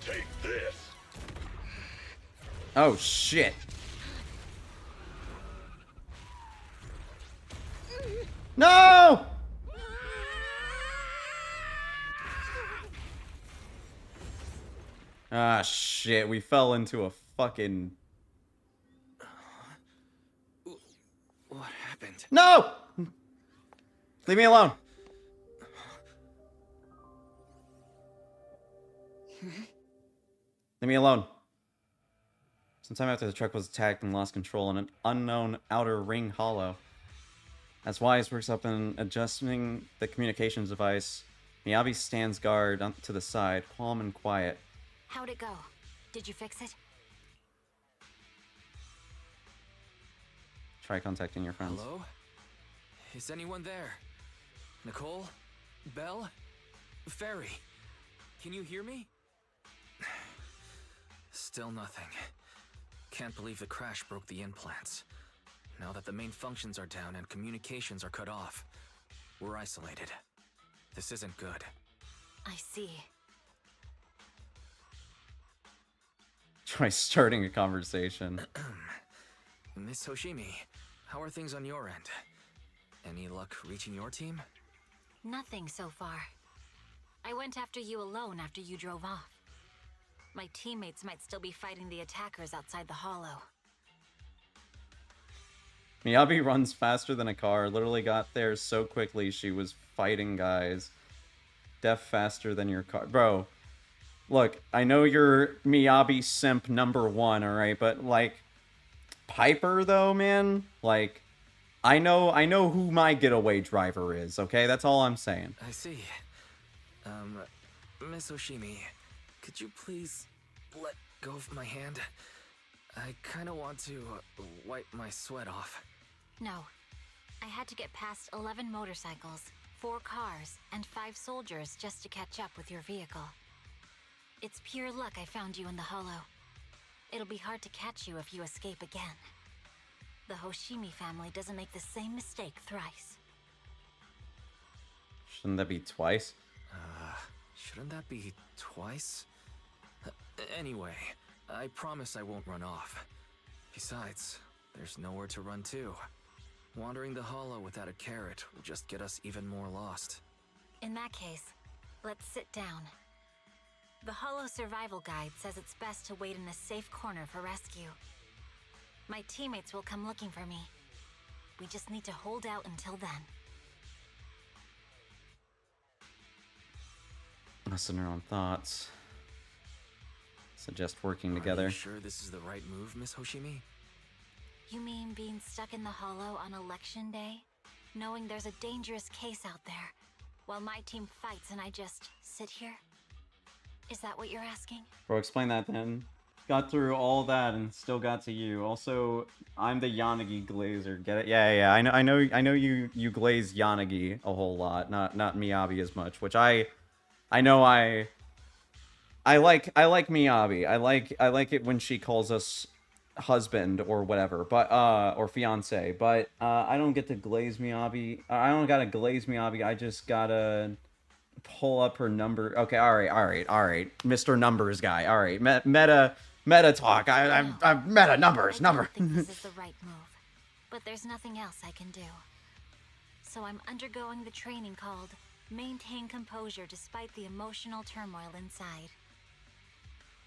Take this. Oh shit. No! Ah shit, we fell into a fucking... What happened? No! Leave me alone. Leave me alone. Sometime after the truck was attacked and lost control in an unknown outer ring hollow. As Wise works up in adjusting the communications device, Miyabi stands guard to the side, calm and quiet. How'd it go? Did you fix it? Try contacting your friends. Hello? Is anyone there? Nicole? Belle? Fairy? Can you hear me? Still nothing. Can't believe the crash broke the implants. Now that the main functions are down and communications are cut off, we're isolated. This isn't good. I see. Try starting a conversation. Miss Hoshimi, how are things on your end? Any luck reaching your team? Nothing so far. I went after you alone after you drove off. My teammates might still be fighting the attackers outside the hollow. Miyabi runs faster than a car, literally got there so quickly she was fighting guys. Deaf faster than your car. Bro, look, I know you're Miyabi simp number 1, alright? But, like, Piper, though, man? Like, I know who my getaway driver is, okay? That's all I'm saying. I see. Miss Hoshimi, could you please let go of my hand? I kinda want to wipe my sweat off. No. I had to get past 11 motorcycles, 4 cars, and 5 soldiers just to catch up with your vehicle. It's pure luck I found you in the hollow. It'll be hard to catch you if you escape again. The Hoshimi family doesn't make the same mistake thrice. Shouldn't that be twice? Shouldn't that be twice? Anyway, I promise I won't run off. Besides, there's nowhere to run to. Wandering the hollow without a carrot will just get us even more lost. In that case, let's sit down. The Hollow Survival Guide says it's best to wait in a safe corner for rescue. My teammates will come looking for me. We just need to hold out until then. Listen to her own thoughts. Suggest working together. Are you sure this is the right move, Miss Hoshimi? You mean being stuck in the hollow on election day? Knowing there's a dangerous case out there, while my team fights and I just sit here? Is that what you're asking? Bro, explain that then. Got through all that and still got to you. Also, I'm the Yanagi glazer. Get it? Yeah. I know you glaze Yanagi a whole lot, not Miyabi as much, which I like Miyabi. I like it when she calls us husband or whatever, but or fiance. But I don't get to glaze Miyabi. I don't gotta glaze Miyabi. I just gotta pull up her number. Okay, all right, Mr. Numbers guy. All right, meta talk. I'm meta numbers. I don't think this is the right move, but there's nothing else I can do. So I'm undergoing the training called Maintain Composure Despite the Emotional Turmoil Inside.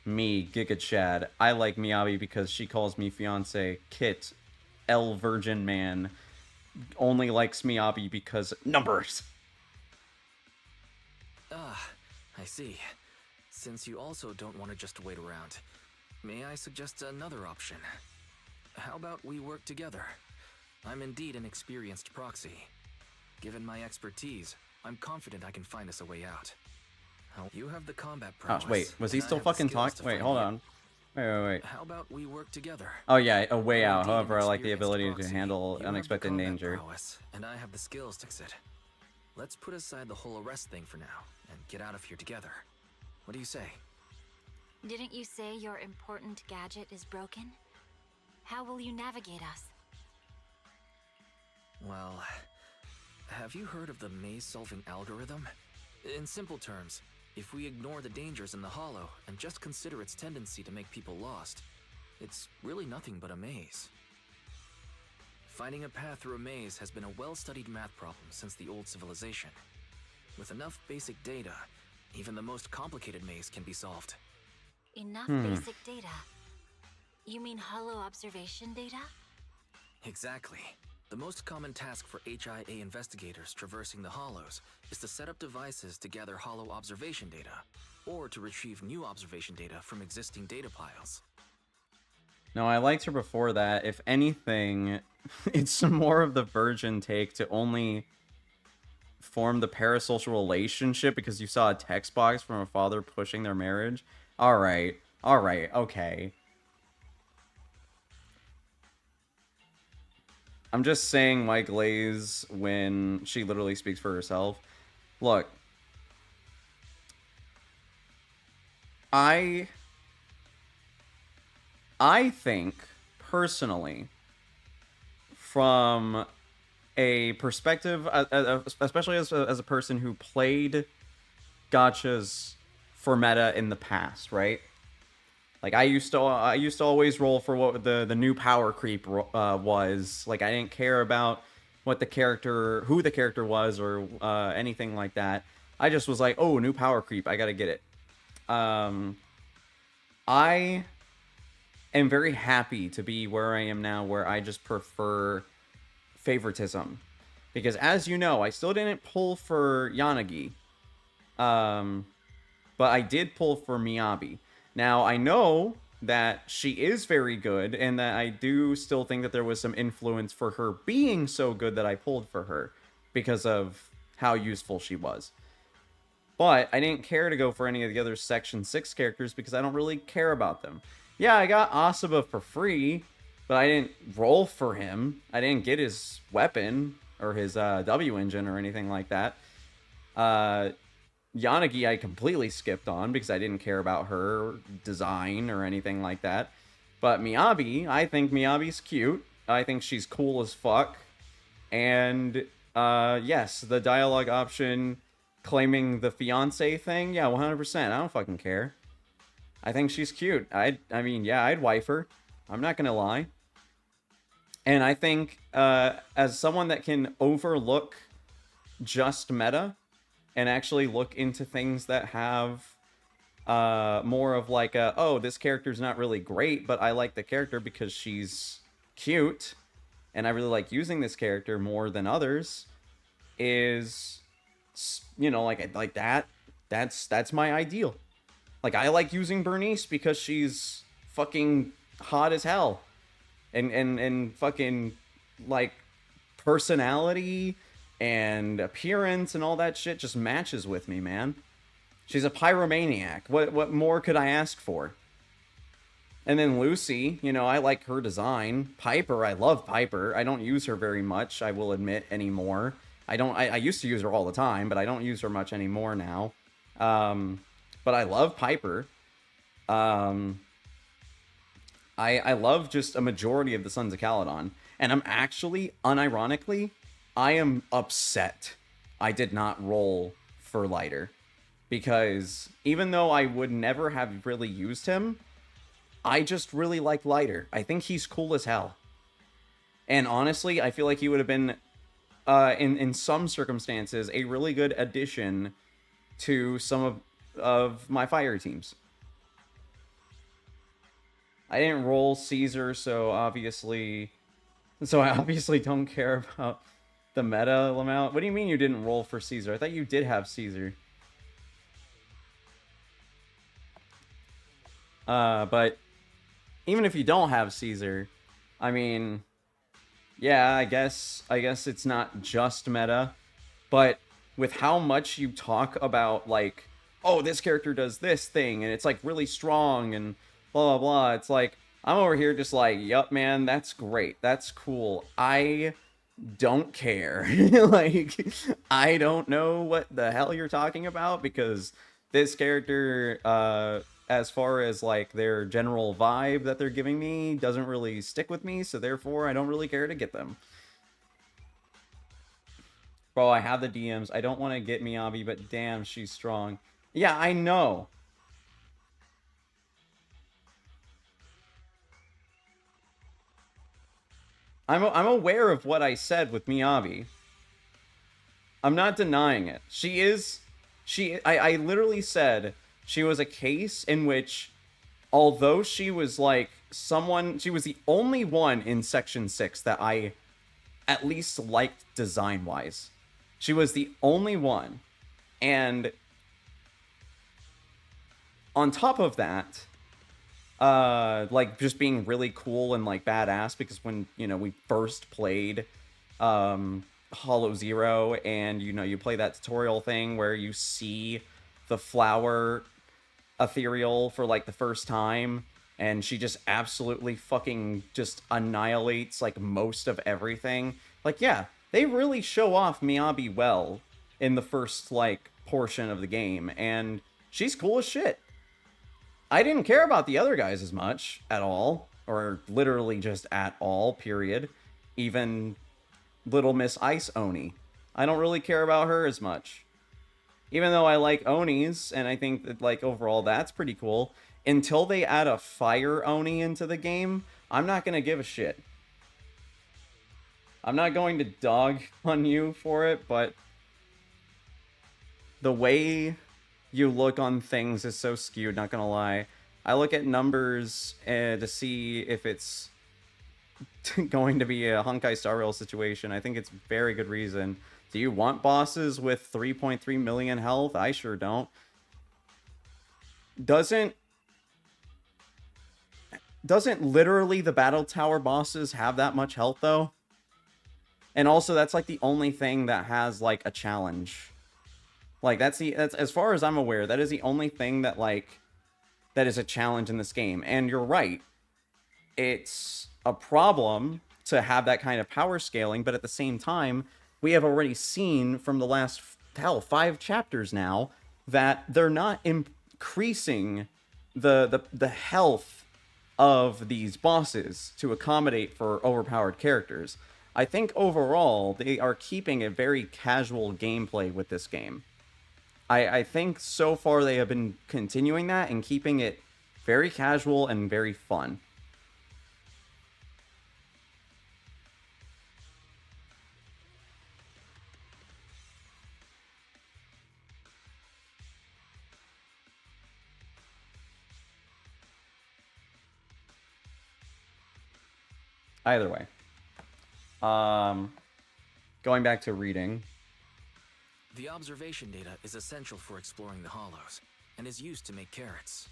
Me, Giga Chad. I like Miyabi because she calls me fiance. Kit, L Virgin Man, only likes Miyabi because numbers. I see. Since you also don't want to just wait around, may I suggest another option? How about we work together? I'm indeed an experienced proxy. Given my expertise, I'm confident I can find us a way out. You have the combat prowess. Oh, wait, was he still fucking talking? Wait, hold on. Wait. How about we work together? Oh yeah, a way out. Indeed, However, an I like the experienced ability to proxy. handle You unexpected have the combat danger. prowess, and I have the skills to fix it. Let's put aside the whole arrest thing for now and get out of here together. What do you say? Didn't you say your important gadget is broken? How will you navigate us? Well, have you heard of the maze-solving algorithm? In simple terms, if we ignore the dangers in the Hollow and just consider its tendency to make people lost, it's really nothing but a maze. Finding a path through a maze has been a well-studied math problem since the old civilization. With enough basic data, even the most complicated maze can be solved. Enough basic data? You mean hollow observation data? Exactly. The most common task for HIA investigators traversing the Hollows is to set up devices to gather hollow observation data, or to retrieve new observation data from existing data piles. No, I liked her before that. If anything, it's more of the virgin take to only form the parasocial relationship because you saw a text box from a father pushing their marriage. Alright, okay. I'm just saying my glaze when she literally speaks for herself. Look. I think, personally, from a perspective, especially as a person who played gachas for meta in the past, right? Like, I used to always roll for what the new power creep was. Like, I didn't care about what the character, who the character was, or anything like that. I just was like, oh, new power creep, I gotta get it. I am very happy to be where I am now, where I just prefer favoritism. Because as you know, I still didn't pull for Yanagi. But I did pull for Miyabi. Now, I know that she is very good, and that I do still think that there was some influence for her being so good that I pulled for her, because of how useful she was. But I didn't care to go for any of the other Section 6 characters, because I don't really care about them. Yeah, I got Asaba for free, but I didn't roll for him. I didn't get his weapon, or his W engine, or anything like that. Yanagi I completely skipped on because I didn't care about her design or anything like that. But Miyabi, I think Miyabi's cute. I think she's cool as fuck. And yes, the dialogue option claiming the fiance thing, yeah, 100%. I don't fucking care. I think she's cute. I mean, yeah, I'd wife her. I'm not gonna lie. And I think as someone that can overlook just meta and actually look into things that have more of like a, oh, this character's not really great, but I like the character because she's cute, and I really like using this character more than others, is, you know, like that. That's my ideal. Like, I like using Bernice because she's fucking hot as hell, and fucking like personality and appearance and all that shit just matches with me, man. She's a pyromaniac. What more could I ask for? And then Lucy, you know, I like her design. Piper, I love Piper. I don't use her very much, I will admit, anymore. I used to use her all the time, but I don't use her much anymore now. But I love Piper. I love just a majority of the Sons of Caledon. And I'm actually, unironically, I am upset I did not roll for Lighter. Because even though I would never have really used him, I just really like Lighter. I think he's cool as hell. And honestly, I feel like he would have been, in some circumstances, a really good addition to some of my fire teams. I didn't roll Caesar, so I obviously don't care about the meta amount. What do you mean you didn't roll for Caesar? I thought you did have Caesar. But even if you don't have Caesar, I mean, yeah, I guess it's not just meta, but with how much you talk about, like, oh, this character does this thing, and it's, like, really strong, and blah, blah, blah, it's like, I'm over here just like, yup, man, that's great, that's cool, I don't care. Like, I don't know what the hell you're talking about, because this character, as far as like their general vibe that they're giving me, doesn't really stick with me, so therefore I don't really care to get them. Bro, I have the DMs. I don't want to get Miyabi, but damn, she's strong. Yeah, I know. I'm aware of what I said with Miyabi. I'm not denying it. I literally said she was a case in which, although she was like she was the only one in Section 6 that I at least liked design-wise. She was the only one. And on top of that, like just being really cool and like badass, because when, you know, we first played Hollow Zero, and you know, you play that tutorial thing where you see the flower ethereal for like the first time, and she just absolutely fucking just annihilates like most of everything. Like, yeah, they really show off Miyabi well in the first like portion of the game, and she's cool as shit. I didn't care about the other guys as much at all, or literally just at all, period. Even Little Miss Ice Oni. I don't really care about her as much. Even though I like Onis, and I think that, like, overall that's pretty cool, until they add a Fire Oni into the game, I'm not gonna give a shit. I'm not going to dog on you for it, but the way you look on things is so skewed, not gonna lie. I look at numbers to see if it's going to be a Honkai Star Rail situation. I think it's very good reason. Do you want bosses with 3.3 million health? I sure don't. Doesn't literally the Battle Tower bosses have that much health, though? And also, that's like the only thing that has like a challenge. Like, that's as far as I'm aware, that is the only thing that like that is a challenge in this game. And you're right, it's a problem to have that kind of power scaling, but at the same time, we have already seen from the last 5 chapters now that they're not increasing the health of these bosses to accommodate for overpowered characters. I think overall they are keeping a very casual gameplay with this game. I think so far they have been continuing that and keeping it very casual and very fun. Either way. Going back to reading. The observation data is essential for exploring the hollows, and is used to make carrots.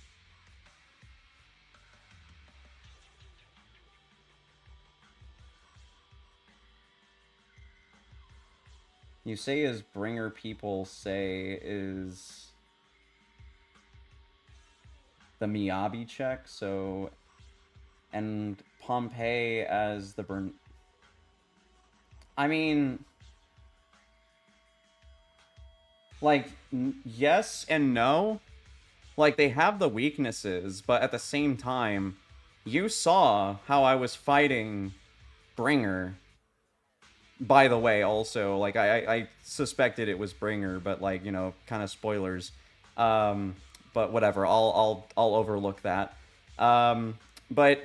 You say is bringer, people say is the Miyabi check, so, and Pompeii as the burn. I mean, like, yes and no. Like, they have the weaknesses, but at the same time, you saw how I was fighting Bringer. By the way, also, like, I suspected it was Bringer, but, like, you know, kind of spoilers. But whatever, I'll overlook that. But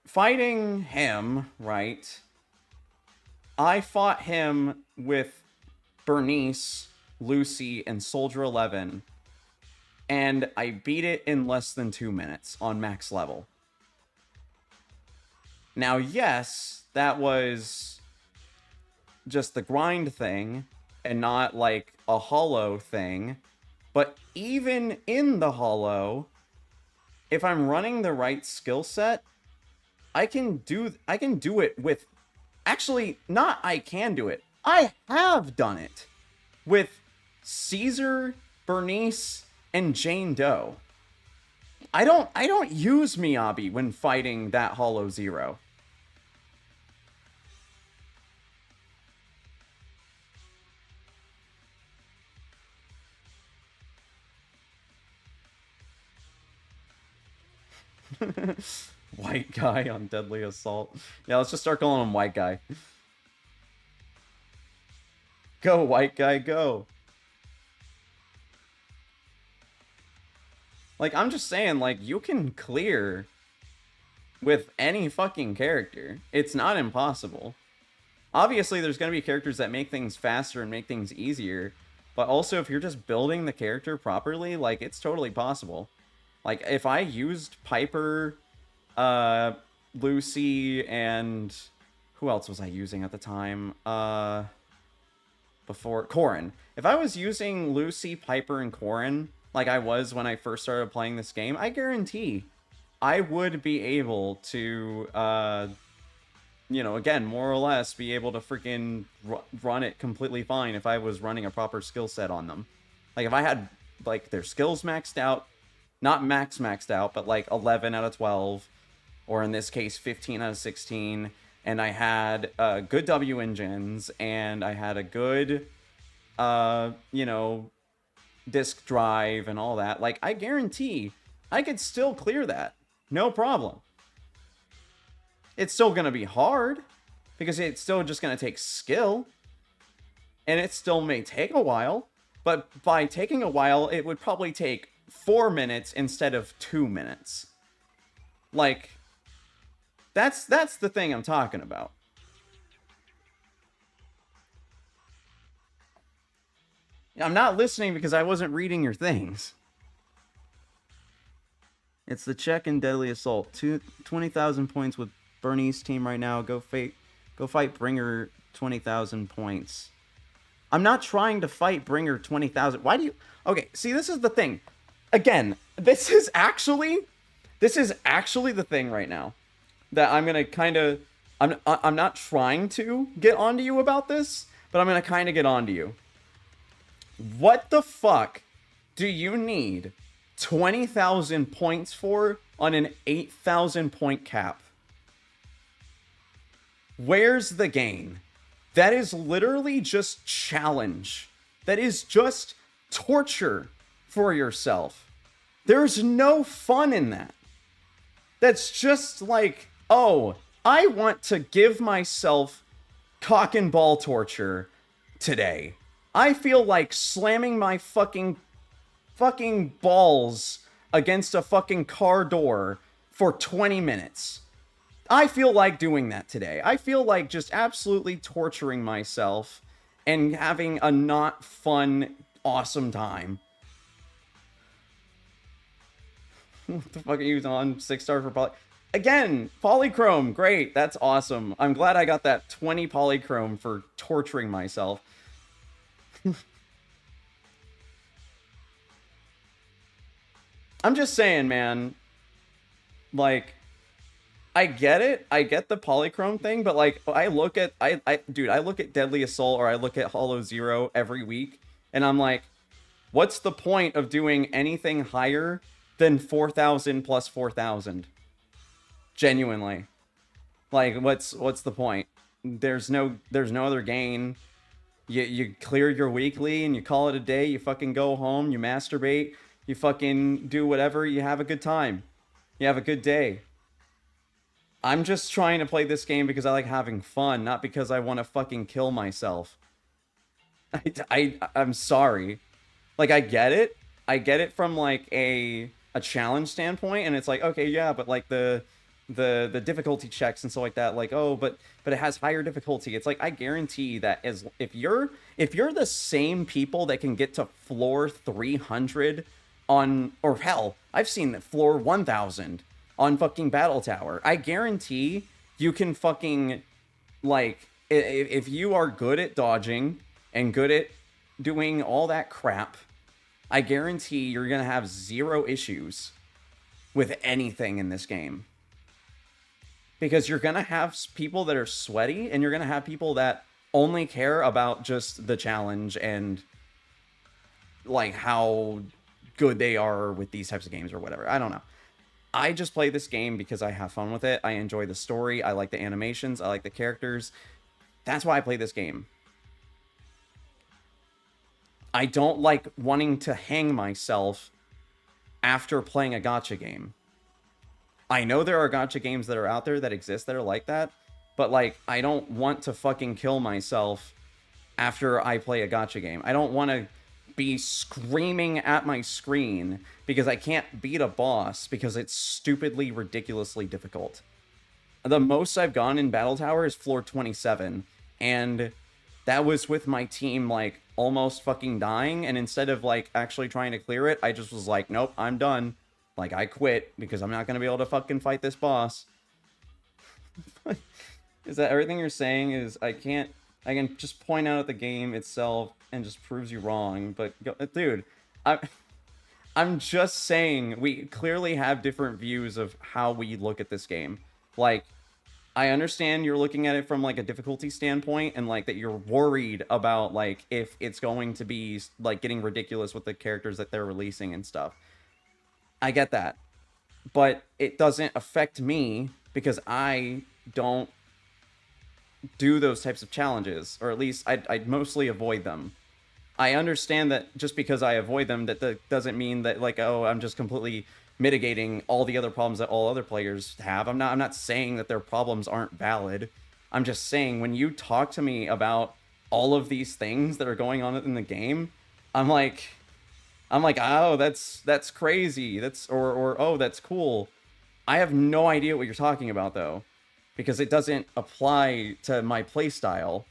fighting him, right? I fought him with Bernice, Lucy, and Soldier 11, and I beat it in less than 2 minutes on max level. Now, yes, that was just the grind thing, and not like a hollow thing, but even in the hollow, if I'm running the right skill set, I can do it with, actually, not I can do it, I have done it with Caesar, Bernice, and Jane Doe. I don't use Miyabi when fighting that Hollow Zero. White guy on Deadly Assault. Yeah, let's just start calling him White Guy. Go, White Guy, go. Like, I'm just saying, like, you can clear with any fucking character. It's not impossible. Obviously, there's going to be characters that make things faster and make things easier. But also, if you're just building the character properly, like, it's totally possible. Like, if I used Piper, Lucy, and... who else was I using at the time? Before... Corrin. If I was using Lucy, Piper, and Corrin, like I was when I first started playing this game, I guarantee I would be able to, you know, again, more or less, be able to freaking run it completely fine if I was running a proper skill set on them. Like, if I had, like, their skills maxed out, not maxed out, but, like, 11 out of 12, or in this case, 15 out of 16, and I had good W engines, and I had a good, you know, disk drive and all that, like, I guarantee I could still clear that. No problem. It's still going to be hard, because it's still just going to take skill, and it still may take a while, but by taking a while, it would probably take 4 minutes instead of 2 minutes. Like, that's the thing I'm talking about. I'm not listening because I wasn't reading your things. It's the check in Deadly Assault. 20,000 points with Bernie's team right now. Go fight Bringer 20,000 points. I'm not trying to fight Bringer 20,000. Why do you... Okay, see, this is the thing. Again, this is actually the thing right now. That I'm going to kind of... I'm not trying to get onto you about this, but I'm going to kind of get onto you. What the fuck do you need 20,000 points for on an 8,000 point cap? Where's the gain? That is literally just challenge. That is just torture for yourself. There's no fun in that. That's just like, oh, I want to give myself cock and ball torture today. I feel like slamming my fucking balls against a fucking car door for 20 minutes. I feel like doing that today. I feel like just absolutely torturing myself and having a not fun, awesome time. What the fuck are you on? 6-star for poly... Again, polychrome, great, that's awesome. I'm glad I got that 20 polychrome for torturing myself. I'm just saying, man. Like, I get it. I get the polychrome thing, but like, I look at dude, I look at Deadly Assault or I look at Hollow Zero every week, and I'm like, what's the point of doing anything higher than 4,000 plus 4,000? Genuinely. Like, what's the point? There's no other gain. You clear your weekly and you call it a day. You fucking go home, you masturbate, you fucking do whatever, you have a good time. You have a good day. I'm just trying to play this game because I like having fun, not because I want to fucking kill myself. I'm sorry. Like, I get it. I get it from like a challenge standpoint, and it's like, okay, yeah, but like the difficulty checks and stuff like that, like, oh, but it has higher difficulty. It's like, I guarantee that if you're the same people that can get to floor 300 on, or hell, I've seen floor 1000 on fucking Battle Tower, I guarantee you can fucking, like, if you are good at dodging and good at doing all that crap, I guarantee you're gonna have zero issues with anything in this game. Because you're going to have people that are sweaty, and you're going to have people that only care about just the challenge and, like, how good they are with these types of games or whatever. I don't know. I just play this game because I have fun with it. I enjoy the story. I like the animations. I like the characters. That's why I play this game. I don't like wanting to hang myself after playing a gacha game. I know there are gacha games that are out there that exist that are like that, but like I don't want to fucking kill myself after I play a gacha game. I don't want to be screaming at my screen because I can't beat a boss because it's stupidly, ridiculously difficult. The most I've gone in Battle Tower is floor 27, and that was with my team, like, almost fucking dying, and instead of, like, actually trying to clear it, I just was like, nope, I'm done. Like, I quit, because I'm not gonna be able to fucking fight this boss. Is that everything you're saying is, I can just point out the game itself and just proves you wrong, but, dude, I'm just saying, we clearly have different views of how we look at this game. Like, I understand you're looking at it from, like, a difficulty standpoint, and, like, that you're worried about, like, if it's going to be, like, getting ridiculous with the characters that they're releasing and stuff. I get that. But it doesn't affect me, because I don't do those types of challenges, or at least I mostly avoid them. I understand that just because I avoid them, that doesn't mean that, like, oh, I'm just completely mitigating all the other problems that all other players have. I'm not saying that their problems aren't valid. I'm just saying, when you talk to me about all of these things that are going on in the game, I'm like, oh, that's crazy. Or oh, that's cool. I have no idea what you're talking about, though, because it doesn't apply to my playstyle.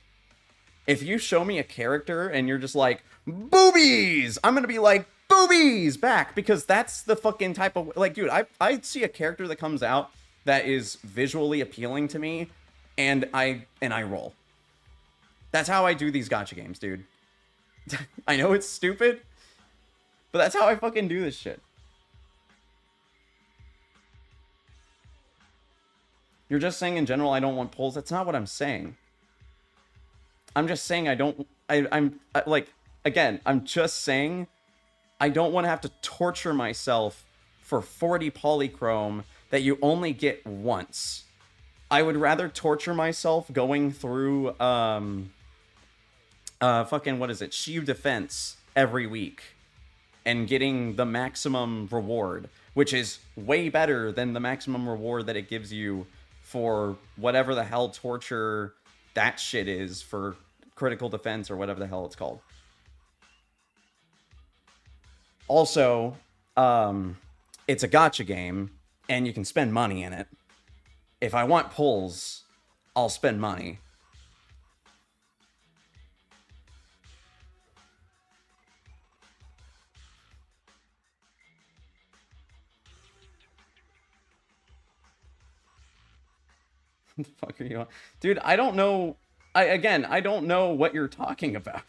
If you show me a character and you're just like, boobies, I'm gonna be like, boobies back, because that's the fucking type of, like, dude, I see a character that comes out that is visually appealing to me, and I roll. That's how I do these gacha games, dude. I know it's stupid, but that's how I fucking do this shit. You're just saying in general I don't want pulls. That's not what I'm saying. I'm just saying I'm like, again, I'm just saying I don't want to have to torture myself for 40 polychrome that you only get once. I would rather torture myself going through, fucking, what is it, Shield Defense every week and getting the maximum reward, which is way better than the maximum reward that it gives you for whatever the hell torture that shit is for critical defense or whatever the hell it's called. Also, it's a gacha game, and you can spend money in it. If I want pulls, I'll spend money. What the fuck are you on? Dude, I don't know. I don't know what you're talking about.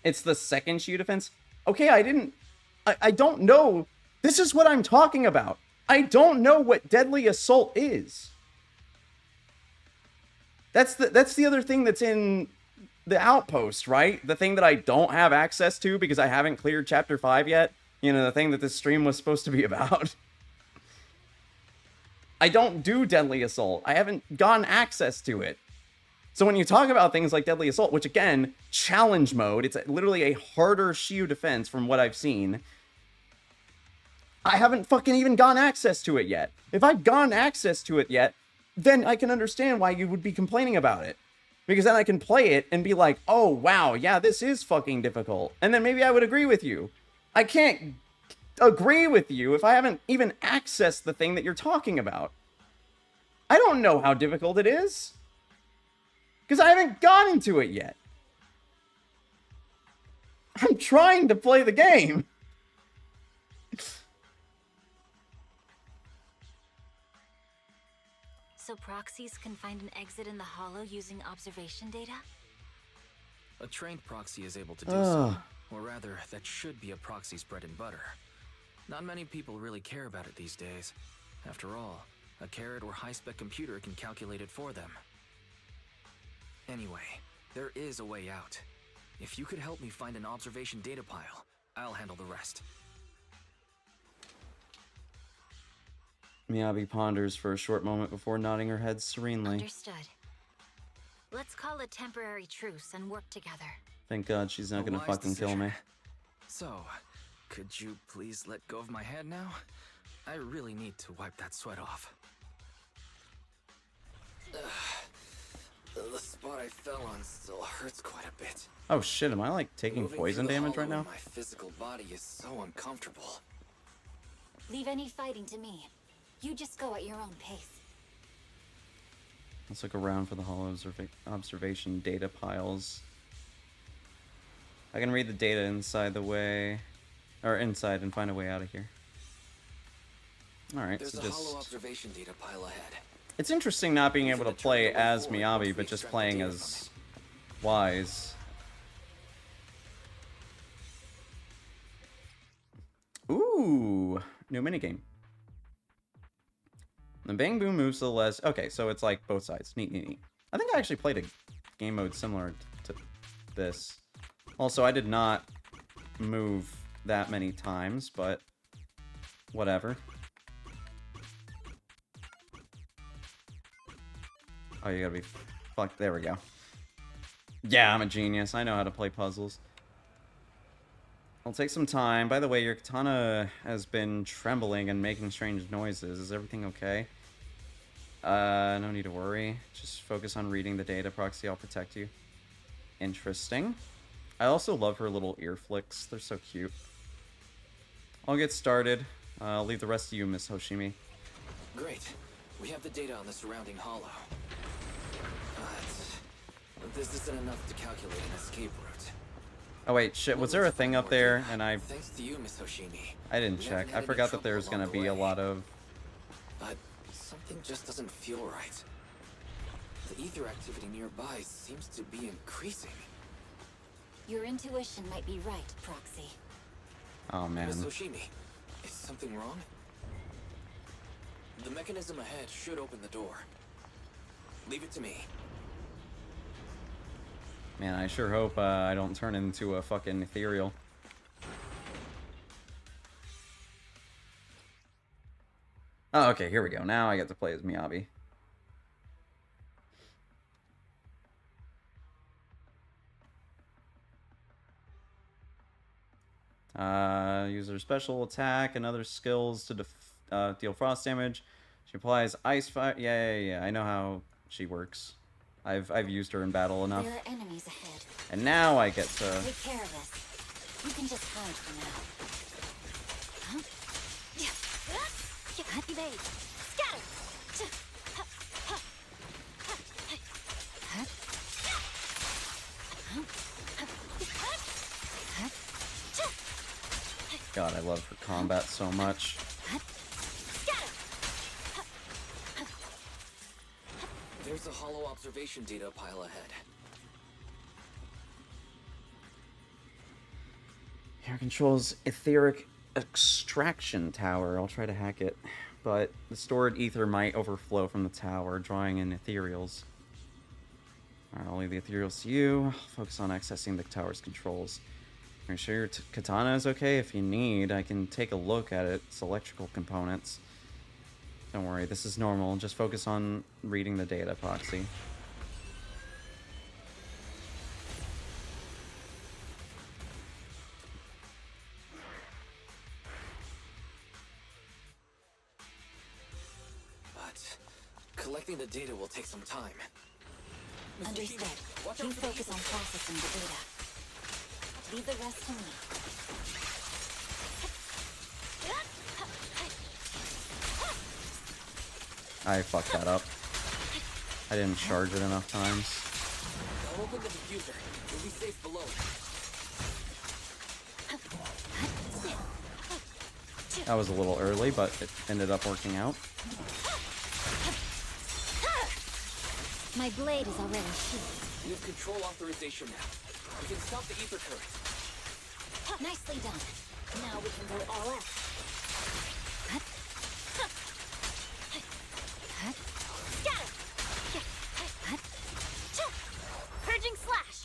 It's the second Shield Defense? Okay, I don't know. This is what I'm talking about. I don't know what Deadly Assault is. That's the other thing that's in the Outpost, right? The thing that I don't have access to because I haven't cleared Chapter 5 yet. You know, the thing that this stream was supposed to be about. I don't do Deadly Assault. I haven't gotten access to it. So when you talk about things like Deadly Assault, which again, challenge mode, it's literally a harder Shield Defense from what I've seen. I haven't fucking even gotten access to it yet. If I've gotten access to it yet, then I can understand why you would be complaining about it. Because then I can play it and be like, oh wow, yeah, this is fucking difficult. And then maybe I would agree with you. I can't agree with you if I haven't even accessed the thing that you're talking about. I don't know how difficult it is. Because I haven't gone into it yet. I'm trying to play the game. So proxies can find an exit in the hollow using observation data? A trained proxy is able to do so. Or rather, that should be a proxy's bread and butter. Not many people really care about it these days. After all, a carrot or high-spec computer can calculate it for them. Anyway, there is a way out. If you could help me find an observation data pile, I'll handle the rest. Miyabi ponders for a short moment before nodding her head serenely. Understood. Let's call a temporary truce and work together. Thank God she's not gonna fucking kill me. So, Could you please let go of my hand now? I really need to wipe that sweat off. The spot I fell on still hurts quite a bit. Oh shit, am I like taking Moving poison through the damage right hollow now? in my physical body is so uncomfortable. Leave any fighting to me. You just go at your own pace. Let's look around for the hollow observation data piles. I can read the data inside and find a way out of here. Alright, There's so a hollow observation data pile ahead. It's interesting not being able to play as Miyabi, but just playing as Wise. Ooh, new minigame. The Bang Boom moves to the left. Okay, so it's like both sides. Neat, neat, neat. I think I actually played a game mode similar to this. Also, I did not move that many times, but whatever. Oh, you gotta be... Fuck, there we go. Yeah, I'm a genius. I know how to play puzzles. I'll take some time. By the way, your katana has been trembling and making strange noises. Is everything okay? No need to worry. Just focus on reading the data. Proxy, I'll protect you. Interesting. I also love her little ear flicks. They're so cute. I'll get started. I'll leave the rest to you, Miss Hoshimi. Great. We have the data on the surrounding hollow. But this isn't enough to calculate an escape route. Oh wait, shit, was there a thing up there? And Thanks to you, Miss Hoshimi. I didn't check. I forgot that there was gonna be a lot of... But something just doesn't feel right. The ether activity nearby seems to be increasing. Your intuition might be right, Proxy. Oh man. Miss Hoshimi, is something wrong? The mechanism ahead should open the door. Leave it to me. Man, I sure hope I don't turn into a fucking ethereal. Oh, okay, here we go. Now I get to play as Miyabi. Use her special attack and other skills to deal frost damage. She applies ice fire. Yeah. I know how she works. I've used her in battle enough. There are enemies ahead. And now I get to... Take care of this. You can just hide for now. Happy day. Scatter. God, I love her combat so much. There's a hollow observation data pile ahead. Here controls etheric extraction tower. I'll try to hack it. But the stored ether might overflow from the tower, drawing in ethereals. Alright, I'll leave the ethereals to you. Focus on accessing the tower's controls. Are you sure your katana is okay? If you need, I can take a look at its electrical components. Don't worry, this is normal. Just focus on reading the data, Proxy. But collecting the data will take some time. Understood. You focus on processing the data. Leave the rest to me. I fucked that up. I didn't charge it enough times. I'll open the diffuser. You'll be safe below. That was a little early, but it ended up working out. My blade is already sheathed. We have control authorization now. We can stop the ether current. Nicely done. Now we can go all out. Purging slash.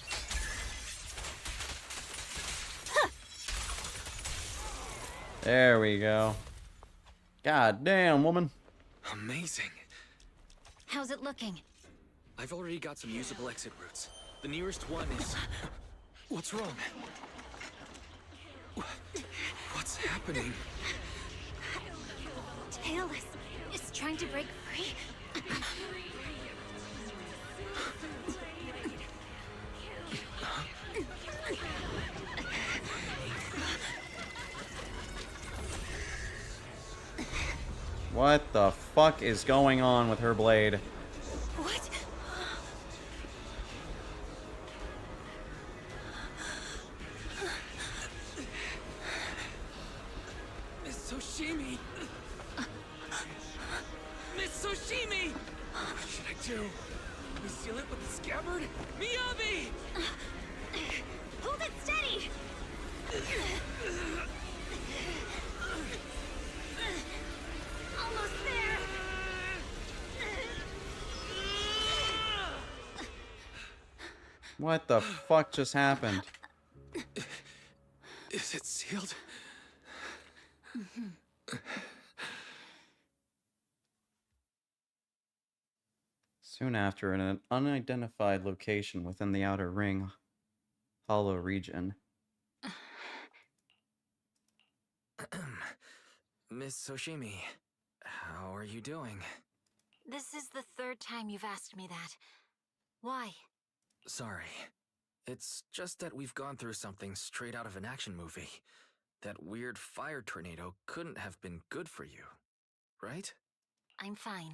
There we go. God damn, woman. Amazing. How's it looking? I've already got some usable exit routes. The nearest one is... What's wrong? What What's happening? Tailless is trying to break free. What the fuck is going on with her blade? What? Miss Soshimi! Miss Soshimi! What should I do? We seal it with the scabbard? Miyabi! Hold it steady! Almost there! What the fuck just happened? Is it sealed? Soon after, in an unidentified location within the Outer Ring Hollow region. Miss Soshimi, how are you doing? This is the third time you've asked me that. Why? Sorry. It's just that we've gone through something straight out of an action movie. That weird fire tornado couldn't have been good for you, right? I'm fine.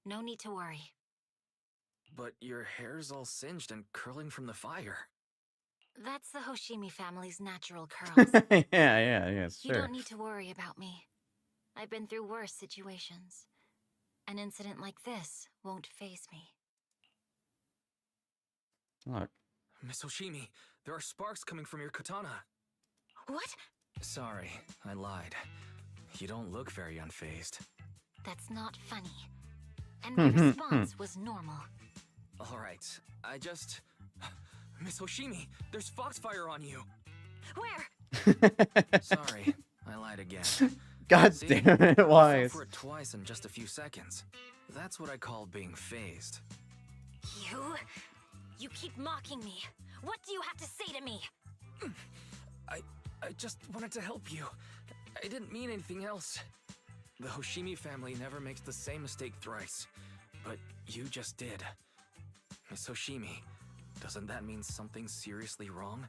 No need to worry. But your hair's all singed and curling from the fire. That's the Hoshimi family's natural curls. yeah, You sure. don't need to worry about me. I've been through worse situations. An incident like this won't faze me. Look. Miss Hoshimi, there are sparks coming from your katana. What? Sorry, I lied. You don't look very unfazed. That's not funny. And my response was normal. Alright, I just... Miss Hoshimi, there's foxfire on you! Where? Sorry, I lied again. God See? damn it, I fell Wise. for it twice in just a few seconds. That's what I call being phased. You keep mocking me. What do you have to say to me? I just wanted to help you. I didn't mean anything else. The Hoshimi family never makes the same mistake thrice. But you just did. Miss Hoshimi, doesn't that mean something seriously wrong?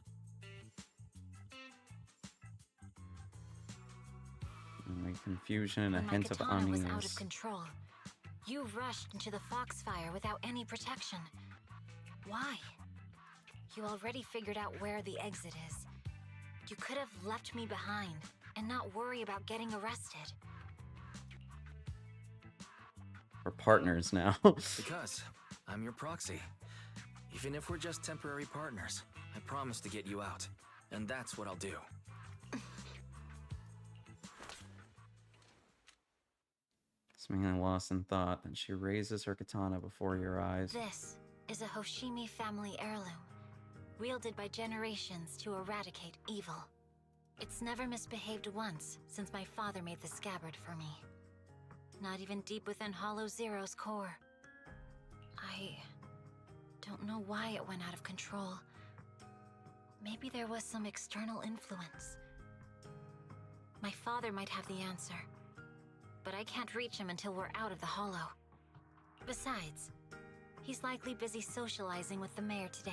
Confusion and a When my hint of katana was out unease. of control, you rushed into the foxfire without any protection. Why? You already figured out where the exit is. You could have left me behind and not worry about getting arrested. We're partners now. Because I'm your proxy. Even if we're just temporary partners, I promise to get you out. And that's what I'll do. Seemingly lost in thought, then she raises her katana before your eyes. This is a Hoshimi family heirloom, wielded by generations to eradicate evil. It's never misbehaved once since my father made the scabbard for me. Not even deep within Hollow Zero's core. I don't know why it went out of control. Maybe there was some external influence. My father might have the answer, but I can't reach him until we're out of the Hollow. Besides, he's likely busy socializing with the mayor today,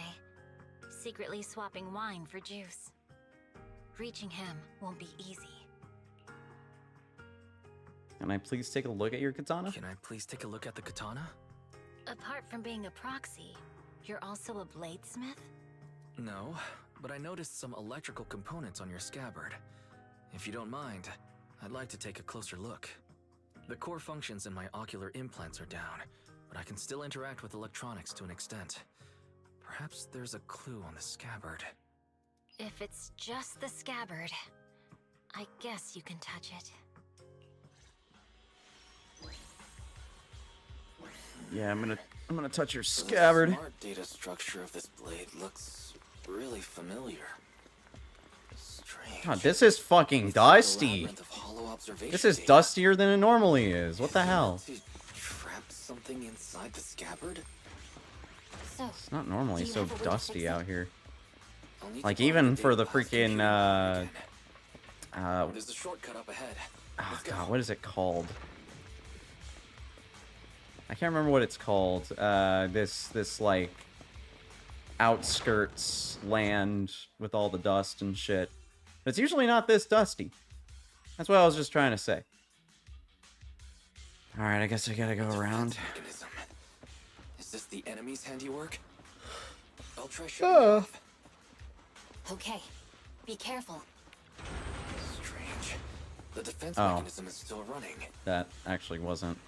secretly swapping wine for juice. Reaching him won't be easy. Can I please take a look at your katana? Can I please take a look at the katana? Apart from being a proxy, you're also a bladesmith? No, but I noticed some electrical components on your scabbard. If you don't mind, I'd like to take a closer look. The core functions in my ocular implants are down, but I can still interact with electronics to an extent. Perhaps there's a clue on the scabbard. If it's just the scabbard, I guess you can touch it. Yeah, I'm gonna touch your scabbard. The smart data structure of this blade looks really familiar. Strange. God, this is fucking dusty. Labyrinth of hollow observation This is data. dustier than it normally is. What the hell? To trap something inside the scabbard? So, It's not normally do you so have a way to dusty fix it? out here. I'll need Like to borrow even the for the data blast freaking computer again. There's a shortcut up ahead. Oh Let's go. god, what is it called? I can't remember what it's called. This like outskirts land with all the dust and shit. But it's usually not this dusty. That's what I was just trying to say. Alright, I guess I gotta go around. Mechanism. Is this the enemy's handiwork? I'll try shutting it off. Okay, be careful. Strange. The defense Oh. mechanism is still running. That actually wasn't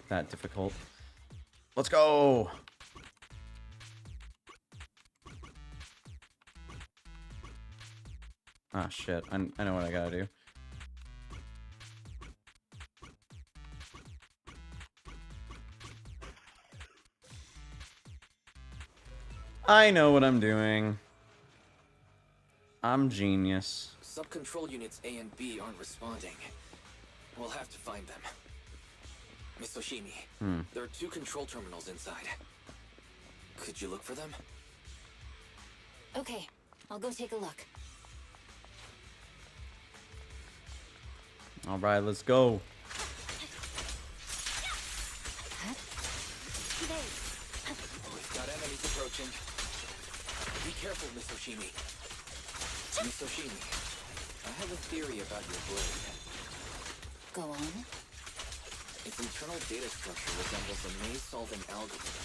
that difficult. Let's go! Ah, shit. I know what I gotta do. I know what I'm doing. I'm genius. Sub-control units A and B aren't responding. We'll have to find them. Miss Oshimi, there are 2 control terminals inside. Could you look for them? Okay, I'll go take a look. Alright, let's go. We've got enemies approaching. Be careful, Miss Oshimi. Miss Oshimi, I have a theory about your blade. Go on. Its internal data structure resembles a maze-solving algorithm.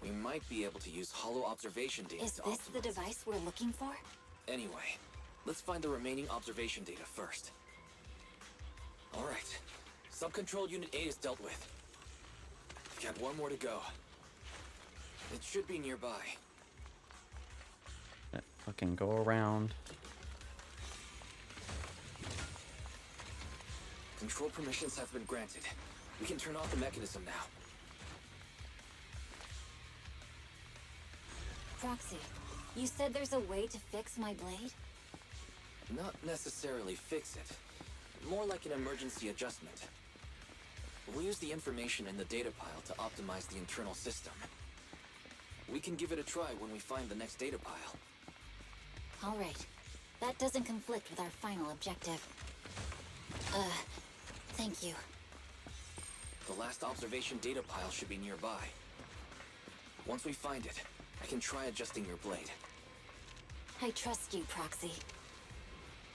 We might be able to use hollow observation data Is to this optimize the device we're looking for? Anyway, let's find the remaining observation data first. Alright, Sub-control Unit 8 is dealt with. We've got 1 more to go. It should be nearby. Fucking go around. Control permissions have been granted. We can turn off the mechanism now. Proxy, you said there's a way to fix my blade? Not necessarily fix it. More like an emergency adjustment. We'll use the information in the data pile to optimize the internal system. We can give it a try when we find the next data pile. All right. That doesn't conflict with our final objective. Thank you. The last observation data pile should be nearby. Once we find it, I can try adjusting your blade. I trust you, Proxy.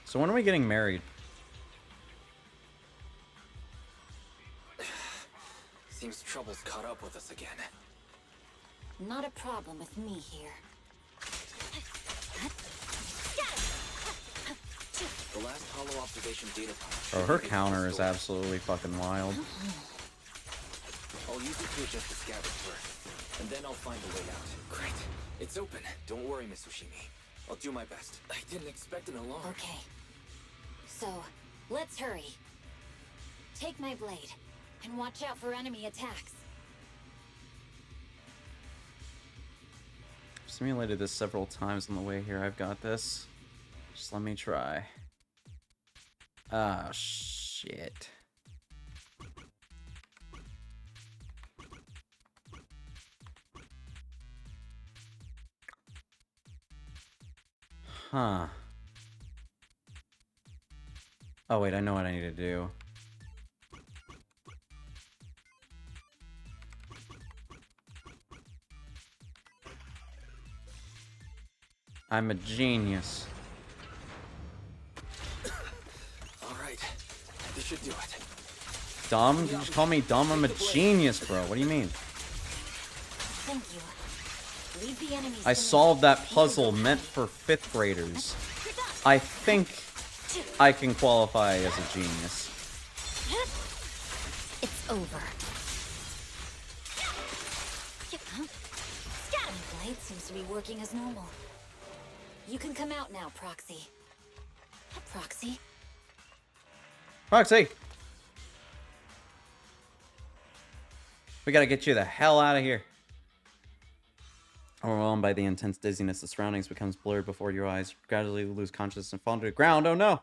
So when are we getting married? Seems trouble's caught up with us again. Not a problem with me here. The last hollow observation data pile. Oh, her counter is absolutely fucking wild. I'll use it to adjust the scabbard first, and then I'll find a way out. Great. It's open. Don't worry, Miss Ushimi. I'll do my best. I didn't expect an alarm. Okay. So, let's hurry. Take my blade, and watch out for enemy attacks. Simulated this several times on the way here. I've got this. Just let me try. Ah, shit. Huh. Oh, wait, I know what I need to do. I'm a genius. Alright. This should do it. Dumb? You just call me dumb? I'm a genius, bro. What do you mean? Thank you. Leave the enemies I to me. solved that puzzle meant for 5th graders. I think I can qualify as a genius. It's over. My blade seems to be working as normal. You can come out now, Proxy. Proxy? Roxy! We gotta get you the hell out of here. Overwhelmed by the intense dizziness, the surroundings becomes blurred before your eyes. You gradually lose consciousness and fall to the ground. Oh no!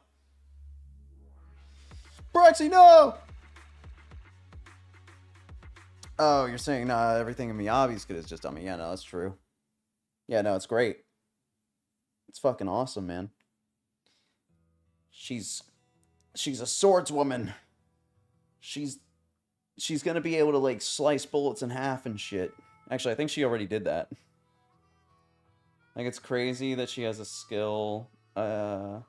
Roxy, no! Oh, you're saying everything in Miyabi's good is just on me. Yeah, no, that's true. Yeah, no, it's great. It's fucking awesome, man. she's a swordswoman. She's gonna be able to like slice bullets in half and shit. Actually, I think she already did that. Like, it's crazy that she has a skill, or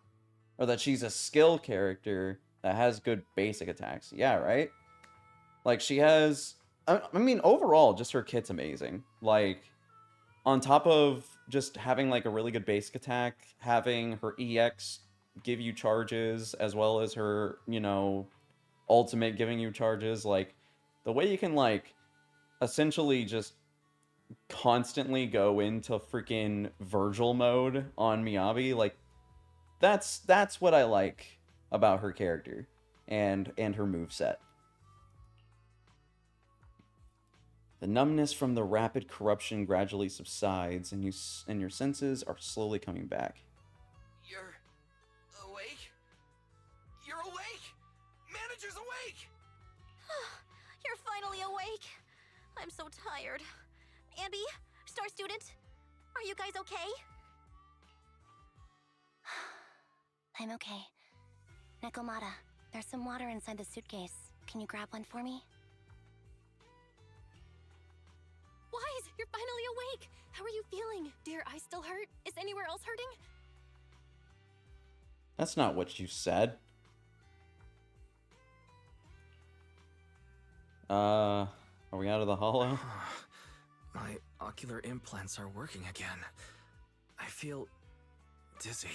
that she's a skill character that has good basic attacks. Yeah, right? Like, she has, I mean, overall, just her kit's amazing. Like, on top of just having, like, a really good basic attack, having her EX give you charges, as well as her, you know, ultimate giving you charges, like, the way you can, like, essentially just constantly go into freaking Virgil mode on Miyabi, like, that's what I like about her character and her moveset. The numbness from the rapid corruption gradually subsides, and your senses are slowly coming back. You're awake? You're awake! Manager's awake! You're finally awake. I'm so tired. Ambi, Star Student, are you guys okay? I'm okay. Nekomata, there's some water inside the suitcase. Can you grab one for me? Wise, you're finally awake! How are you feeling? Do your eyes still hurt? Is anywhere else hurting? That's not what you said. Are we out of the hollow? My ocular implants are working again. I feel dizzy.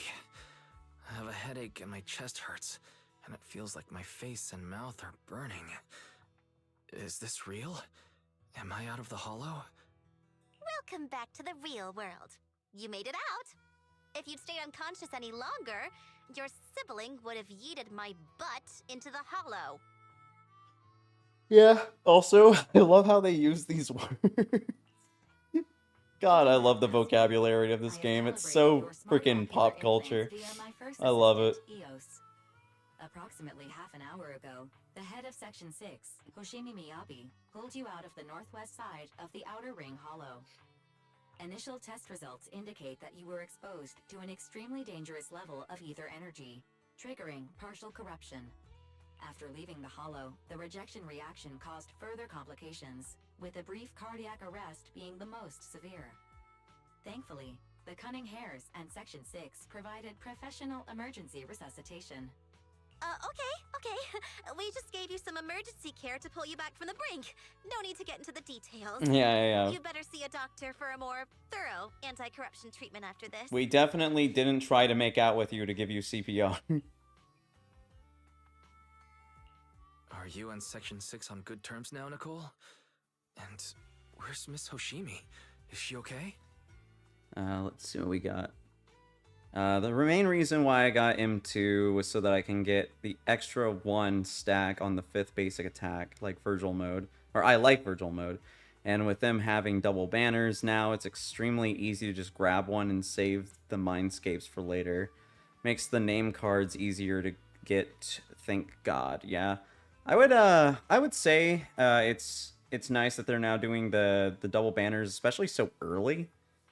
I have a headache and my chest hurts, and it feels like my face and mouth are burning. Is this real? Am I out of the hollow? Welcome back to the real world. You made it out. If you'd stayed unconscious any longer, your sibling would have yeeted my butt into the hollow. Yeah, also, I love how they use these words. God, I love the vocabulary of this game. It's so freaking pop culture. I love it. Approximately half an hour ago, the head of Section 6, Hoshimi Miyabi, pulled you out of the northwest side of the Outer Ring Hollow. Initial test results indicate that you were exposed to an extremely dangerous level of ether energy, triggering partial corruption. After leaving the hollow, the rejection reaction caused further complications, with a brief cardiac arrest being the most severe. Thankfully, the Cunning Hares and Section 6 provided professional emergency resuscitation. Okay. We just gave you some emergency care to pull you back from the brink. No need to get into the details. Yeah. You better see a doctor for a more thorough anti-corruption treatment after this. We definitely didn't try to make out with you to give you CPR. Are you and Section 6 on good terms now, Nicole? And where's Miss Hoshimi? Is she okay? Let's see what we got. The main reason why I got M2 was so that I can get the extra 1 stack on the 5th basic attack, like Virgil mode. Or I like Virgil mode. And with them having double banners now, it's extremely easy to just grab one and save the mindscapes for later. Makes the name cards easier to get, thank God, yeah. I would say it's nice that they're now doing the double banners, especially so early.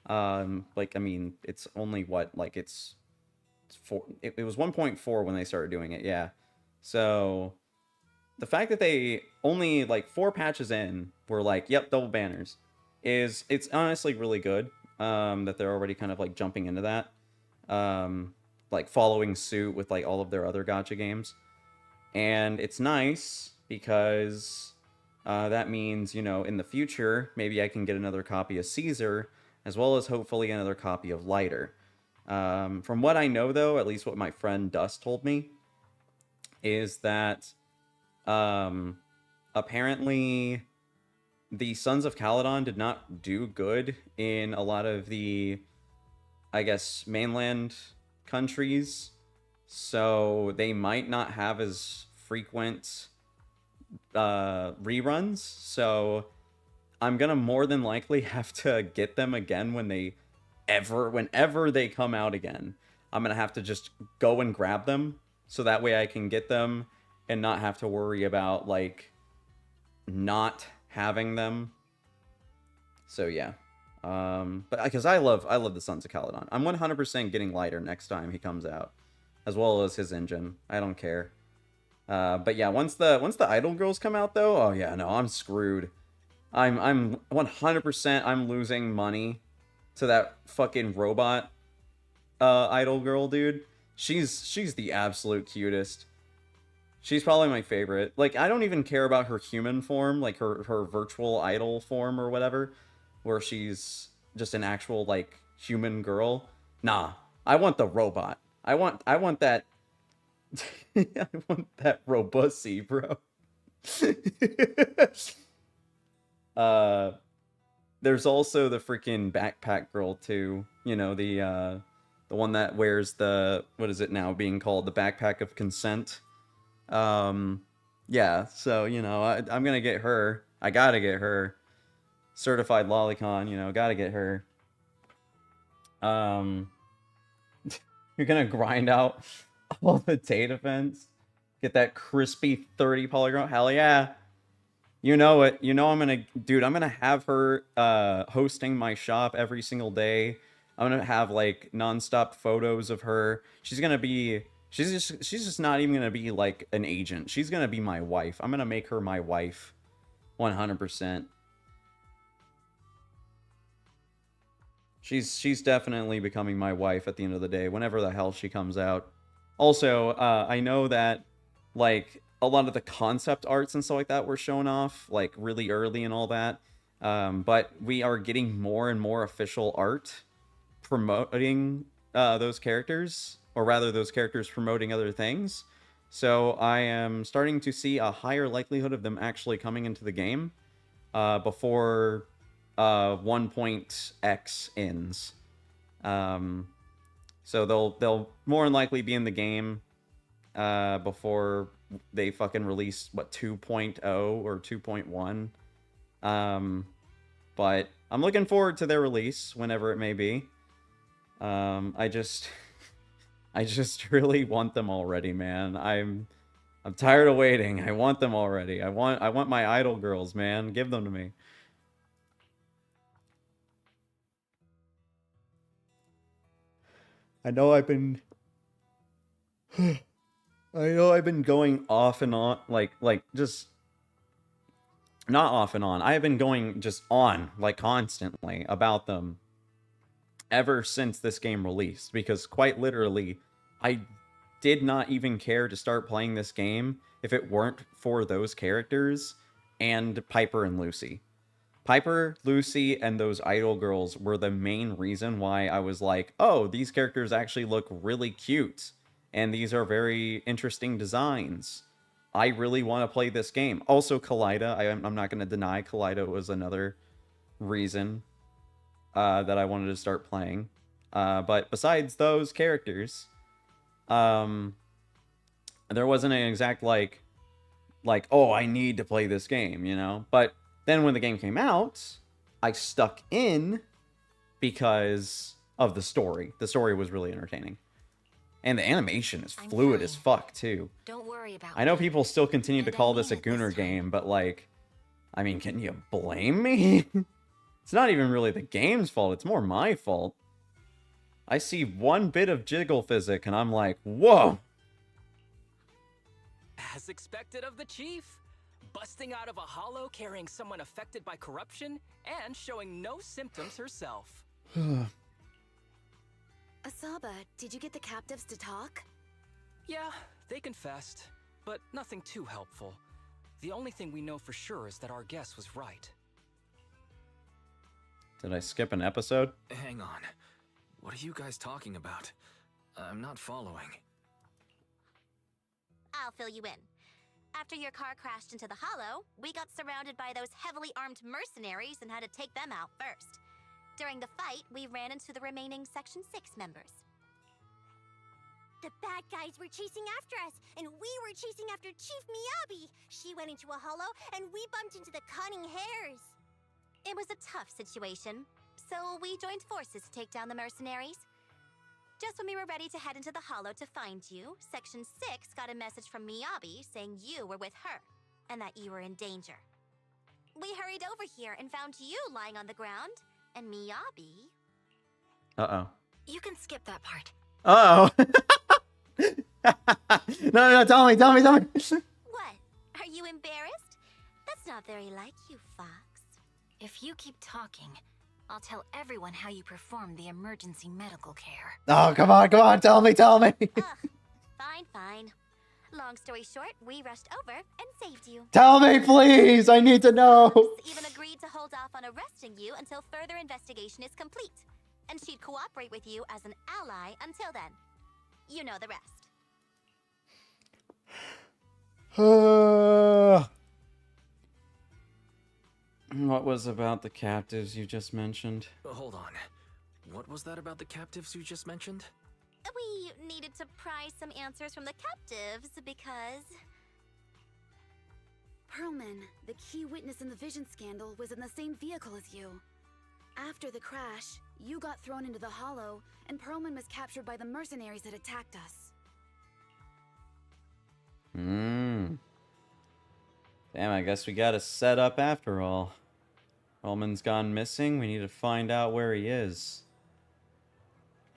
Like, I mean, it's only what, like, it was 1.4 when they started doing it, yeah. So the fact that they only, like, 4 patches in were like, yep, double banners, it's honestly really good. That they're already kind of like jumping into that, like following suit with like all of their other gacha games. And it's nice because that means, you know, in the future, maybe I can get another copy of Caesar, as well as hopefully another copy of Lighter. From what I know, though, at least what my friend Dust told me, is that apparently the Sons of Caledon did not do good in a lot of the, I guess, mainland countries. So they might not have as frequent reruns. So I'm gonna more than likely have to get them again whenever they come out again. I'm gonna have to just go and grab them, so that way I can get them and not have to worry about like not having them. So yeah, but because I love the Sons of Caledon, I'm 100% getting Lighter next time he comes out. as well as his engine. I don't care. But yeah, once the idol girls come out though, oh yeah, no, I'm screwed. I'm 100% I'm losing money to that fucking robot idol girl, dude. She's the absolute cutest. She's probably my favorite. Like, I don't even care about her human form, like her virtual idol form or whatever, where she's just an actual like human girl. Nah, I want the robot. I want that I want that robusty, bro. There's also the freaking backpack girl too. You know, the one that wears the, what is it now being called, the backpack of consent. Yeah, so you know, I'm gonna get her. I gotta get her. Certified lolicon, you know, gotta get her. You're gonna grind out all the data vents. Get that crispy 30 polygon. Hell yeah. You know it. You know I'm gonna... Dude, I'm gonna have her hosting my shop every single day. I'm gonna have, like, non-stop photos of her. She's gonna be... She's just not even gonna be, like, an agent. She's gonna be my wife. I'm gonna make her my wife. 100%. She's definitely becoming my wife at the end of the day, whenever the hell she comes out. Also, I know that, like, a lot of the concept arts and stuff like that were shown off, like, really early and all that. But we are getting more and more official art promoting those characters, or rather those characters promoting other things. So I am starting to see a higher likelihood of them actually coming into the game before 1.x ends. So they'll more than likely be in the game before they fucking release, what, 2.0 or 2.1. But I'm looking forward to their release, whenever it may be. I just really want them already, man. I'm tired of waiting. I want them already. I want my idol girls, man. Give them to me. I know I've been going off and on, like just not off and on. I have been going just on, like, constantly about them ever since this game released, because quite literally, I did not even care to start playing this game if it weren't for those characters and Piper and Lucy. Piper, Lucy, and those idol girls were the main reason why I was like, oh, these characters actually look really cute, and these are very interesting designs. I really want to play this game. Also, Kaleida, I'm not going to deny Kaleida was another reason that I wanted to start playing. But besides those characters, there wasn't an exact, like, oh, I need to play this game, you know? But then when the game came out, I stuck in because of the story. The story was really entertaining. And the animation is fluid as fuck, too. Don't worry about I know people still continue to call this a Gooner game, but, like, I mean, can you blame me? It's not even really the game's fault, it's more my fault. I see one bit of jiggle physic, and I'm like, whoa! As expected of the chief, busting out of a hollow carrying someone affected by corruption and showing no symptoms herself. Asaba, did you get the captives to talk? Yeah, they confessed, but nothing too helpful. The only thing we know for sure is that our guess was right. Did I skip an episode? Hang on. What are you guys talking about? I'm not following. I'll fill you in. After your car crashed into the hollow, we got surrounded by those heavily armed mercenaries and had to take them out first. During the fight, we ran into the remaining Section 6 members. The bad guys were chasing after us, and we were chasing after Chief Miyabi. She went into a hollow, and we bumped into the cunning hares. It was a tough situation, so we joined forces to take down the mercenaries. Just when we were ready to head into the hollow to find you, Section 6 got a message from Miyabi saying you were with her, and that you were in danger. We hurried over here and found you lying on the ground, and Miyabi... Uh-oh. You can skip that part. Uh-oh. No, tell me. What? Are you embarrassed? That's not very like you, Fox. If you keep talking, I'll tell everyone how you perform the emergency medical care. Oh, come on, tell me. Fine. Long story short, we rushed over and saved you. Tell me, please. I need to know. Fox even agreed to hold off on arresting you until further investigation is complete. And she'd cooperate with you as an ally until then. You know the rest. What was about the captives you just mentioned? Hold on. What was that about the captives you just mentioned? We needed to pry some answers from the captives because... Perlman, the key witness in the Vision scandal, was in the same vehicle as you. After the crash, you got thrown into the Hollow, and Perlman was captured by the mercenaries that attacked us. Damn, I guess we got a set up after all. Perlman's gone missing. We need to find out where he is.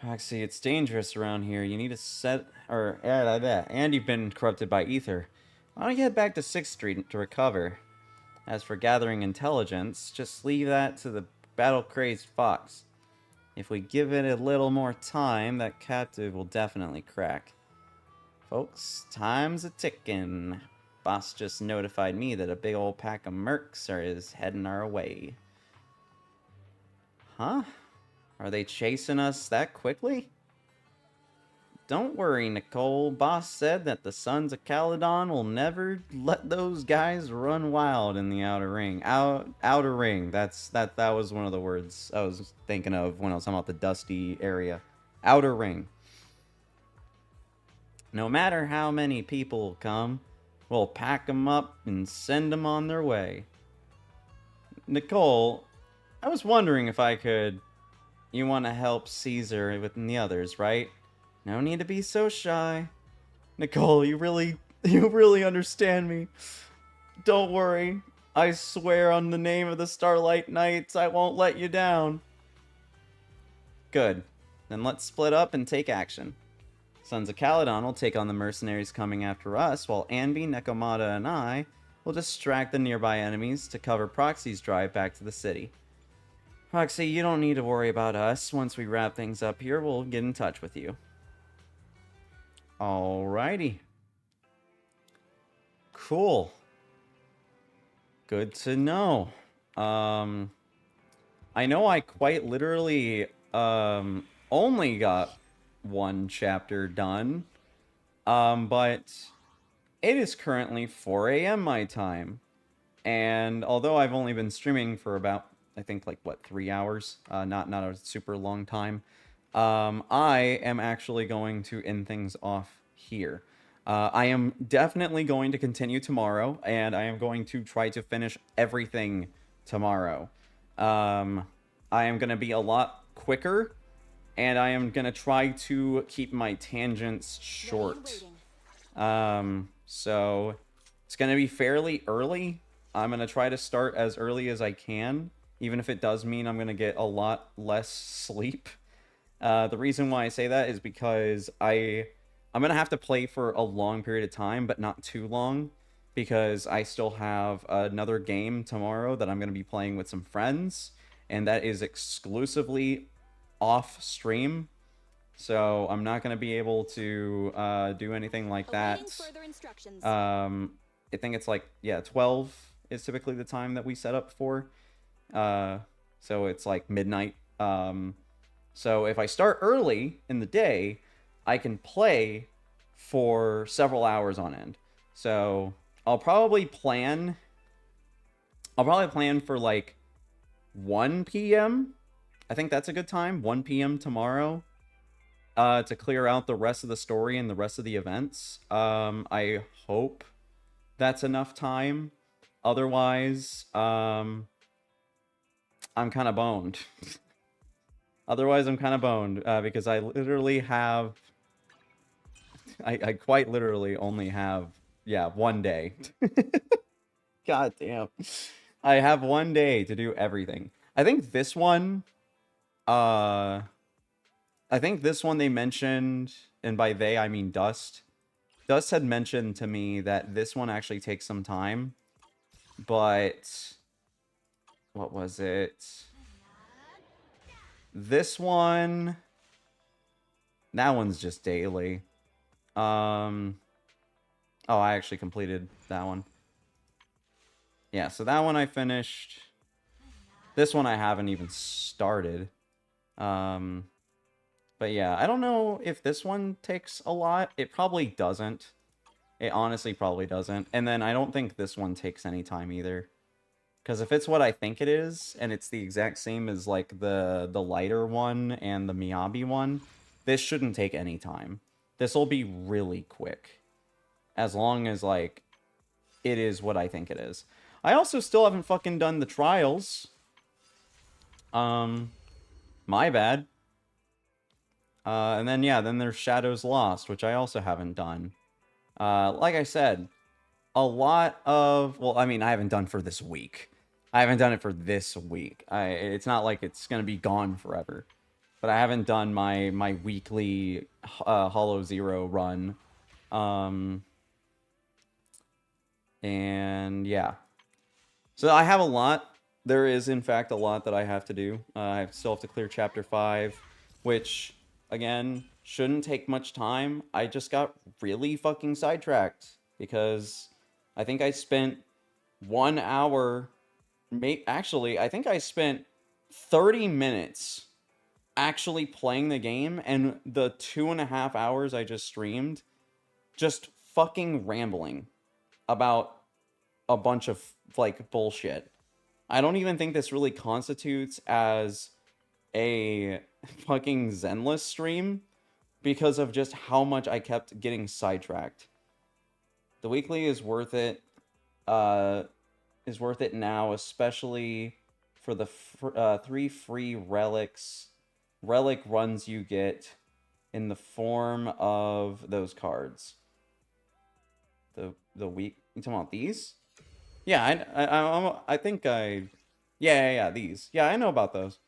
Actually, it's dangerous around here. You need to set... and you've been corrupted by ether. Why don't you head back to 6th Street to recover? As for gathering intelligence, just leave that to the battle-crazed Fox. If we give it a little more time, that captive will definitely crack. Folks, time's a-ticking. Boss just notified me that a big old pack of mercs is heading our way. Huh? Are they chasing us that quickly? Don't worry, Nicole. Boss said that the Sons of Caledon will never let those guys run wild in the outer ring. Outer ring. That was one of the words I was thinking of when I was talking about the dusty area. Outer ring. No matter how many people come, we'll pack them up and send them on their way. Nicole, I was wondering if I could... You want to help Caesar with the others, right? No need to be so shy. Nicole, you really understand me. Don't worry. I swear on the name of the Starlight Knights, I won't let you down. Good. Then let's split up and take action. Sons of Caledon will take on the mercenaries coming after us, while Anby, Nekomata, and I will distract the nearby enemies to cover Proxy's drive back to the city. Proxy, you don't need to worry about us. Once we wrap things up here, we'll get in touch with you. Alrighty. Cool. Good to know. I know I quite literally only got one chapter done. But it is currently 4 a.m. my time. And although I've only been streaming for about, I think, like, what, 3 hours? Not a super long time. I am actually going to end things off here. I am definitely going to continue tomorrow, and I am going to try to finish everything tomorrow. I am going to be a lot quicker, and I am going to try to keep my tangents short. So it's going to be fairly early. I'm going to try to start as early as I can, even if it does mean I'm going to get a lot less sleep. The reason why I say that is because I'm going to have to play for a long period of time, but not too long, because I still have another game tomorrow that I'm going to be playing with some friends, and that is exclusively off stream. So I'm not going to be able to do anything like that. I think it's like, yeah, 12 is typically the time that we set up for. So it's like midnight. So if I start early in the day, I can play for several hours on end. So I'll probably plan for like 1 p.m. I think that's a good time. 1 p.m. tomorrow. To clear out the rest of the story and the rest of the events. I hope that's enough time. Otherwise, I'm kind of boned. Because I literally have... I quite literally only have, 1 day. God damn. I have 1 day to do everything. I think this one they mentioned, and by they I mean Dust, Dust had mentioned to me that this one actually takes some time, but what was it? This one, that one's just daily. Oh, I actually completed that one. Yeah, so that one I finished. This one I haven't even started. But yeah, I don't know if this one takes a lot. It probably doesn't. It honestly probably doesn't. And then I don't think this one takes any time either. Because if it's what I think it is, and it's the exact same as like the lighter one and the Miyabi one, this shouldn't take any time. This will be really quick. As long as like it is what I think it is. I also still haven't fucking done the trials. My bad. And then, yeah, then there's Shadows Lost, which I also haven't done. Like I said, a lot of... Well, I mean, I haven't done for this week. I haven't done it for this week. It's not like it's going to be gone forever. But I haven't done my weekly Hollow Zero run. And, yeah. So I have a lot. There is, in fact, a lot that I have to do. I still have to clear Chapter 5, which... Again, shouldn't take much time. I just got really fucking sidetracked because I think I spent 1 hour... Actually, I think I spent 30 minutes actually playing the game, and the 2.5 hours I just streamed, just fucking rambling about a bunch of, like, bullshit. I don't even think this really constitutes as a fucking Zenless stream because of just how much I kept getting sidetracked. The weekly is worth it. Is worth it now, especially for the 3 free relic runs you get in the form of those cards. The week. You talking about these? Yeah, I think I. Yeah, these. Yeah, I know about those.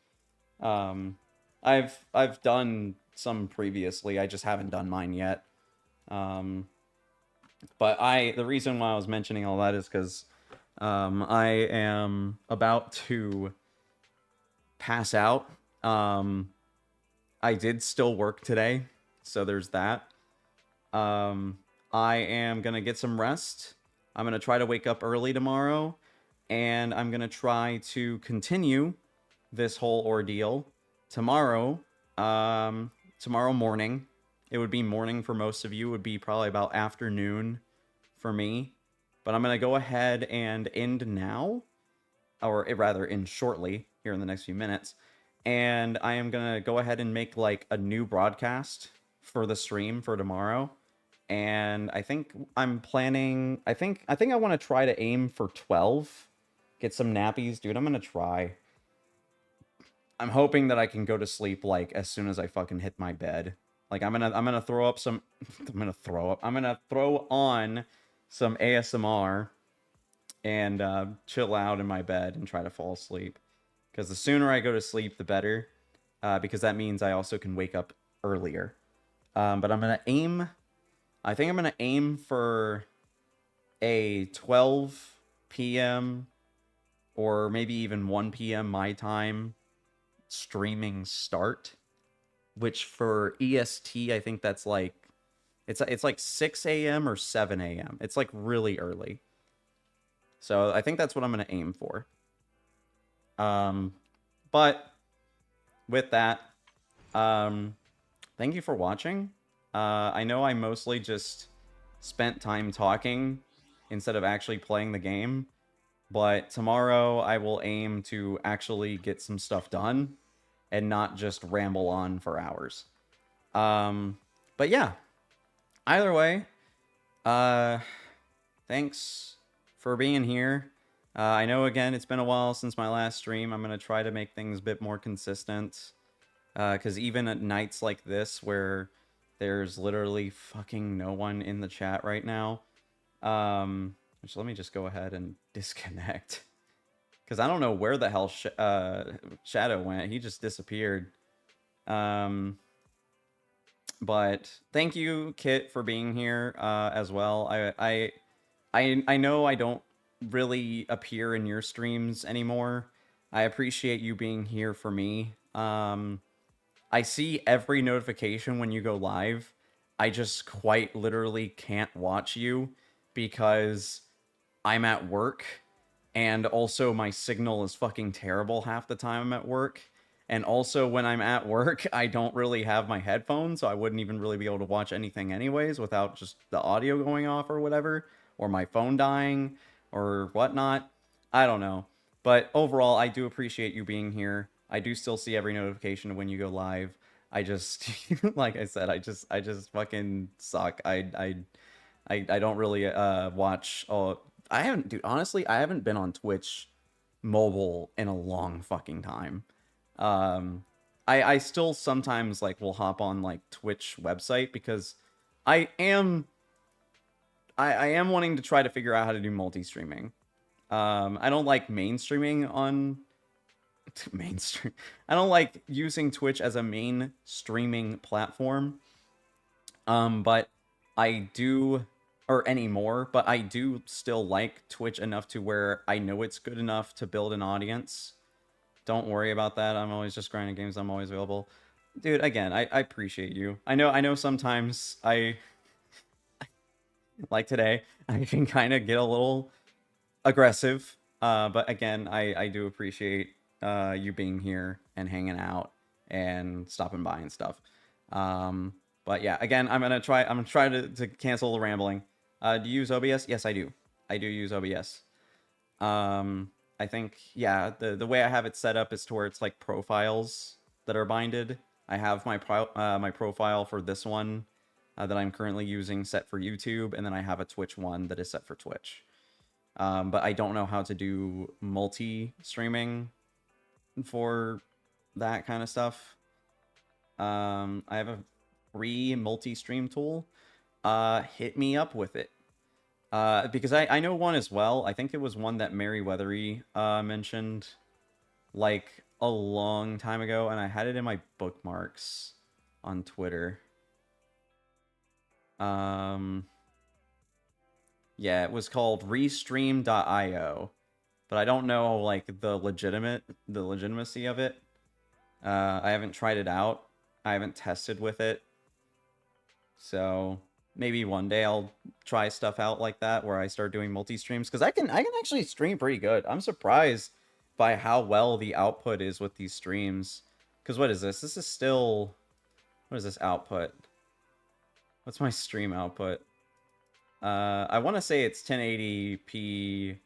I've done some previously. I just haven't done mine yet. But the reason why I was mentioning all that is because I am about to pass out. I did still work today, so there's that. I am gonna get some rest. I'm gonna try to wake up early tomorrow, and I'm gonna try to continue this whole ordeal tomorrow. Tomorrow morning. It would be morning for most of you. It would be probably about afternoon for me. But I'm gonna go ahead and end now, or rather end shortly here in the next few minutes. And I am gonna go ahead and make like a new broadcast for the stream for tomorrow. And I think I'm planning. I think I want to try to aim for 12. Get some nappies, dude. I'm gonna try. I'm hoping that I can go to sleep like as soon as I fucking hit my bed. Like I'm gonna throw up some. I'm gonna throw on some ASMR and chill out in my bed and try to fall asleep. Because the sooner I go to sleep, the better. Because that means I also can wake up earlier. But I'm gonna aim. I think I'm gonna aim for a 12 p.m. or maybe even 1 p.m. my time streaming start, which for EST I think that's like it's like 6 a.m. or 7 a.m. It's like really early. So I think that's what I'm gonna aim for. But with that, thank you for watching. I know I mostly just spent time talking instead of actually playing the game, but tomorrow I will aim to actually get some stuff done and not just ramble on for hours. But yeah, either way, thanks for being here. I know, again, it's been a while since my last stream. I'm going to try to make things a bit more consistent. Because even at nights like this, where there's literally fucking no one in the chat right now, which let me just go ahead and disconnect. Because I don't know where the hell Shadow went. He just disappeared. But thank you, Kit, for being here as well. I know I don't really appear in your streams anymore. I appreciate you being here for me. I see every notification when you go live. I just quite literally can't watch you because I'm at work, and also my signal is fucking terrible half the time I'm at work. And also when I'm at work, I don't really have my headphones, so I wouldn't even really be able to watch anything anyways without just the audio going off or whatever, or my phone dying or whatnot. I don't know. But overall, I do appreciate you being here. I do still see every notification when you go live. I just, like I said, I just fucking suck. I don't really watch. Oh, I haven't, dude. Honestly, I haven't been on Twitch mobile in a long fucking time. I still sometimes like will hop on like Twitch website because I am I am wanting to try to figure out how to do multi-streaming. I don't like mainstreaming on mainstream. I don't like using Twitch as a main streaming platform. But I do, or anymore, but I do still like Twitch enough to where I know it's good enough to build an audience. Don't worry about that. I'm always just grinding games. I'm always available. Dude, again, I appreciate you. I know sometimes like today, I can kind of get a little aggressive. But again, I do appreciate you being here and hanging out and stopping by and stuff. But yeah, again, I'm gonna try to cancel the rambling. Do you use OBS? Yes, I do. I do use OBS. I think, yeah, the way I have it set up is to where it's like profiles that are binded. I have my my profile for this one that I'm currently using set for YouTube, and then I have a Twitch one that is set for Twitch. But I don't know how to do multi-streaming for that kind of stuff. I have a free multi-stream tool. Hit me up with it. Because I know one as well. I think it was one that Mary Weathery mentioned like a long time ago, and I had it in my bookmarks on Twitter. Yeah, it was called restream.io, but I don't know like the legitimacy of it. I haven't tried it out. I haven't tested with it. So maybe one day I'll try stuff out like that where I start doing multi-streams, because I can actually stream pretty good. I'm surprised by how well the output is with these streams. Because what is this? This is still... What is this output? What's my stream output? I want to say it's 1080p.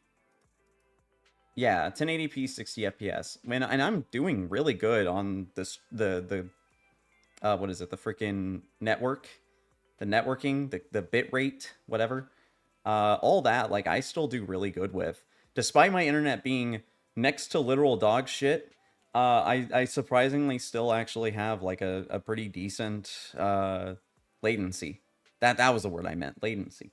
Yeah, 1080p 60 FPS. And I'm doing really good on this what is it? The freaking network. The networking, the bit rate, whatever. All that, like, I still do really good with. Despite my internet being next to literal dog shit, I surprisingly still actually have, like, a pretty decent latency. That was the word I meant, latency.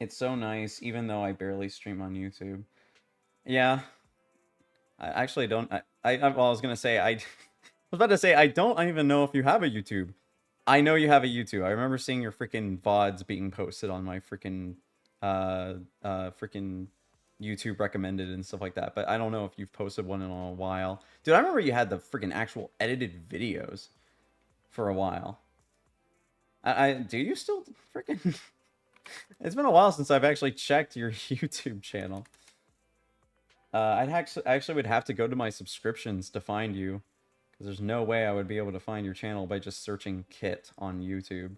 It's so nice, even though I barely stream on YouTube. Yeah. I actually don't... well, I was gonna say, I was about to say, I don't even know if you have a YouTube. I know you have a YouTube. I remember seeing your freaking VODs being posted on my freaking freaking YouTube recommended and stuff like that. But I don't know if you've posted one in a while. Dude, I remember you had the freaking actual edited videos for a while. Do you still freaking... It's been a while since I've actually checked your YouTube channel. I'd actually would have to go to my subscriptions to find you. Because there's no way I would be able to find your channel by just searching Kit on YouTube.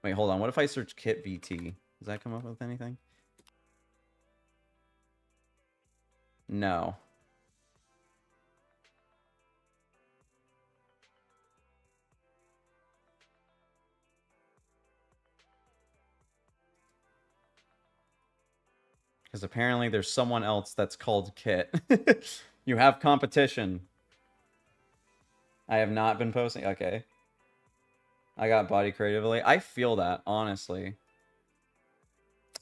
Wait, hold on. What if I search Kit VT? Does that come up with anything? No. Because apparently there's someone else that's called Kit. You have competition. I have not been posting. Okay. I got body creatively. I feel that, honestly.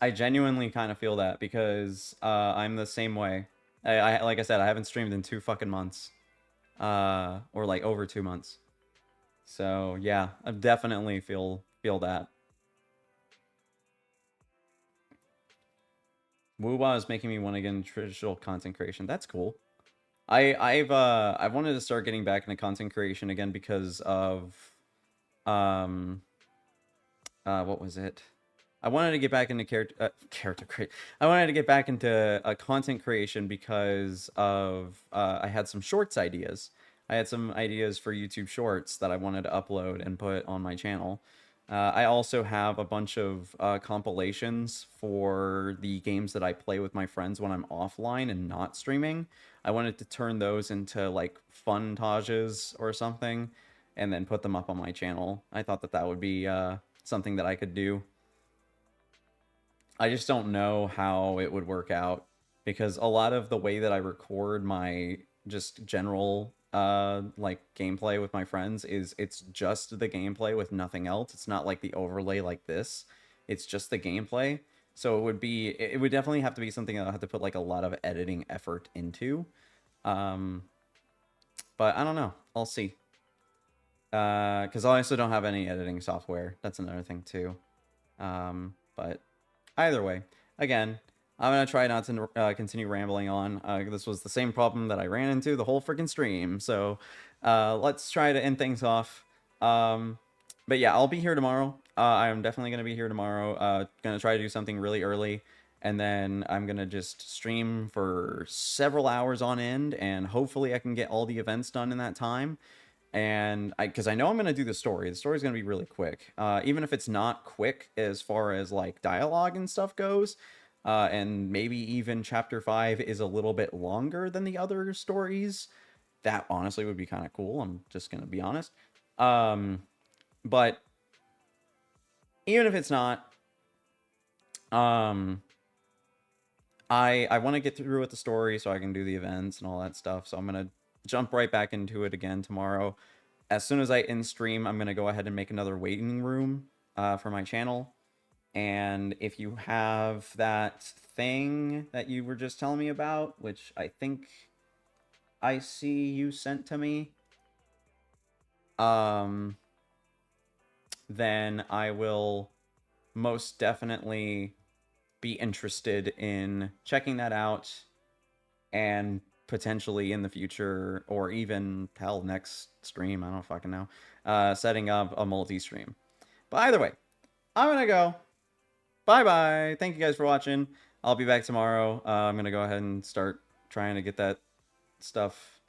I genuinely kind of feel that because I'm the same way. Like I said, I haven't streamed in 2 fucking months. or like over 2 months. So yeah, I definitely feel that. Woowa is making me want to get into traditional content creation. That's cool. I've wanted to start getting back into content creation again because of what was it? I wanted to get back into character create. I wanted to get back into content creation because of I had some shorts ideas. I had some ideas for YouTube Shorts that I wanted to upload and put on my channel. I also have a bunch of compilations for the games that I play with my friends when I'm offline and not streaming. I wanted to turn those into like fun-tages or something and then put them up on my channel. I thought that that would be something that I could do. I just don't know how it would work out because a lot of the way that I record my just general like gameplay with my friends is it's just the gameplay with nothing else. It's not like the overlay like this. It's just the gameplay. So it would definitely have to be something that I'll have to put like a lot of editing effort into. But I don't know. I'll see. Because I also don't have any editing software. That's another thing too. But either way, again, I'm going to try not to continue rambling on. This was the same problem that I ran into the whole freaking stream. So let's try to end things off. But yeah, I'll be here tomorrow. I'm definitely going to be here tomorrow. Going to try to do something really early. And then I'm going to just stream for several hours on end. And hopefully I can get all the events done in that time. And because I know I'm going to do the story. The story's going to be really quick. Even if it's not quick as far as like dialogue and stuff goes. And maybe even chapter 5 is a little bit longer than the other stories. That honestly would be kind of cool. I'm just going to be honest. But even if it's not, I want to get through with the story so I can do the events and all that stuff. So I'm going to jump right back into it again tomorrow. As soon as I end stream, I'm going to go ahead and make another waiting room for my channel. And if you have that thing that you were just telling me about, which I think I see you sent to me, then I will most definitely be interested in checking that out and potentially in the future, or even hell, next stream, I don't fucking know, setting up a multi-stream. But either way, I'm gonna go. Bye-bye. Thank you guys for watching. I'll be back tomorrow. I'm gonna go ahead and start trying to get that stuff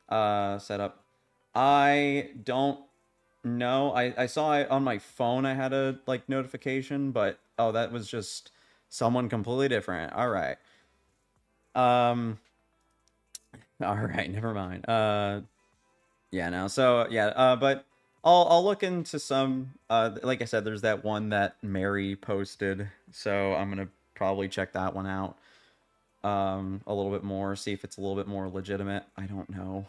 set up. I don't know. I saw it on my phone. I had a like notification, but oh, that was just someone completely different. All right. All right, never mind. Yeah, no. So yeah, but I'll look into some. Like I said, there's that one that Mary posted, so I'm gonna probably check that one out a little bit more, see if it's a little bit more legitimate. I don't know.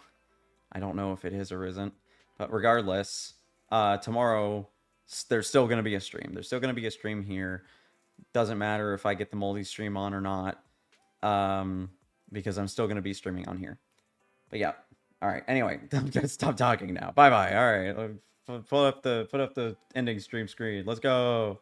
I don't know if it is or isn't. But regardless, tomorrow there's still gonna be a stream. There's still gonna be a stream here. Doesn't matter if I get the multi-stream on or not, because I'm still gonna be streaming on here. But yeah. All right. Anyway, I'm gonna stop talking now. Bye bye. All right. Put up the ending stream screen. Let's go.